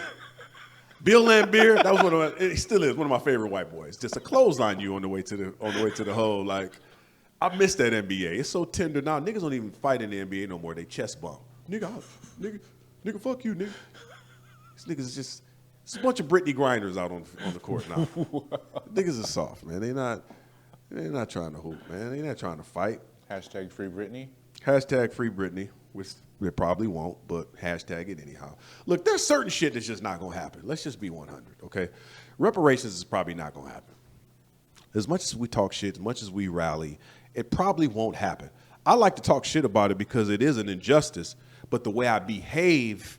Bill Laimbeer, that was he still is one of my favorite white boys. Just a clothesline you on the way to the hole. Like, I miss that NBA. It's so tender now. Niggas don't even fight in the NBA no more. They chest bump. Nigga, fuck you, nigga. These niggas is just it's a bunch of Britney Grinders out on the court now. Niggas is soft, man. They're not trying to hoop, man. They're not trying to fight. Hashtag free Britney. Hashtag free Britney, which we probably won't, but hashtag it anyhow. Look, there's certain shit that's just not going to happen. Let's just be 100, okay? Reparations is probably not going to happen. As much as we talk shit, as much as we rally, it probably won't happen. I like to talk shit about it because it is an injustice, but the way I behave,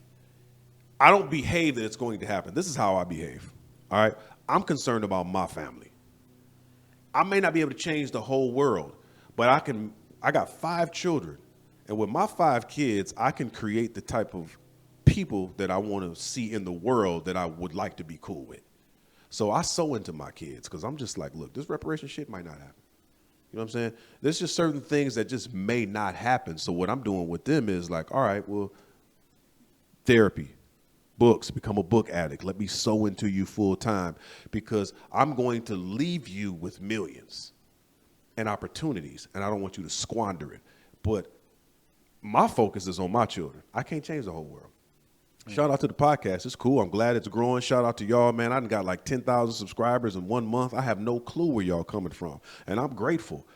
I don't behave that it's going to happen. This is how I behave, all right? I'm concerned about my family. I may not be able to change the whole world, but I got 5 children. And with my 5 kids, I can create the type of people that I want to see in the world that I would like to be cool with. So I sow into my kids because I'm just like, look, this reparation shit might not happen. You know what I'm saying? There's just certain things that just may not happen. So what I'm doing with them is like, all right, well, therapy, books, become a book addict. Let me sow into you full time because I'm going to leave you with millions and opportunities, and I don't want you to squander it. But my focus is on my children. I can't change the whole world. Shout out to the podcast. It's cool. I'm glad it's growing. Shout out to y'all, man. I done got like 10,000 subscribers in 1 month. I have no clue where y'all coming from, and I'm grateful.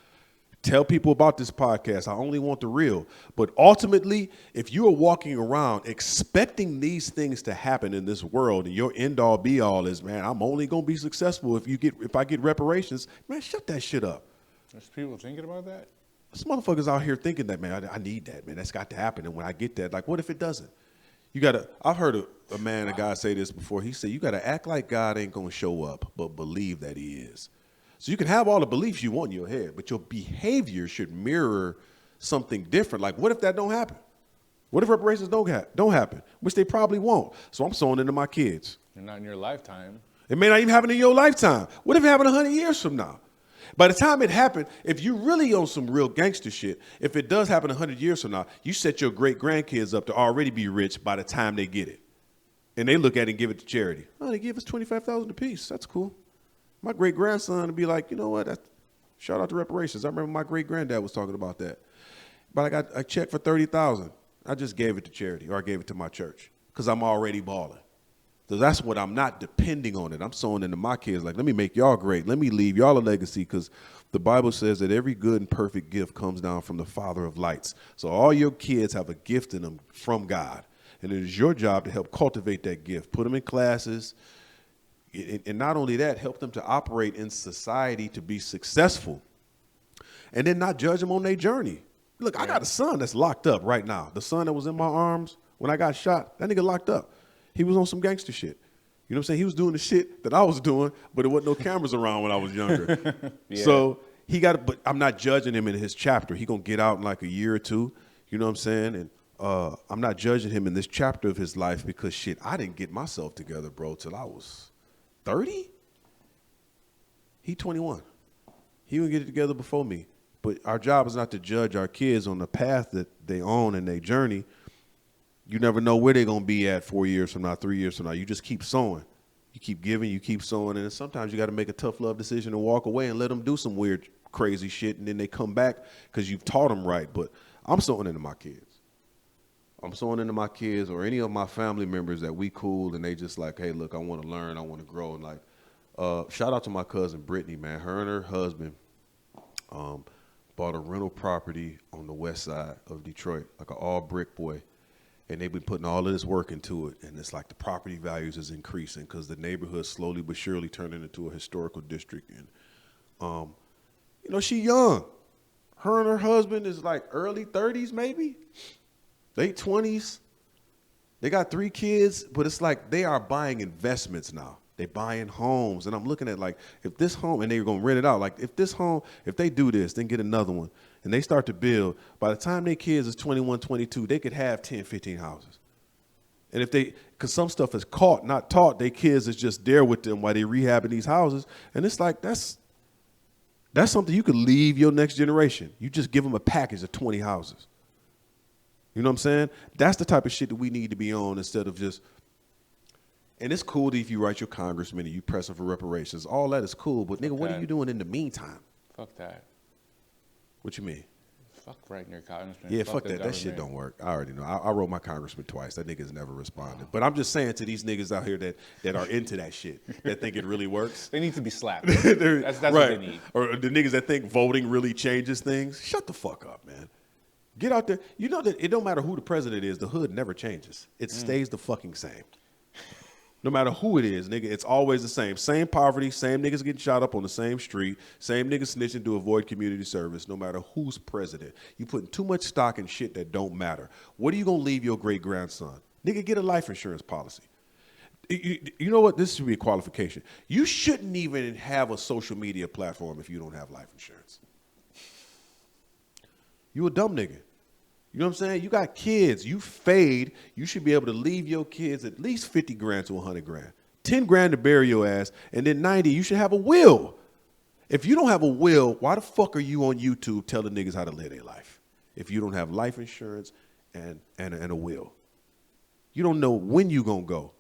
Tell people about this podcast. I only want the real. But ultimately, if you are walking around expecting these things to happen in this world and your end-all be-all is, man, I'm only going to be successful if I get reparations, man, shut that shit up. There's people thinking about that? This motherfuckers out here thinking that, man, I need that, man. That's got to happen. And when I get that, like, what if it doesn't? I've heard a guy say this before. He said, you got to act like God ain't going to show up, but believe that he is. So you can have all the beliefs you want in your head, but your behavior should mirror something different. Like, what if that don't happen? What if reparations don't happen? Which they probably won't. So I'm sowing into my kids. And not in your lifetime. It may not even happen in your lifetime. What if it happened 100 years from now? By the time it happened, if you really on some real gangster shit, if it does happen 100 years from now, you set your great-grandkids up to already be rich by the time they get it. And they look at it and give it to charity. Oh, they give us $25,000 apiece. That's cool. My great-grandson would be like, you know what? Shout out to reparations. I remember my great-granddad was talking about that. But I got a check for $30,000. I just gave it to charity, or I gave it to my church because I'm already balling. So that's what I'm not depending on it. I'm sowing into my kids. Like, let me make y'all great. Let me leave y'all a legacy because the Bible says that every good and perfect gift comes down from the Father of lights. So all your kids have a gift in them from God. And it is your job to help cultivate that gift. Put them in classes. And not only that, help them to operate in society to be successful. And then not judge them on their journey. Look, I got a son that's locked up right now. The son that was in my arms when I got shot, that nigga locked up. He was on some gangster shit. You know what I'm saying? He was doing the shit that I was doing, but there wasn't no cameras around when I was younger. Yeah. So but I'm not judging him in his chapter. He gonna get out in like a year or two. You know what I'm saying? And I'm not judging him in this chapter of his life because shit, I didn't get myself together, bro, till I was 30? He 21. He would get it together before me. But our job is not to judge our kids on the path that they own and their journey. You never know where they're going to be at 4 years from now, 3 years from now. You just keep sowing. You keep giving, you keep sowing. And sometimes you got to make a tough love decision and walk away and let them do some weird, crazy shit. And then they come back because you've taught them right. But I'm sowing into my kids. I'm sowing into my kids or any of my family members that we cool and they just like, hey, look, I want to learn. I want to grow. And like, shout out to my cousin Brittany, man. Her and her husband bought a rental property on the west side of Detroit, like an all brick boy. And they've been putting all of this work into it. And it's like the property values is increasing because the neighborhood slowly but surely turning into a historical district. And, you know, she young. Her and her husband is like early 30s, maybe late 20s. They got 3 kids, but it's like they are buying investments now. They buying homes. And I'm looking at like, if this home, and they're going to rent it out. Like if this home, if they do this, then get another one. And they start to build. By the time their kids is 21, 22, they could have 10, 15 houses. And if they, because some stuff is caught, not taught, their kids is just there with them while they rehabbing these houses. And it's like, that's something you could leave your next generation. You just give them a package of 20 houses. You know what I'm saying? That's the type of shit that we need to be on instead of just, and it's cool if you write your congressman and you pressing for reparations. All that is cool, but nigga, what are you doing in the meantime? Fuck that. What you mean? Fuck writing your congressman. Yeah, fuck that. That shit don't work. I already know. I wrote my congressman twice. That nigga's never responded. But I'm just saying to these niggas out here that are into that shit, that think it really works. They need to be slapped. That's right. What they need. Or the niggas that think voting really changes things. Shut the fuck up, man. Get out there. You know that it don't matter who the president is. The hood never changes. It stays the fucking same. No matter who it is, nigga, it's always the same. Same poverty, same niggas getting shot up on the same street, same niggas snitching to avoid community service, no matter who's president. You putting too much stock in shit that don't matter. What are you going to leave your great-grandson? Nigga, get a life insurance policy. You know what? This should be a qualification. You shouldn't even have a social media platform if you don't have life insurance. You a dumb nigga. You know what I'm saying? You got kids. You fade. You should be able to leave your kids at least 50 grand to 100 grand. 10 grand to bury your ass. And then 90, you should have a will. If you don't have a will, why the fuck are you on YouTube telling niggas how to live their life? If you don't have life insurance and a will. You don't know when you going to go.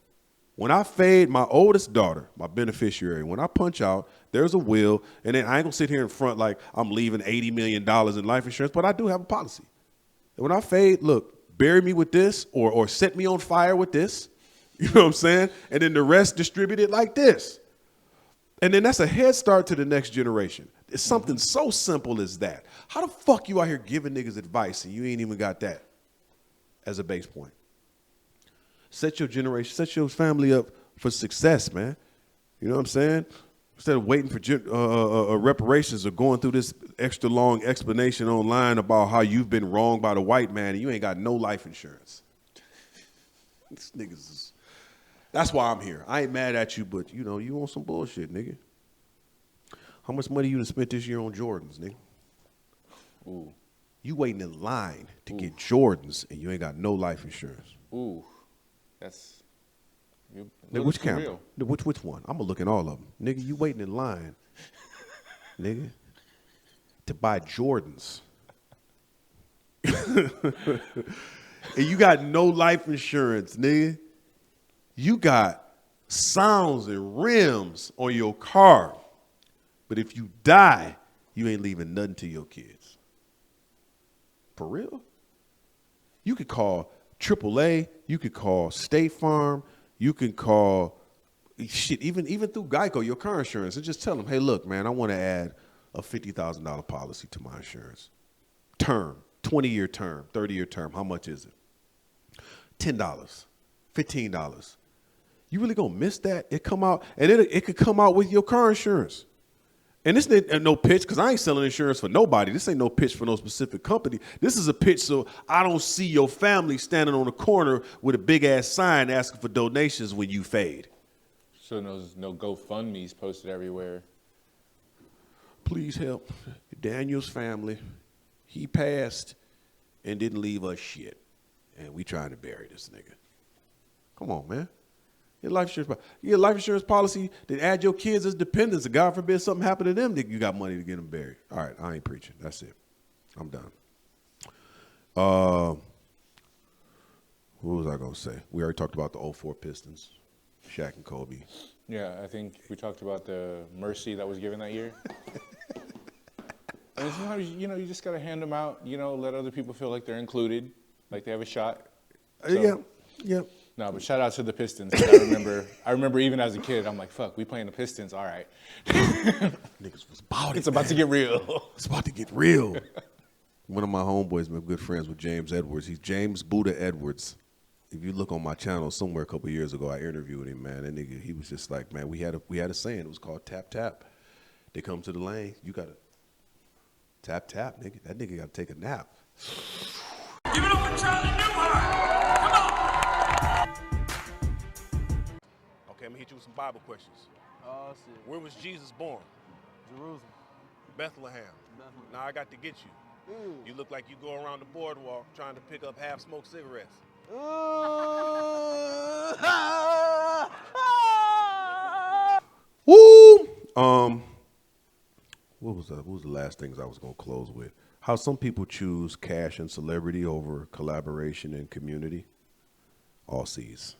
When I fade, my oldest daughter, my beneficiary, when I punch out, there's a will. And then I ain't going to sit here in front like I'm leaving $80 million in life insurance, but I do have a policy. And when I fade, look, bury me with this or set me on fire with this. You know what I'm saying? And then the rest distributed like this. And then that's a head start to the next generation. It's something so simple as that. How the fuck you out here giving niggas advice and you ain't even got that as a base point? Set your generation, set your family up for success, man. You know what I'm saying? Instead of waiting for reparations or going through this extra long explanation online about how you've been wronged by the white man and you ain't got no life insurance. These niggas is, that's why I'm here. I ain't mad at you, but you know, you want some bullshit, nigga. How much money you done spent this year on Jordans, nigga? Ooh. You waiting in line to get Jordans and you ain't got no life insurance. Ooh. That's... Which camera? Which one? I'm gonna look at all of them. Nigga, you waiting in line, nigga, to buy Jordans. And you got no life insurance, nigga. You got sounds and rims on your car. But if you die, you ain't leaving nothing to your kids. For real? You could call AAA, you could call State Farm, you can call shit, even through Geico, your car insurance, and just tell them, hey, look, man, I want to add a $50,000 policy to my insurance. Term, 20-year term, 30-year term. How much is it? $10, $15. You really gonna miss that? It come out, and it could come out with your car insurance. And this ain't no pitch, because I ain't selling insurance for nobody. This ain't no pitch for no specific company. This is a pitch so I don't see your family standing on the corner with a big-ass sign asking for donations when you fade. So there's no GoFundMes posted everywhere. Please help Daniel's family. He passed and didn't leave us shit. And we trying to bury this nigga. Come on, man. Get a life insurance policy that add your kids as dependents. And God forbid something happened to them, you got money to get them buried. All right, I ain't preaching. That's it. I'm done. What was I gonna say? We already talked about the 04 Pistons, Shaq and Kobe. Yeah, I think we talked about the mercy that was given that year. And sometimes, you just got to hand them out, let other people feel like they're included, like they have a shot. So, Yeah. No, but shout out to the Pistons. I remember even as a kid, I'm like, fuck, we playing the Pistons, all right. Niggas was about it. It's about to get real. It's about to get real. One of my homeboys, my good friends with James Edwards. He's James Buddha Edwards. If you look on my channel somewhere a couple years ago, I interviewed him, man. That nigga, he was just like, man, we had a saying. It was called tap, tap. They come to the lane, you got to tap, tap, nigga. That nigga got to take a nap. Give it up for Charlie Newhart. Come on. Okay, I'm gonna hit you with some Bible questions. Oh, shit. Where was Jesus born? Jerusalem. Bethlehem. Now I got to get you. You look like you go around the boardwalk trying to pick up half-smoked cigarettes. Woo! What was the last things I was gonna close with? How some people choose cash and celebrity over collaboration and community. All C's.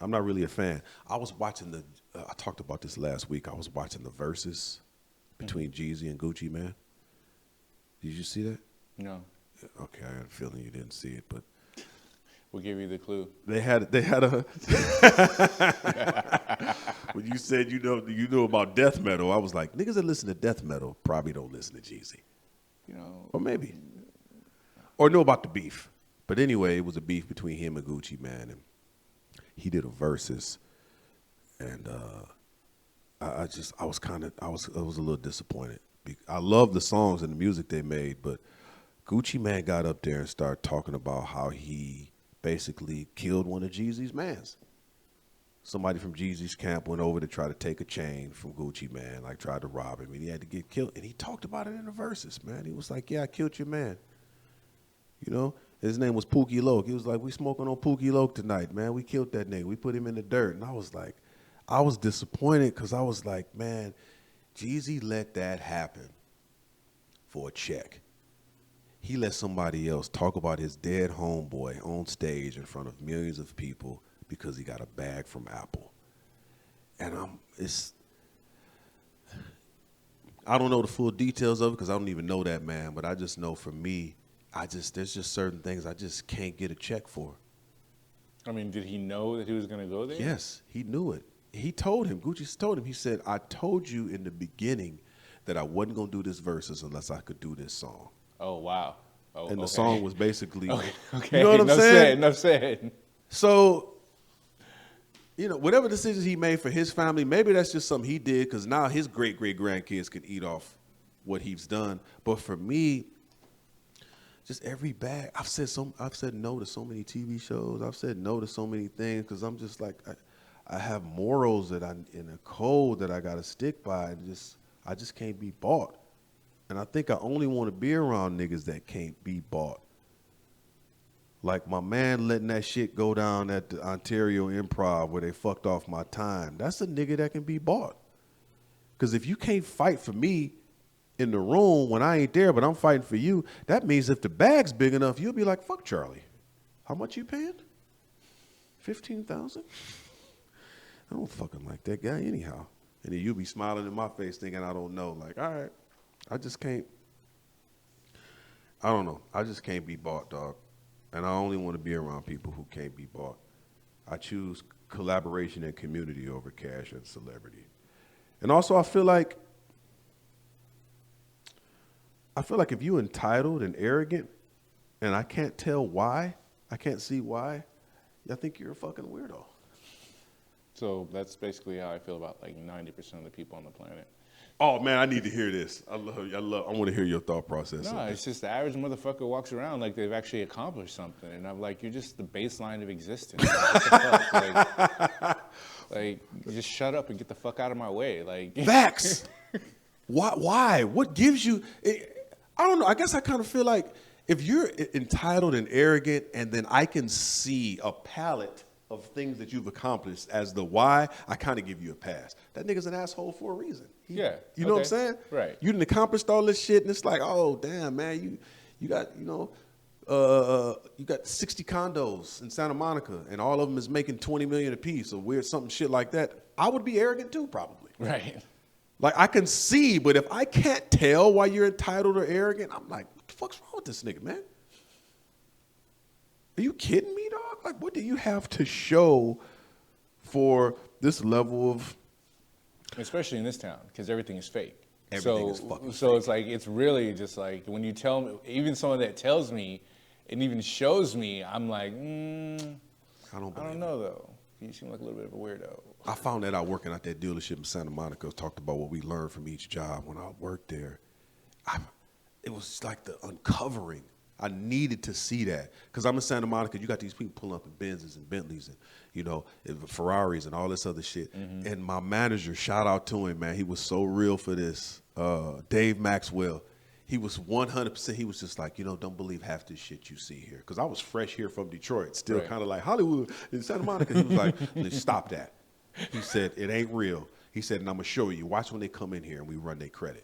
I'm not really a fan. I was watching I talked about this last week. I was watching the verses between Jeezy and Gucci Man. Did you see that? No. Okay, I had a feeling you didn't see it, but We'll give you the clue. they had a when you said you know about death metal, I was like, niggas that listen to death metal probably don't listen to Jeezy. Or maybe. Or know about the beef. But anyway, it was a beef between him and Gucci Man, and he did a verses, and I was a little disappointed. I love the songs and the music they made, but Gucci Man got up there and started talking about how he basically killed one of Jeezy's mans. Somebody from Jeezy's camp went over to try to take a chain from Gucci Man, like tried to rob him, and he had to get killed. And he talked about it in the verses, man. He was like, yeah, I killed your man. His name was Pookie Loke. He was like, we smoking on Pookie Loke tonight, man. We killed that nigga. We put him in the dirt. And I was like, I was disappointed because I was like, man, Jeezy let that happen for a check. He let somebody else talk about his dead homeboy on stage in front of millions of people because he got a bag from Apple. And I don't know the full details of it because I don't even know that man, but I just know for me, there's just certain things I just can't get a check for. I mean, did he know that he was going to go there? Yes, he knew it. He told him, Gucci told him, he said, I told you in the beginning that I wasn't going to do this verses unless I could do this song. Oh, wow. Oh, and the song was basically, okay. You know what I'm saying? Enough said. So, whatever decisions he made for his family, maybe that's just something he did because now his great-great-grandkids can eat off what he's done. But for me, just every bag, I've said no to so many TV shows. I've said no to so many things because I'm just like, I have morals in a code that I got to stick by, and I just can't be bought. And I think I only want to be around niggas that can't be bought. Like my man letting that shit go down at the Ontario Improv where they fucked off my time. That's a nigga that can be bought. Because if you can't fight for me in the room when I ain't there, but I'm fighting for you, that means if the bag's big enough, you'll be like, fuck Charlie. How much you paying? $15,000? I don't fucking like that guy anyhow. And then you'll be smiling in my face thinking I don't know. Like, all right, I just can't. I don't know. I just can't be bought, dog. And I only want to be around people who can't be bought. I choose collaboration and community over cash and celebrity. And also I feel like if you're entitled and arrogant and I can't tell why, I can't see why, I think you're a fucking weirdo. So that's basically how I feel about like 90% of the people on the planet. Oh man, I need to hear this. I want to hear your thought process. No, it's just the average motherfucker walks around like they've actually accomplished something, and I'm like, you're just the baseline of existence. Like, what the fuck? Like, just shut up and get the fuck out of my way. Like, facts. Why? What gives you? I don't know. I guess I kind of feel like if you're entitled and arrogant, and then I can see a palette of things that you've accomplished as the why, I kind of give you a pass. That nigga's an asshole for a reason. You know what I'm saying? Right. You done accomplished all this shit, and it's like, oh damn, man, you got you got 60 condos in Santa Monica, and all of them is making $20 million a piece, or weird something shit like that. I would be arrogant too, probably. Right. Like I can see, but if I can't tell why you're entitled or arrogant, I'm like, what the fuck's wrong with this nigga, man? Are you kidding me, dog? Like, what do you have to show for this level of? Especially in this town, because everything is fake. Everything is fucking So it's like, it's really just like, when you tell me, even someone that tells me, and even shows me, I'm like, I don't know though. You seem like a little bit of a weirdo. I found that out working at that dealership in Santa Monica. Talked about what we learned from each job when I worked there. It was like the uncovering. I needed to see that because I'm in Santa Monica. You got these people pulling up in Benzes and Bentleys and Ferraris and all this other shit. Mm-hmm. And my manager, shout out to him, man. He was so real for this. Dave Maxwell. He was 100%. He was just like, don't believe half this shit you see here. Because I was fresh here from Detroit, still kind of like Hollywood in Santa Monica. He was like, stop that. He said, it ain't real. He said, and I'm going to show you. Watch when they come in here and we run their credit.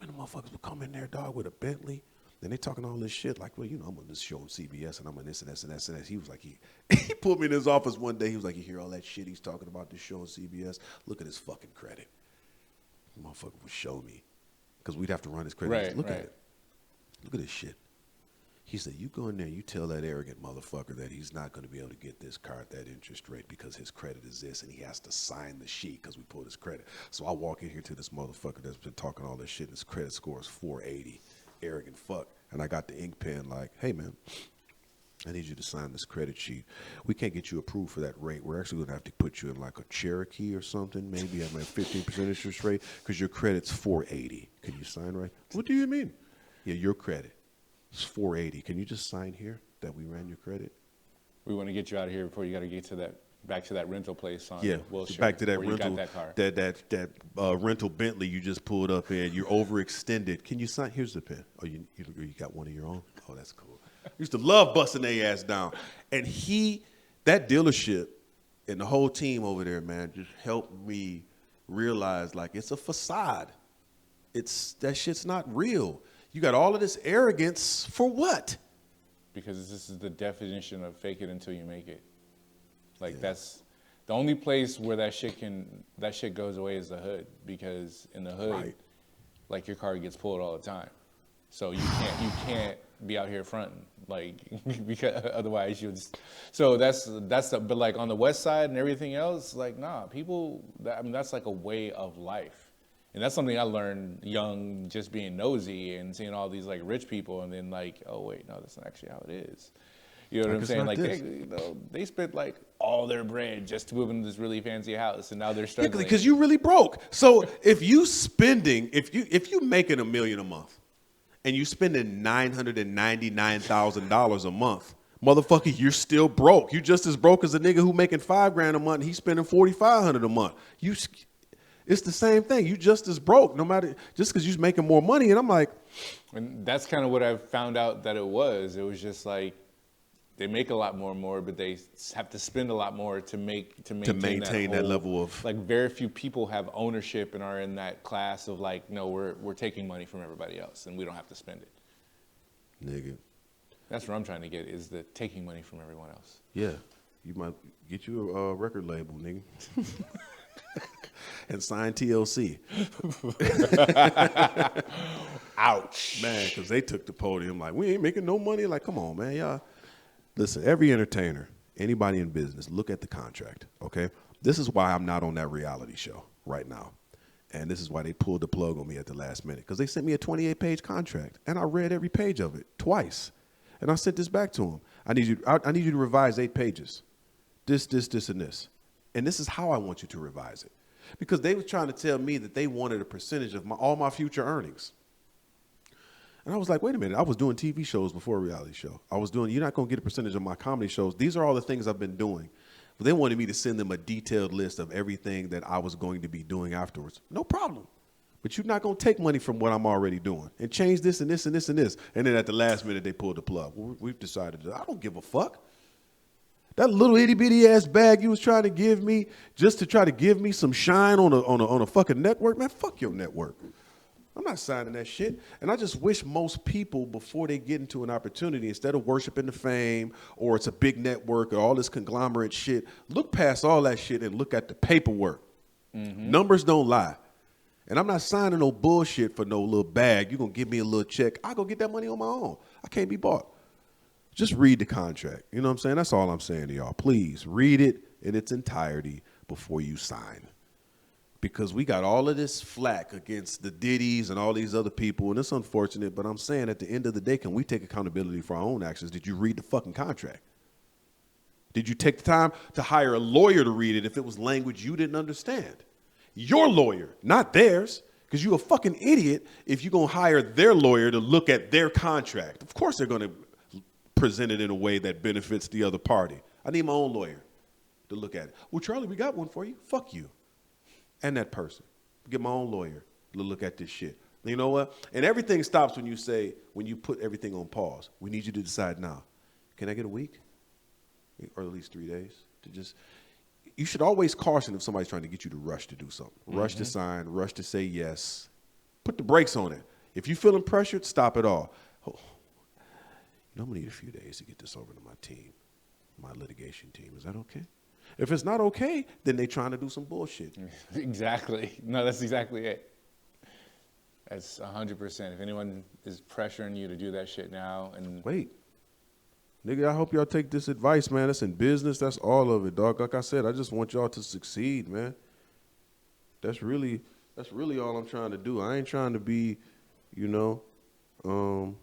Man, the motherfuckers would come in there, dog, with a Bentley. Then they talking all this shit like, well, I'm on this show on CBS and I'm on this and this and this and this. He was like, he pulled me in his office one day. He was like, you hear all that shit he's talking about this show on CBS? Look at his fucking credit. The motherfucker would show me because we'd have to run his credit. Right, Look at it. Look at this shit. He said, you go in there, you tell that arrogant motherfucker that he's not going to be able to get this car at that interest rate because his credit is this, and he has to sign the sheet because we pulled his credit. So I walk in here to this motherfucker that's been talking all this shit, and his credit score is 480. Arrogant fuck. And I got the ink pen like, hey, man, I need you to sign this credit sheet. We can't get you approved for that rate. We're actually going to have to put you in like a Cherokee or something, maybe at my 15% interest rate because your credit's 480. Can you sign right? What do you mean? Yeah, your credit is 480. Can you just sign here that we ran your credit? We want to get you out of here before you got to get to back to that rental place on Wilshire. Back to that where rental, you got that car. that rental Bentley you just pulled up in. You're overextended. Can you sign? Here's the pen. Oh, you got one of your own? Oh, that's cool. Used to love busting their ass down. And that dealership and the whole team over there, man, just helped me realize like it's a facade. That shit's not real. You got all of this arrogance for what? Because this is the definition of fake it until you make it. Like that's the only place where that shit goes away is the hood. Because in the hood, like your car gets pulled all the time. So you can't be out here fronting, like because otherwise you'll just. So but like on the west side and everything else, like that's like a way of life. And that's something I learned young, just being nosy and seeing all these like rich people, and then like, oh wait, no, that's not actually how it is. You know what I'm saying? Like they spent like all their bread just to move into this really fancy house, and now they're struggling. Because you really broke. So if you making $1 million a month, and you spending $999,000 a month, motherfucker, you're still broke. You just as broke as a nigga who making $5,000 a month. And he's spending $4,500 a month. It's the same thing. You just as broke, no matter just because you're making more money. And I'm like, and that's kind of what I found out that it was. It was just like they make a lot more, but they have to spend a lot more to maintain that level of like. Very few people have ownership and are in that class of like, no, we're taking money from everybody else and we don't have to spend it. Nigga, that's what I'm trying to get is the taking money from everyone else. Yeah, you might get you a record label, nigga. And sign TLC. Ouch. Man, because they took the podium like, we ain't making no money. Like, come on, man, y'all. Listen, every entertainer, anybody in business, look at the contract, okay? This is why I'm not on that reality show right now. And this is why they pulled the plug on me at the last minute. Because they sent me a 28-page contract, and I read every page of it twice. And I sent this back to them. I need you to revise 8 pages. This, and this. And this is how I want you to revise it. Because they were trying to tell me that they wanted a percentage of all my future earnings. And I was like, wait a minute. I was doing TV shows before a reality show. You're not going to get a percentage of my comedy shows. These are all the things I've been doing. But they wanted me to send them a detailed list of everything that I was going to be doing afterwards. No problem. But you're not going to take money from what I'm already doing and change this and this and this and this. And then at the last minute, they pulled the plug. Well, we've decided I don't give a fuck. That little itty bitty ass bag you was trying to give me just to try to give me some shine on a fucking network, man. Fuck your network. I'm not signing that shit. And I just wish most people, before they get into an opportunity, instead of worshiping the fame or it's a big network or all this conglomerate shit, look past all that shit and look at the paperwork. Numbers don't lie. And I'm not signing no bullshit for no little bag. You're going to give me a little check. I'll go get that money on my own. I can't be bought. Just read the contract. You know what I'm saying? That's all I'm saying to y'all. Please read it in its entirety before you sign. Because we got all of this flack against the Diddy's and all these other people, and it's unfortunate, but I'm saying at the end of the day, can we take accountability for our own actions? Did you read the fucking contract? Did you take the time to hire a lawyer to read it if it was language you didn't understand? Your lawyer, not theirs, because you're a fucking idiot if you're going to hire their lawyer to look at their contract. Of course they're going to present it in a way that benefits the other party. I need my own lawyer to look at it. Well, Charlie, we got one for you. Fuck you. And that person. Get my own lawyer to look at this shit. You know what? And everything stops when you put everything on pause. We need you to decide now. Can I get a week? Or at least 3 days? You should always caution if somebody's trying to get you to rush to do something. Rush to sign, rush to say yes. Put the brakes on it. If you're feeling pressured, stop it all. Oh, I'm going to need a few days to get this over to my team, my litigation team. Is that okay? If it's not okay, then they're trying to do some bullshit. Exactly. No, that's exactly it. That's 100%. If anyone is pressuring you to do that shit now and... Wait. Nigga, I hope y'all take this advice, man. That's in business. That's all of it, dog. Like I said, I just want y'all to succeed, man. That's really all I'm trying to do. I ain't trying to be, I'm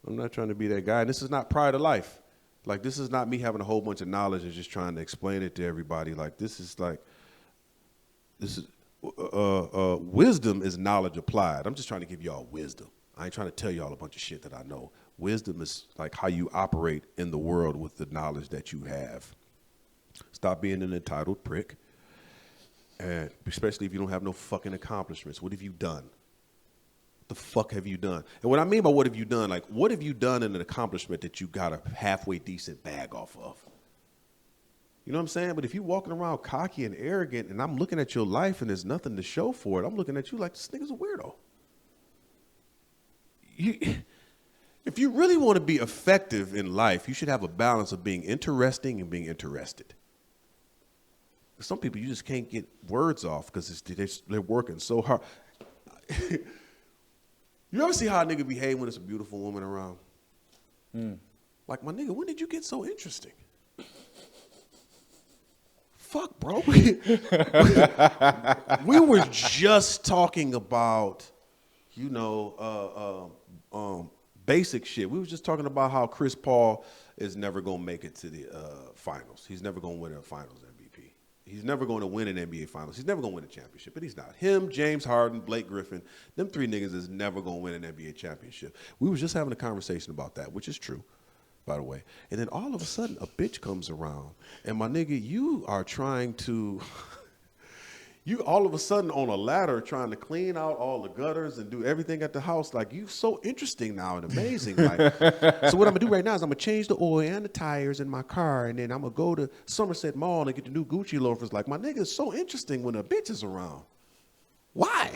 not trying to be that guy. And this is not pride of life. Like, this is not me having a whole bunch of knowledge and just trying to explain it to everybody. Like, wisdom is knowledge applied. I'm just trying to give y'all wisdom. I ain't trying to tell y'all a bunch of shit that I know. Wisdom is like how you operate in the world with the knowledge that you have. Stop being an entitled prick. And especially if you don't have no fucking accomplishments. What have you done? The fuck have you done? And what I mean by what have you done, like, what have you done in an accomplishment that you got a halfway decent bag off of? You know what I'm saying? But if you're walking around cocky and arrogant and I'm looking at your life and there's nothing to show for it, I'm looking at you like, this nigga's a weirdo. If you really want to be effective in life, you should have a balance of being interesting and being interested. Some people, you just can't get words off because they're working so hard. You ever see how a nigga behave when it's a beautiful woman around? Like, my nigga, when did you get so interesting? Fuck, bro. We were just talking about, basic shit. We were just talking about how Chris Paul is never going to make it to the finals. He's never going to win a finals MVP. He's never going to win an NBA finals. He's never going to win a championship, but he's not. Him, James Harden, Blake Griffin, them three niggas is never going to win an NBA championship. We was just having a conversation about that, which is true, by the way. And then all of a sudden, a bitch comes around, and my nigga, you are trying to... You all of a sudden on a ladder trying to clean out all the gutters and do everything at the house. Like, you so interesting now and amazing. Like, so what I'm going to do right now is I'm going to change the oil and the tires in my car, and then I'm going to go to Somerset Mall and get the new Gucci loafers. Like, my nigga is so interesting when a bitch is around. Why?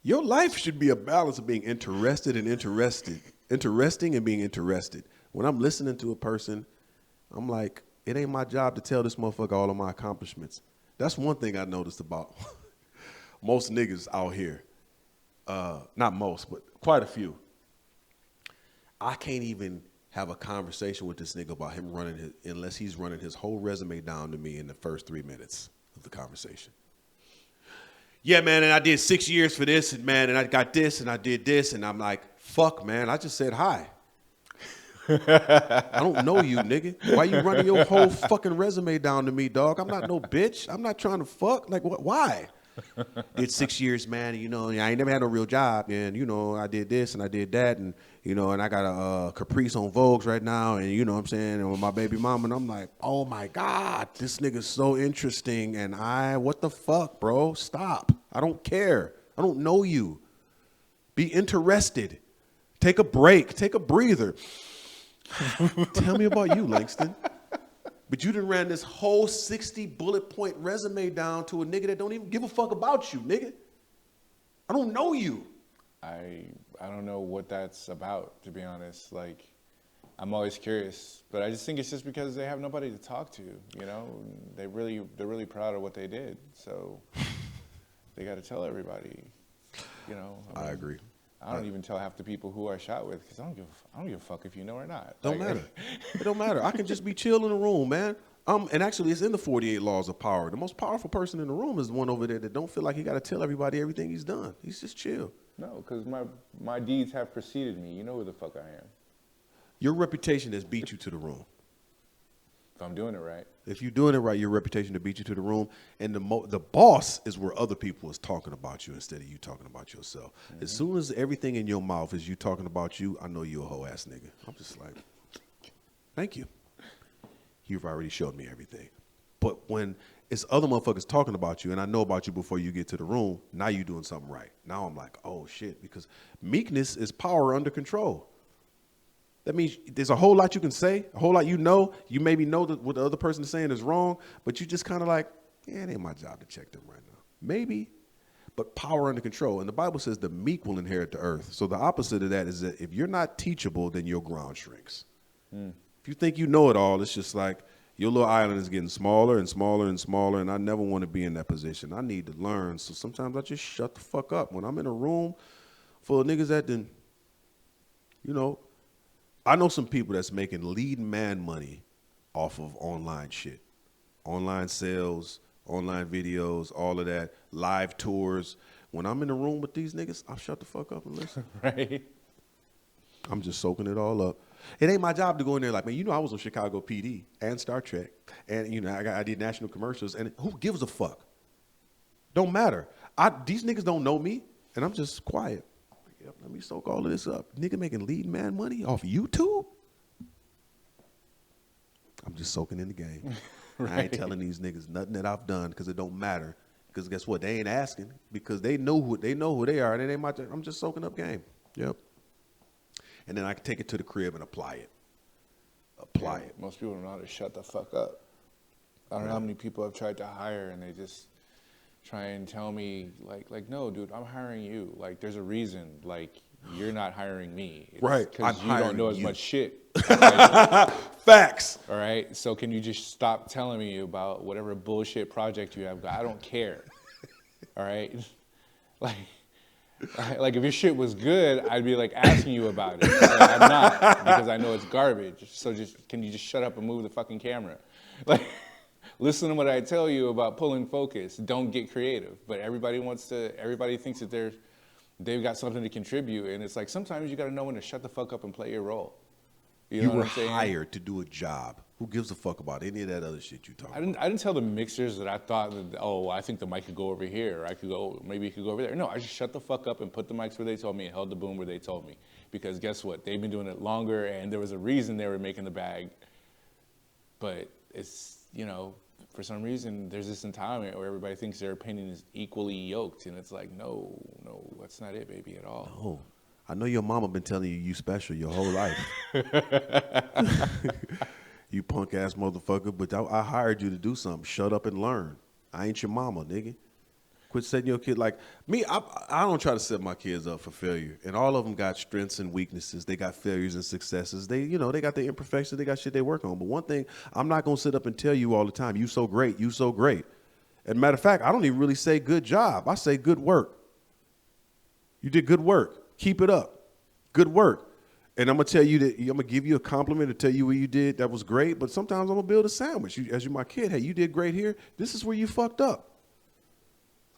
Your life should be a balance of being interested and interested. Interesting and being interested. When I'm listening to a person, I'm like, it ain't my job to tell this motherfucker all of my accomplishments. That's one thing I noticed about most niggas out here. Not most, but quite a few. I can't even have a conversation with this nigga about him unless he's running his whole resume down to me in the first 3 minutes of the conversation. Yeah, man, and I did 6 years for this, and man, and I got this, and I did this, and I'm like, fuck, man, I just said hi. I don't know you, nigga. Why you running your whole fucking resume down to me, dog? I'm not no bitch. I'm not trying to fuck. Like, what? Why? Did 6 years, man. I ain't never had no real job. And, I did this and I did that. And, and I got a Caprice on Vogues right now. And, you know what I'm saying? And with my baby mama. And I'm like, oh, my God. This nigga's so interesting. And what the fuck, bro? Stop. I don't care. I don't know you. Be interested. Take a break. Take a breather. Tell me about you, Langston. But you done ran this whole 60 bullet point resume down to a nigga that don't even give a fuck about you, nigga. I don't know you. I don't know what that's about, to be honest. Like, I'm always curious, but I just think it's just because they have nobody to talk to. You know, they're really proud of what they did, so they got to tell everybody. You know, I agree. I don't even tell half the people who I shot with because I don't give a fuck if you know or not. Don't matter. It don't matter. I can just be chill in the room, man. And actually, it's in the 48 laws of power. The most powerful person in the room is the one over there that don't feel like he got to tell everybody everything he's done. He's just chill. No, because my deeds have preceded me. You know who the fuck I am. Your reputation has beat you to the room. If I'm doing it right. If you're doing it right, your reputation to beat you to the room. And the boss is where other people is talking about you instead of you talking about yourself. Mm-hmm. As soon as everything in your mouth is you talking about you, I know you're a whole ass nigga. I'm just like, thank you. You've already showed me everything. But when it's other motherfuckers talking about you and I know about you before you get to the room, now you're doing something right. Now I'm like, oh shit, because meekness is power under control. That means there's a whole lot you can say, a whole lot you know. You maybe know that what the other person is saying is wrong, but you just kind of like, yeah, it ain't my job to check them right now. Maybe, but power under control. And the Bible says the meek will inherit the earth. So the opposite of that is that if you're not teachable, then your ground shrinks. If you think you know it all, it's just like your little island is getting smaller and smaller and smaller, and I never want to be in that position. I need to learn, so sometimes I just shut the fuck up. When I'm in a room full of niggas that then, you know, I know some people that's making lead man money off of online shit. Online sales, online videos, all of that, live tours. When I'm in the room with these niggas, I'll shut the fuck up and listen. Right. I'm just soaking it all up. It ain't my job to go in there like, man, you know I was on Chicago PD and Star Trek. And, you know, I did national commercials. And who gives a fuck? Don't matter. These niggas don't know me. And I'm just quiet. Yep, let me soak all of this up. Nigga making lead man money off YouTube? I'm just soaking in the game. Right. I ain't telling these niggas nothing that I've done because it don't matter. Because guess what? They ain't asking because they know who they are. And it ain't my turn. I'm just soaking up game. Yep. And then I can take it to the crib and apply it. Apply it. Most people don't know how to shut the fuck up. I don't know how many people I've tried to hire and they just try and tell me like, no, dude, I'm hiring you. Like, there's a reason. Like, you're not hiring me. It's right. Because you don't know as much shit. Facts. All right. So can you just stop telling me about whatever bullshit project you have? I don't care. All right. Like if your shit was good, I'd be like asking you about it. Like, I'm not because I know it's garbage. So can you just shut up and move the fucking camera? Like, listen to what I tell you about pulling focus. Don't get creative. But everybody thinks that they've got something to contribute, and it's like sometimes you got to know when to shut the fuck up and play your role. You know were what I'm saying? hired to do a job. Who gives a fuck about any of that other shit you talk about? I didn't tell the mixers that I thought that, I think the mic could go over here, or maybe it could go over there. No, I just shut the fuck up and put the mics where they told me and held the boom where they told me. Because guess what? They've been doing it longer, and there was a reason they were making the bag. But it's, you know, for some reason, there's this entitlement where everybody thinks their opinion is equally yoked, and it's like, no, that's not it, baby, at all. No. I know your mama been telling you special your whole life. You punk ass motherfucker, but I hired you to do something. Shut up and learn. I ain't your mama, nigga. Quit setting your kid like me. I don't try to set my kids up for failure. And all of them got strengths and weaknesses. They got failures and successes. They got their imperfections. They got shit they work on. But one thing, I'm not gonna sit up and tell you all the time, you so great, you so great. And matter of fact, I don't even really say good job. I say good work. You did good work. Keep it up. Good work. And I'm gonna tell you that I'm gonna give you a compliment and tell you what you did that was great. But sometimes I'm gonna build a sandwich. As you're my kid, hey, you did great here. This is where you fucked up.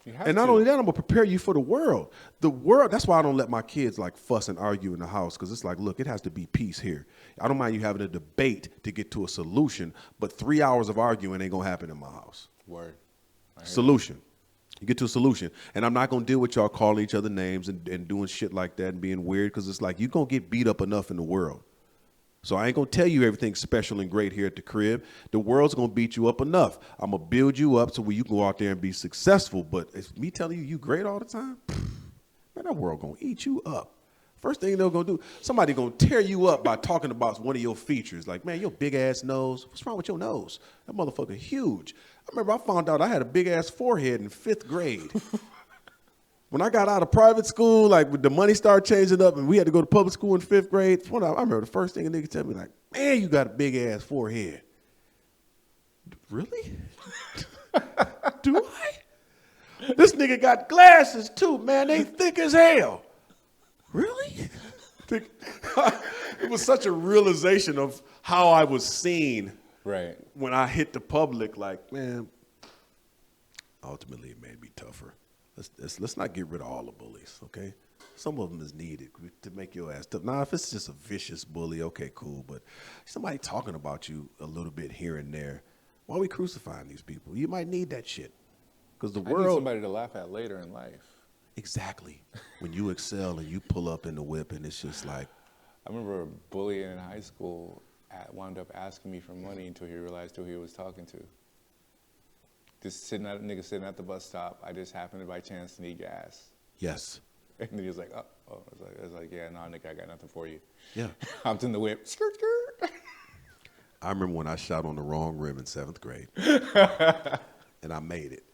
And not only that, I'm gonna prepare you for the world. The world. That's why I don't let my kids like fuss and argue in the house, because it's like, look, it has to be peace here. I don't mind you having a debate to get to a solution, but 3 hours of arguing ain't gonna happen in my house. Word. Solution. You get to a solution. And I'm not going to deal with y'all calling each other names and doing shit like that and being weird, because it's like you're going to get beat up enough in the world. So I ain't going to tell you everything special and great here at the crib. The world's going to beat you up enough. I'm going to build you up so where you can go out there and be successful. But it's me telling you great all the time, man, that world going to eat you up. First thing they're gonna do, somebody gonna tear you up by talking about one of your features. Like, man, your big ass nose. What's wrong with your nose? That motherfucker huge. I remember I found out I had a big ass forehead in 5th grade. When I got out of private school, like when the money started changing up and we had to go to public school in 5th grade, I remember the first thing a nigga tell me, like, man, you got a big ass forehead. Really? Do I? This nigga got glasses too, man. They thick as hell. Really? It was such a realization of how I was seen Right. when I hit the public. Like, man, ultimately it made me tougher. Let's not get rid of all the bullies, okay? Some of them is needed to make your ass tough. Now, if it's just a vicious bully, okay, cool. But somebody talking about you a little bit here and there, why are we crucifying these people? You might need that shit. Because the I need world... somebody to laugh at later in life. Exactly. When you excel and you pull up in the whip and it's just like... I remember a bully in high school wound up asking me for money until he realized who he was talking to. Just nigga sitting at the bus stop. I just happened to by chance to need gas. Yes. And then he was like, oh. I was like, yeah, no, nigga, I got nothing for you. Yeah. Hopped in the whip. Skirt, skirt. I remember when I shot on the wrong rim in 7th grade. And I made it.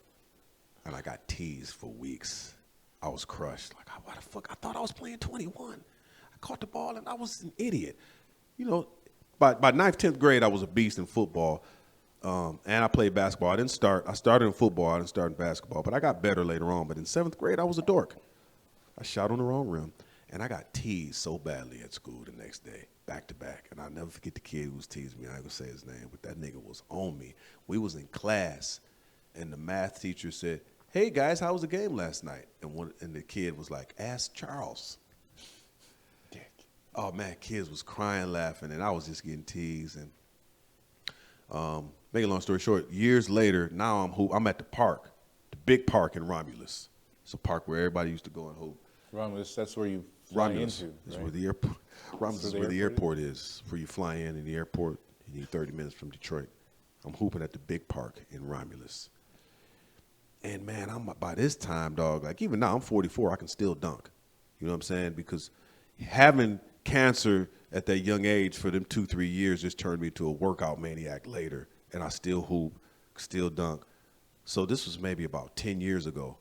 And I got teased for weeks. I was crushed. Like, why the fuck? I thought I was playing 21. I caught the ball and I was an idiot. You know, by 9th, 10th grade, I was a beast in football. And I played basketball. I started in football. I didn't start in basketball. But I got better later on. But in 7th grade, I was a dork. I shot on the wrong rim. And I got teased so badly at school the next day, back to back. And I'll never forget the kid who was teasing me. I ain't gonna say his name, but that nigga was on me. We was in class, and the math teacher said, hey, guys, how was the game last night? And the kid was like, ask Charles. Dick. Oh, man, kids was crying, laughing, and I was just getting teased. And make a long story short, years later, now I'm at the park, the big park in Romulus. It's a park where everybody used to go and hoop. Romulus, that's where you fly Romulus into, is right? where the airport. Romulus is where the airport is. Where you fly in the airport. You need 30 minutes from Detroit. I'm hooping at the big park in Romulus. And man, by this time, dog, like even now I'm 44, I can still dunk. You know what I'm saying? Because having cancer at that young age for them 2-3 years just turned me to a workout maniac later. And I still hoop, still dunk. So this was maybe about 10 years ago.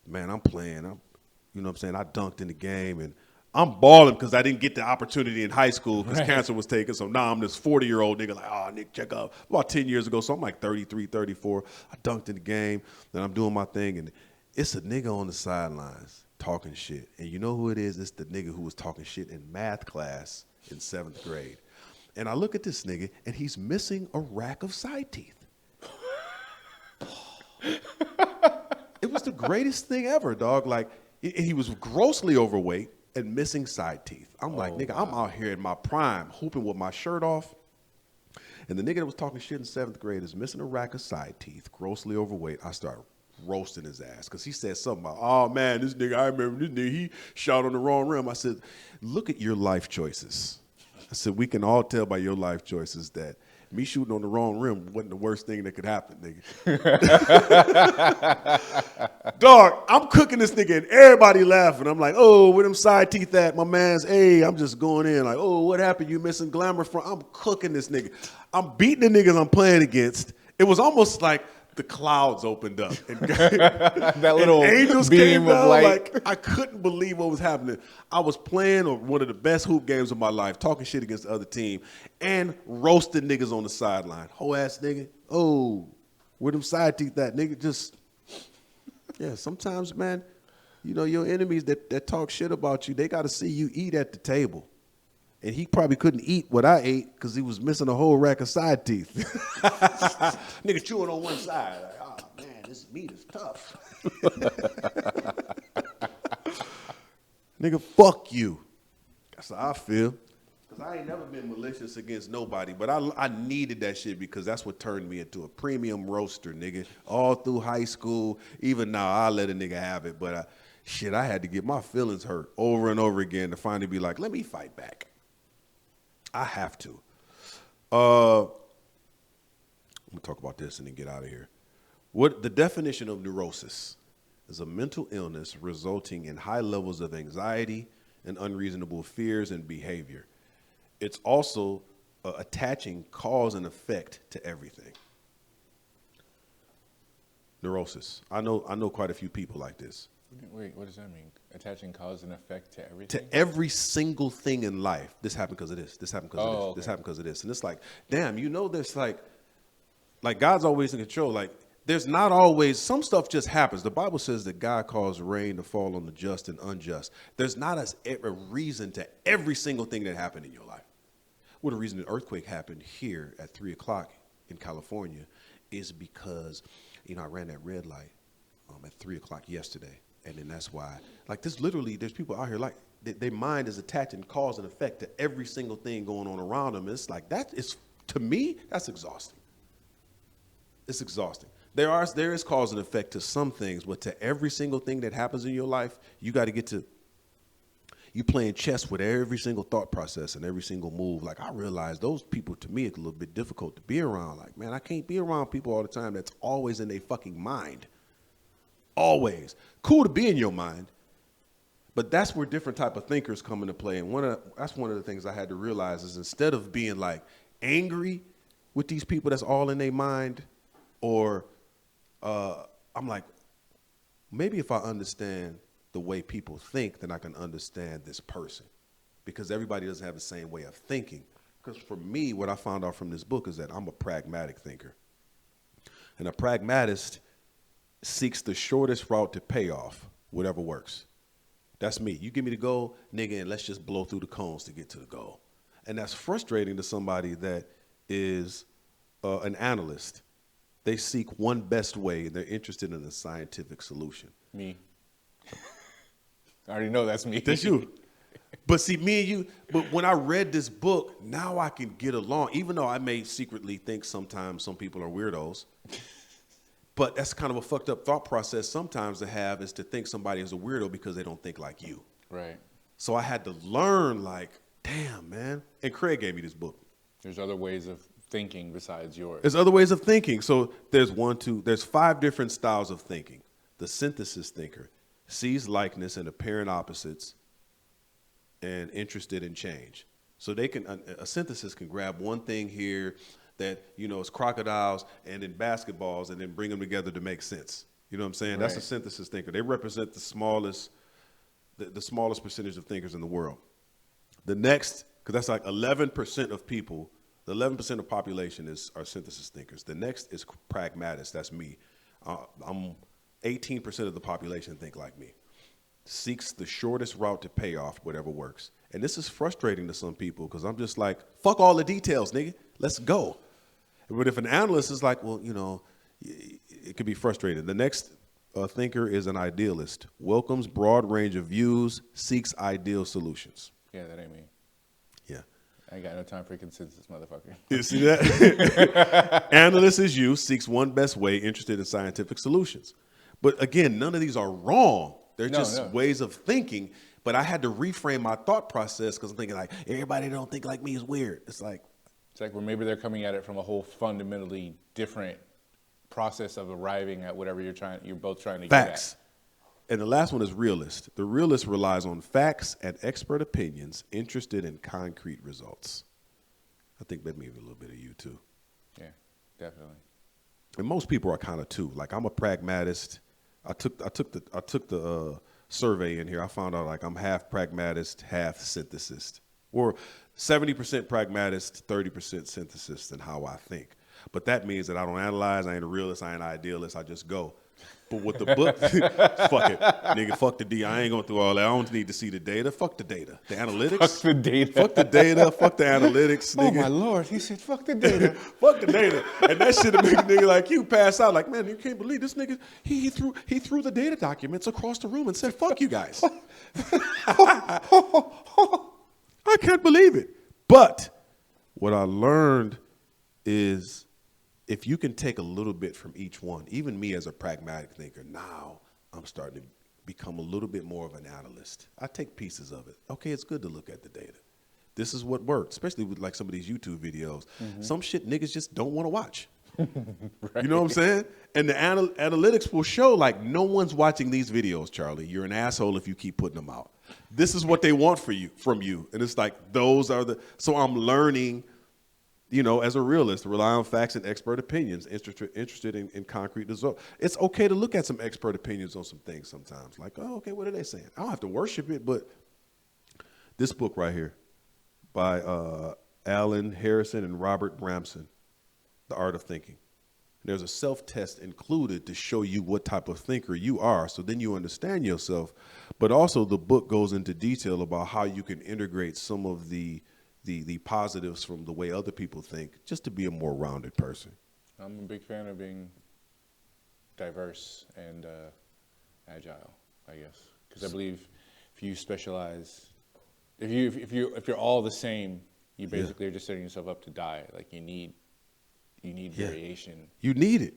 Man, I'm playing. You know what I'm saying? I dunked in the game, and I'm balling because I didn't get the opportunity in high school because cancer was taken. So now I'm this 40-year-old nigga like, oh, Nick, check out. About 10 years ago, so I'm like 33, 34. I dunked in the game, then I'm doing my thing, and it's a nigga on the sidelines talking shit. And you know who it is? It's the nigga who was talking shit in math class in 7th grade. And I look at this nigga, and he's missing a rack of side teeth. It was the greatest thing ever, dog. Like, he was grossly overweight and missing side teeth. I'm like, nigga, wow. I'm out here in my prime, hooping with my shirt off. And the nigga that was talking shit in 7th grade is missing a rack of side teeth, grossly overweight. I start roasting his ass because he said something about, oh, man, this nigga, I remember this nigga, he shot on the wrong rim. I said, look at your life choices. I said, we can all tell by your life choices that me shooting on the wrong rim wasn't the worst thing that could happen, nigga. Dog, I'm cooking this nigga and everybody laughing. I'm like, oh, where them side teeth at? My man's, hey, I'm just going in like, oh, what happened? You missing glamour from? I'm cooking this nigga. I'm beating the niggas I'm playing against. It was almost like the clouds opened up. And that little angels beam came down, of light. Like, I couldn't believe what was happening. I was playing one of the best hoop games of my life, talking shit against the other team, and roasting niggas on the sideline. Whole ass nigga. Oh, where them side teeth at? Nigga, just, yeah, sometimes, man, you know, your enemies that talk shit about you, they got to see you eat at the table. And he probably couldn't eat what I ate because he was missing a whole rack of side teeth. Nigga chewing on one side. Like, oh, man, this meat is tough. Nigga, fuck you. That's how I feel. Because I ain't never been malicious against nobody, but I needed that shit because that's what turned me into a premium roaster, nigga. All through high school, even now, I let a nigga have it. But I had to get my feelings hurt over and over again to finally be like, let me fight back. I have to. I'm gonna talk about this and then get out of here. What the definition of neurosis is a mental illness resulting in high levels of anxiety, and unreasonable fears and behavior. It's also attaching cause and effect to everything. Neurosis. I know quite a few people like this. Wait, what does that mean? Attaching cause and effect to everything? To every single thing in life. This happened because of this. This happened because of this. Okay. This happened because of this. And it's like, damn, there's like God's always in control. Like, there's not always, some stuff just happens. The Bible says that God caused rain to fall on the just and unjust. There's not a reason to every single thing that happened in your life. Well, the reason an earthquake happened here at 3 o'clock in California is because, I ran that red light at 3 o'clock yesterday. And then that's why, like, there's people out here, like, their mind is attaching cause and effect to every single thing going on around them. It's like, to me, that's exhausting. It's exhausting. There is cause and effect to some things, but to every single thing that happens in your life, you got to get to, you playing chess with every single thought process and every single move. Like, I realize those people, to me, it's a little bit difficult to be around. Like, man, I can't be around people all the time that's always in their fucking mind. Always. Cool to be in your mind, but that's where different type of thinkers come into play. And that's one of the things I had to realize is instead of being like angry with these people that's all in their mind, or I'm like, maybe if I understand the way people think, then I can understand this person, because everybody doesn't have the same way of thinking. Because for me, what I found out from this book is that I'm a pragmatic thinker, and a pragmatist seeks the shortest route to payoff, whatever works. That's me. You give me the goal, nigga, and let's just blow through the cones to get to the goal. And that's frustrating to somebody that is an analyst. They seek one best way, and they're interested in a scientific solution. Me. I already know that's me. That's you. But see, me and you, but when I read this book, now I can get along, even though I may secretly think sometimes some people are weirdos. But that's kind of a fucked up thought process sometimes to have, is to think somebody is a weirdo because they don't think like you. Right. So I had to learn, like, damn, man. And Craig gave me this book. There's other ways of thinking besides yours. There's other ways of thinking. So there's 5 different styles of thinking. The synthesis thinker sees likeness and apparent opposites and interested in change. So they can, a synthesis can grab one thing here that, is crocodiles and then basketballs and then bring them together to make sense. You know what I'm saying? Right. That's a synthesis thinker. They represent the smallest percentage of thinkers in the world. The next, because that's like 11% of people, the 11% of population are synthesis thinkers. The next is pragmatists. That's me. I'm 18% of the population think like me. Seeks the shortest route to pay off, whatever works. And this is frustrating to some people because I'm just like, fuck all the details, nigga. Let's go. But if an analyst is like, well, it could be frustrating. The next thinker is an idealist. Welcomes broad range of views, seeks ideal solutions. Yeah, that ain't me. Yeah. I ain't got no time for consensus, motherfucker. You see that? Analyst is you, seeks one best way, interested in scientific solutions. But again, none of these are wrong. They're just ways of thinking. But I had to reframe my thought process because I'm thinking like, everybody that don't think like me is weird. It's like where maybe they're coming at it from a whole fundamentally different process of arriving at whatever you're both trying to facts. Get at. And the last one is realist. The realist relies on facts and expert opinions, interested in concrete results. I think that may be a little bit of you too. Yeah, definitely. And most people are kind of too. Like, I'm a pragmatist. I took the survey in here. I found out like I'm half pragmatist, half synthesist, or 70% pragmatist, 30% synthesist in how I think. But that means that I don't analyze. I ain't a realist. I ain't an idealist. I just go. But with the book, fuck it, nigga. Fuck the D. I ain't going through all that. I don't need to see the data. Fuck the data. The analytics. Fuck the data. Fuck the data. Fuck the analytics, nigga. Oh my Lord, he said, "Fuck the data." Fuck the data. And that shit make a nigga like you pass out. Like, man, you can't believe this nigga. He threw the data documents across the room and said, "Fuck you guys." I can't believe it. But what I learned is, if you can take a little bit from each one, even me as a pragmatic thinker, now I'm starting to become a little bit more of an analyst. I take pieces of it. Okay, it's good to look at the data. This is what works, especially with like some of these YouTube videos. Mm-hmm. Some shit niggas just don't want to watch. Right. You know what I'm saying? And the analytics will show like no one's watching these videos, Charlie. You're an asshole if you keep putting them out. This is what they want from you. And it's like, so I'm learning, as a realist, to rely on facts and expert opinions, interested in concrete results. It's okay to look at some expert opinions on some things sometimes. Like, oh, okay, what are they saying? I don't have to worship it, but this book right here by Alan Harrison and Robert Bramson, The Art of Thinking. There's a self-test included to show you what type of thinker you are, so then you understand yourself. But also the book goes into detail about how you can integrate some of the positives from the way other people think just to be a more rounded person. I'm a big fan of being diverse and agile, I guess, because I believe if you specialize, if you're all the same, you basically are just setting yourself up to die. Like you need variation. You need it.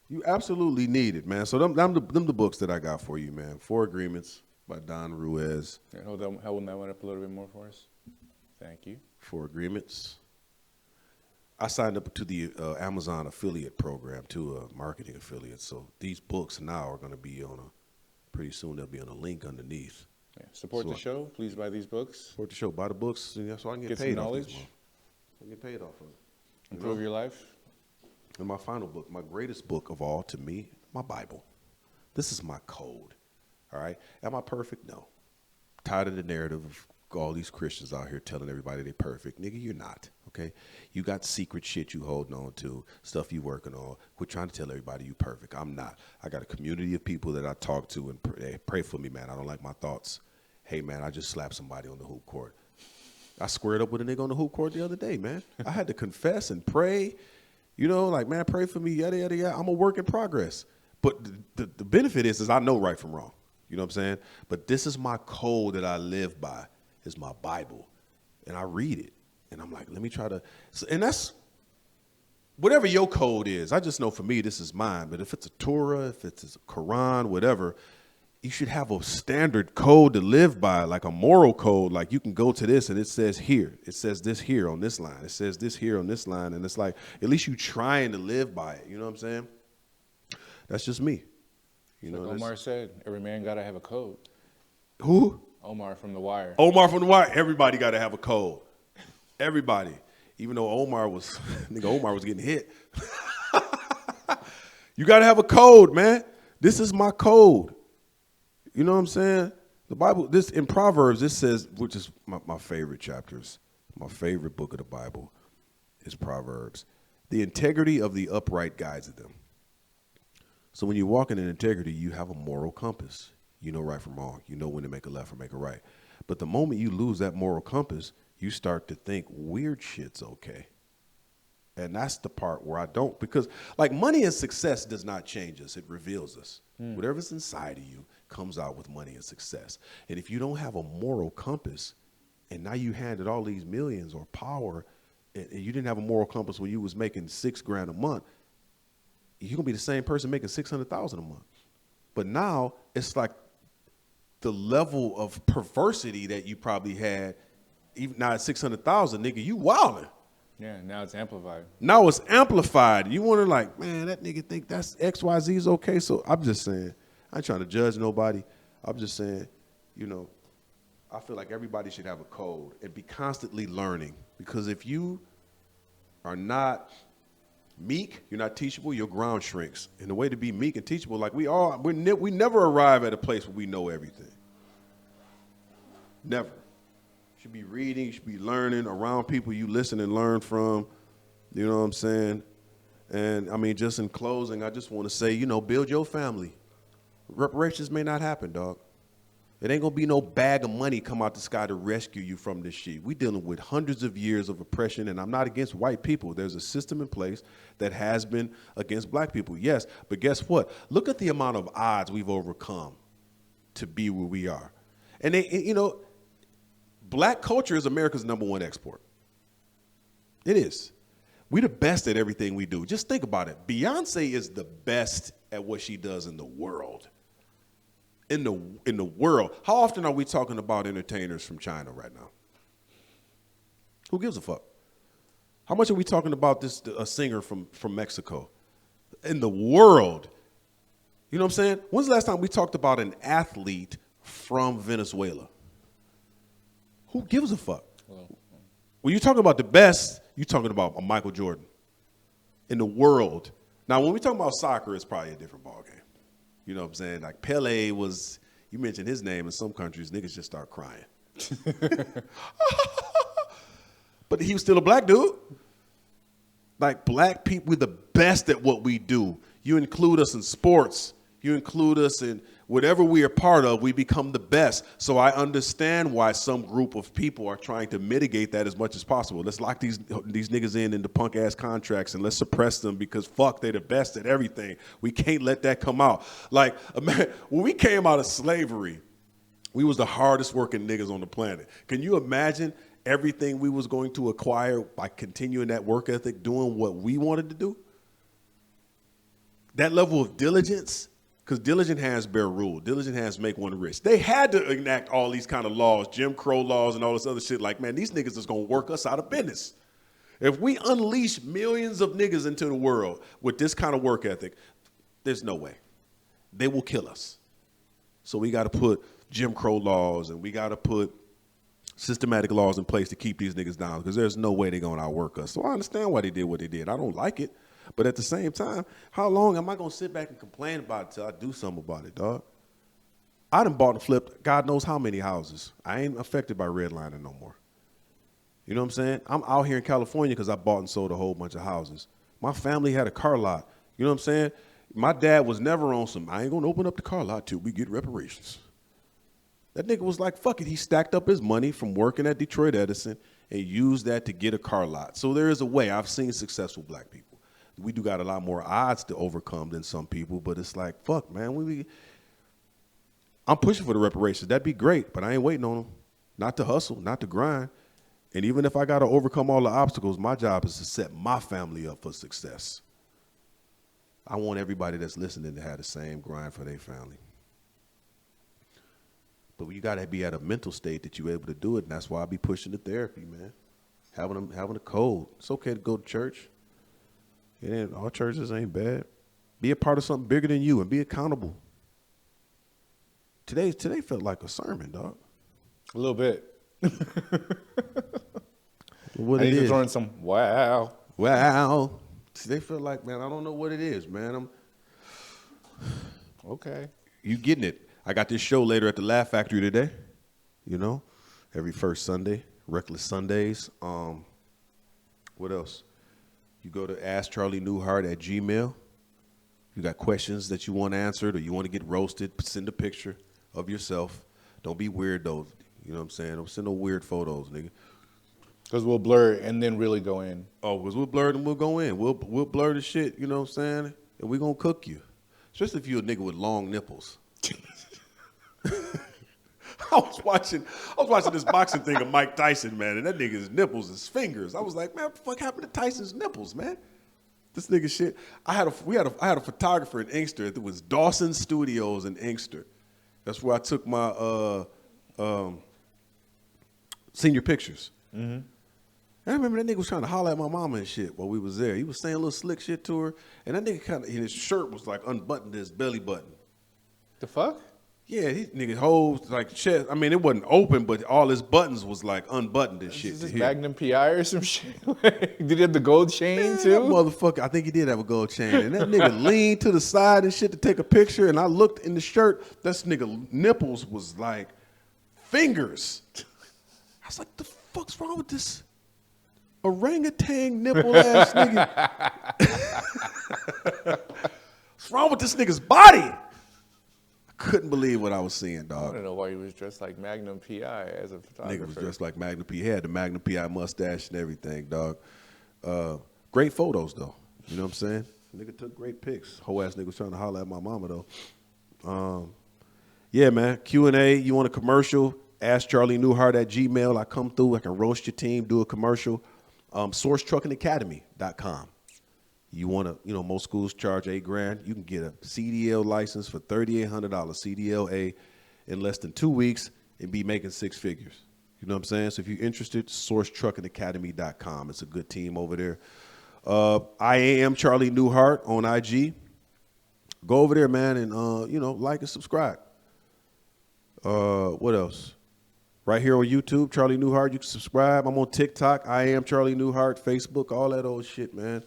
You absolutely need it, man. So them the books that I got for you, man. 4 Agreements by Don Ruiz. Yeah, hold that one up a little bit more for us. Thank you. 4 Agreements. I signed up to the Amazon affiliate program, to a marketing affiliate. So these books now are going to be pretty soon they'll be on a link underneath. Yeah. Support the show. Please buy these books. Support the show. Buy the books so I can get paid off this month. I can get paid off of it. Improve your life. And my final book, my greatest book of all to me, my Bible. This is my code. All right? Am I perfect? No. Tired of the narrative of all these Christians out here telling everybody they're perfect. Nigga, you're not. Okay? You got secret shit you holding on to, stuff you working on. Quit trying to tell everybody you perfect. I'm not. I got a community of people that I talk to and pray for me, man. I don't like my thoughts. Hey, man, I just slapped somebody on the hoop court. I squared up with a nigga on the hoop court the other day, man. I had to confess and pray. Man, pray for me, yada, yada, yada. I'm a work in progress. But the benefit is I know right from wrong. You know what I'm saying? But this is my code that I live by, is my Bible. And I read it. And I'm like, let me try to. And that's whatever your code is. I just know for me, this is mine. But if it's a Torah, if it's a Quran, whatever, you should have a standard code to live by, like a moral code. Like you can go to this and it says here. It says this here on this line. It says this here on this line. And it's like, at least you trying to live by it. You know what I'm saying? That's just me. Like Omar said, every man got to have a code. Who? Omar from The Wire. Omar from The Wire. Everybody got to have a code. Everybody. Even though Omar was getting hit. You got to have a code, man. This is my code. You know what I'm saying? The Bible, this in Proverbs, this says, which is my favorite chapters, my favorite book of the Bible is Proverbs. The integrity of the upright guides them. So when you're walking in integrity, you have a moral compass. You know right from wrong. You know when to make a left or make a right. But the moment you lose that moral compass, you start to think weird shit's okay. And that's the part where I don't, because like money and success does not change us. It reveals us. Whatever's inside of you comes out with money and success. And if you don't have a moral compass, and now you handed all these millions or power, and you didn't have a moral compass when you was making $6,000 a month, you're gonna be the same person making $600,000 a month. But now it's like the level of perversity that you probably had, even now at $600,000, nigga, you wildin'. Yeah, now it's amplified. Now it's amplified. You wonder like, man, that nigga think that's XYZ is okay. So I'm just saying, I ain't trying to judge nobody. I'm just saying, I feel like everybody should have a code and be constantly learning. Because if you are not meek, you're not teachable, your ground shrinks. And the way to be meek and teachable, like we never arrive at a place where we know everything. Never. You should be reading, you should be learning around people you listen and learn from. You know what I'm saying? And I mean, just in closing, I just want to say, build your family. Reparations may not happen, dog. It ain't gonna be no bag of money come out the sky to rescue you from this shit. We dealing with hundreds of years of oppression, and I'm not against white people. There's a system in place that has been against black people, yes. But guess what? Look at the amount of odds we've overcome to be where we are. And black culture is America's #1 export. It is. We the best at everything we do. Just think about it. Beyonce is the best at what she does in the world. In the world. How often are we talking about entertainers from China right now? Who gives a fuck? How much are we talking about a singer from Mexico? In the world. You know what I'm saying? When's the last time we talked about an athlete from Venezuela? Who gives a fuck? When you're talking about the best, you're talking about a Michael Jordan in the world. Now, when we talk about soccer, it's probably a different ballgame. You know what I'm saying? Like Pele was, you mentioned his name in some countries, niggas just start crying. But he was still a black dude. Like black people, we're the best at what we do. You include us in sports. You include us in whatever we are part of, we become the best. So I understand why some group of people are trying to mitigate that as much as possible. Let's lock these niggas in the punk ass contracts and let's suppress them because fuck, they're the best at everything. We can't let that come out. Like when we came out of slavery, we was the hardest working niggas on the planet. Can you imagine everything we was going to acquire by continuing that work ethic, doing what we wanted to do? That level of diligence. Because diligent hands bear rule. Diligent hands make one rich. They had to enact all these kind of laws, Jim Crow laws and all this other shit. Like, man, these niggas is going to work us out of business. If we unleash millions of niggas into the world with this kind of work ethic, there's no way. They will kill us. So we got to put Jim Crow laws and we got to put systematic laws in place to keep these niggas down because there's no way they're going to outwork us. So I understand why they did what they did. I don't like it. But at the same time, how long am I going to sit back and complain about it till I do something about it, dog? I done bought and flipped God knows how many houses. I ain't affected by redlining no more. You know what I'm saying? I'm out here in California because I bought and sold a whole bunch of houses. My family had a car lot. You know what I'm saying? My dad was never on some, I ain't going to open up the car lot till we get reparations. That nigga was like, fuck it. He stacked up his money from working at Detroit Edison and used that to get a car lot. So there is a way. I've seen successful black people. We do got a lot more odds to overcome than some people, but it's like, fuck, man. I'm pushing for the reparations. That'd be great, but I ain't waiting on them. Not to hustle, not to grind. And even if I got to overcome all the obstacles, my job is to set my family up for success. I want everybody that's listening to have the same grind for their family. But you got to be at a mental state that you're able to do it, and that's why I be pushing the therapy, man. Having a code. It's okay to go to church. All churches ain't bad. Be a part of something bigger than you and be accountable. Today felt like a sermon, dog. A little bit. What I it need to is. throw in some wow. Today felt like, man, I don't know what it is, man. Okay. You getting it. I got this show later at the Laugh Factory today. You know, every first Sunday, Reckless Sundays. What else? You go to askcharlienewhart at Gmail. You got questions that you want answered or you want to get roasted, send a picture of yourself. Don't be weird, though. You know what I'm saying? Don't send no weird photos, nigga. Because we'll blur it and then really go in. Oh, because we'll blur it and we'll go in. We'll blur the shit, you know what I'm saying? And we're going to cook you. Especially if you're a nigga with long nipples. I was watching this boxing thing of Mike Tyson, man, and that nigga's nipples is fingers. I was like, man, what the fuck happened to Tyson's nipples, man? This nigga shit. I had a photographer in Inkster. It was Dawson Studios in Inkster. That's where I took my senior pictures. Mm-hmm. I remember that nigga was trying to holler at my mama and shit while we was there. He was saying a little slick shit to her, and that nigga kind of, his shirt was like unbuttoned his belly button. The fuck? Yeah, these niggas hoes like chest. I mean, it wasn't open, but all his buttons was like unbuttoned and shit. Is this Magnum PI or some shit? Did he have the gold chain too? That motherfucker, I think he did have a gold chain. And that nigga leaned to the side and shit to take a picture. And I looked in the shirt. This nigga nipples was like fingers. I was like, the fuck's wrong with this orangutan nipple ass nigga? What's wrong with this nigga's body? Couldn't believe what I was seeing, I dog. don't know why he was dressed like Magnum PI as a photographer. Nigga was dressed like Magnum P. He had the Magnum PI mustache and everything, dog. Great photos, though. You know what I'm saying? Nigga took great pics. Whole ass nigga was trying to holler at my mama, though. Yeah, man. Q&A. You want a commercial? askcharlienewhart at Gmail. I come through. I can roast your team, do a commercial. SourceTruckingAcademy.com. You want to, most schools charge $8,000. You can get a CDL license for $3,800, CDLA, in less than 2 weeks and be making six figures. You know what I'm saying? So if you're interested, SourceTruckingAcademy.com. It's a good team over there. I am Charlie Newhart on IG. Go over there, man, and like and subscribe. What else? right here on YouTube, Charlie Newhart. You can subscribe. I'm on TikTok. I am Charlie Newhart, Facebook, all that old shit, man.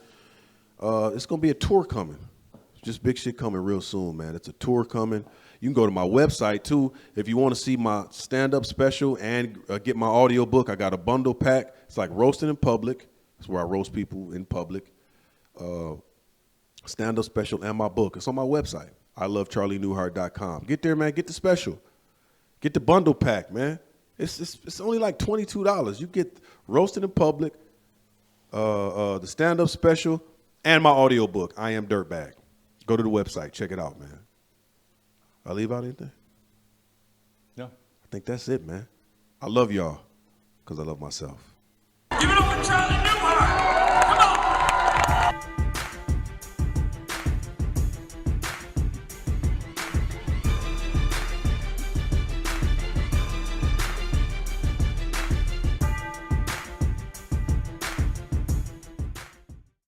It's going to be a tour coming. Just big shit coming real soon, man. It's a tour coming. You can go to my website, too, if you want to see my stand-up special and get my audio book. I got a bundle pack. It's like roasting in public. That's where I roast people in public. Stand-up special and my book. It's on my website, ilovecharlienewhart.com. Get there, man. Get the special. Get the bundle pack, man. It's only like $22. You get roasting in public, the stand-up special, and my audio book, I Am Dirtbag. Go to the website. Check it out, man. I leave out anything? No. I think that's it, man. I love y'all because I love myself. Give it up for Charlie Newhart.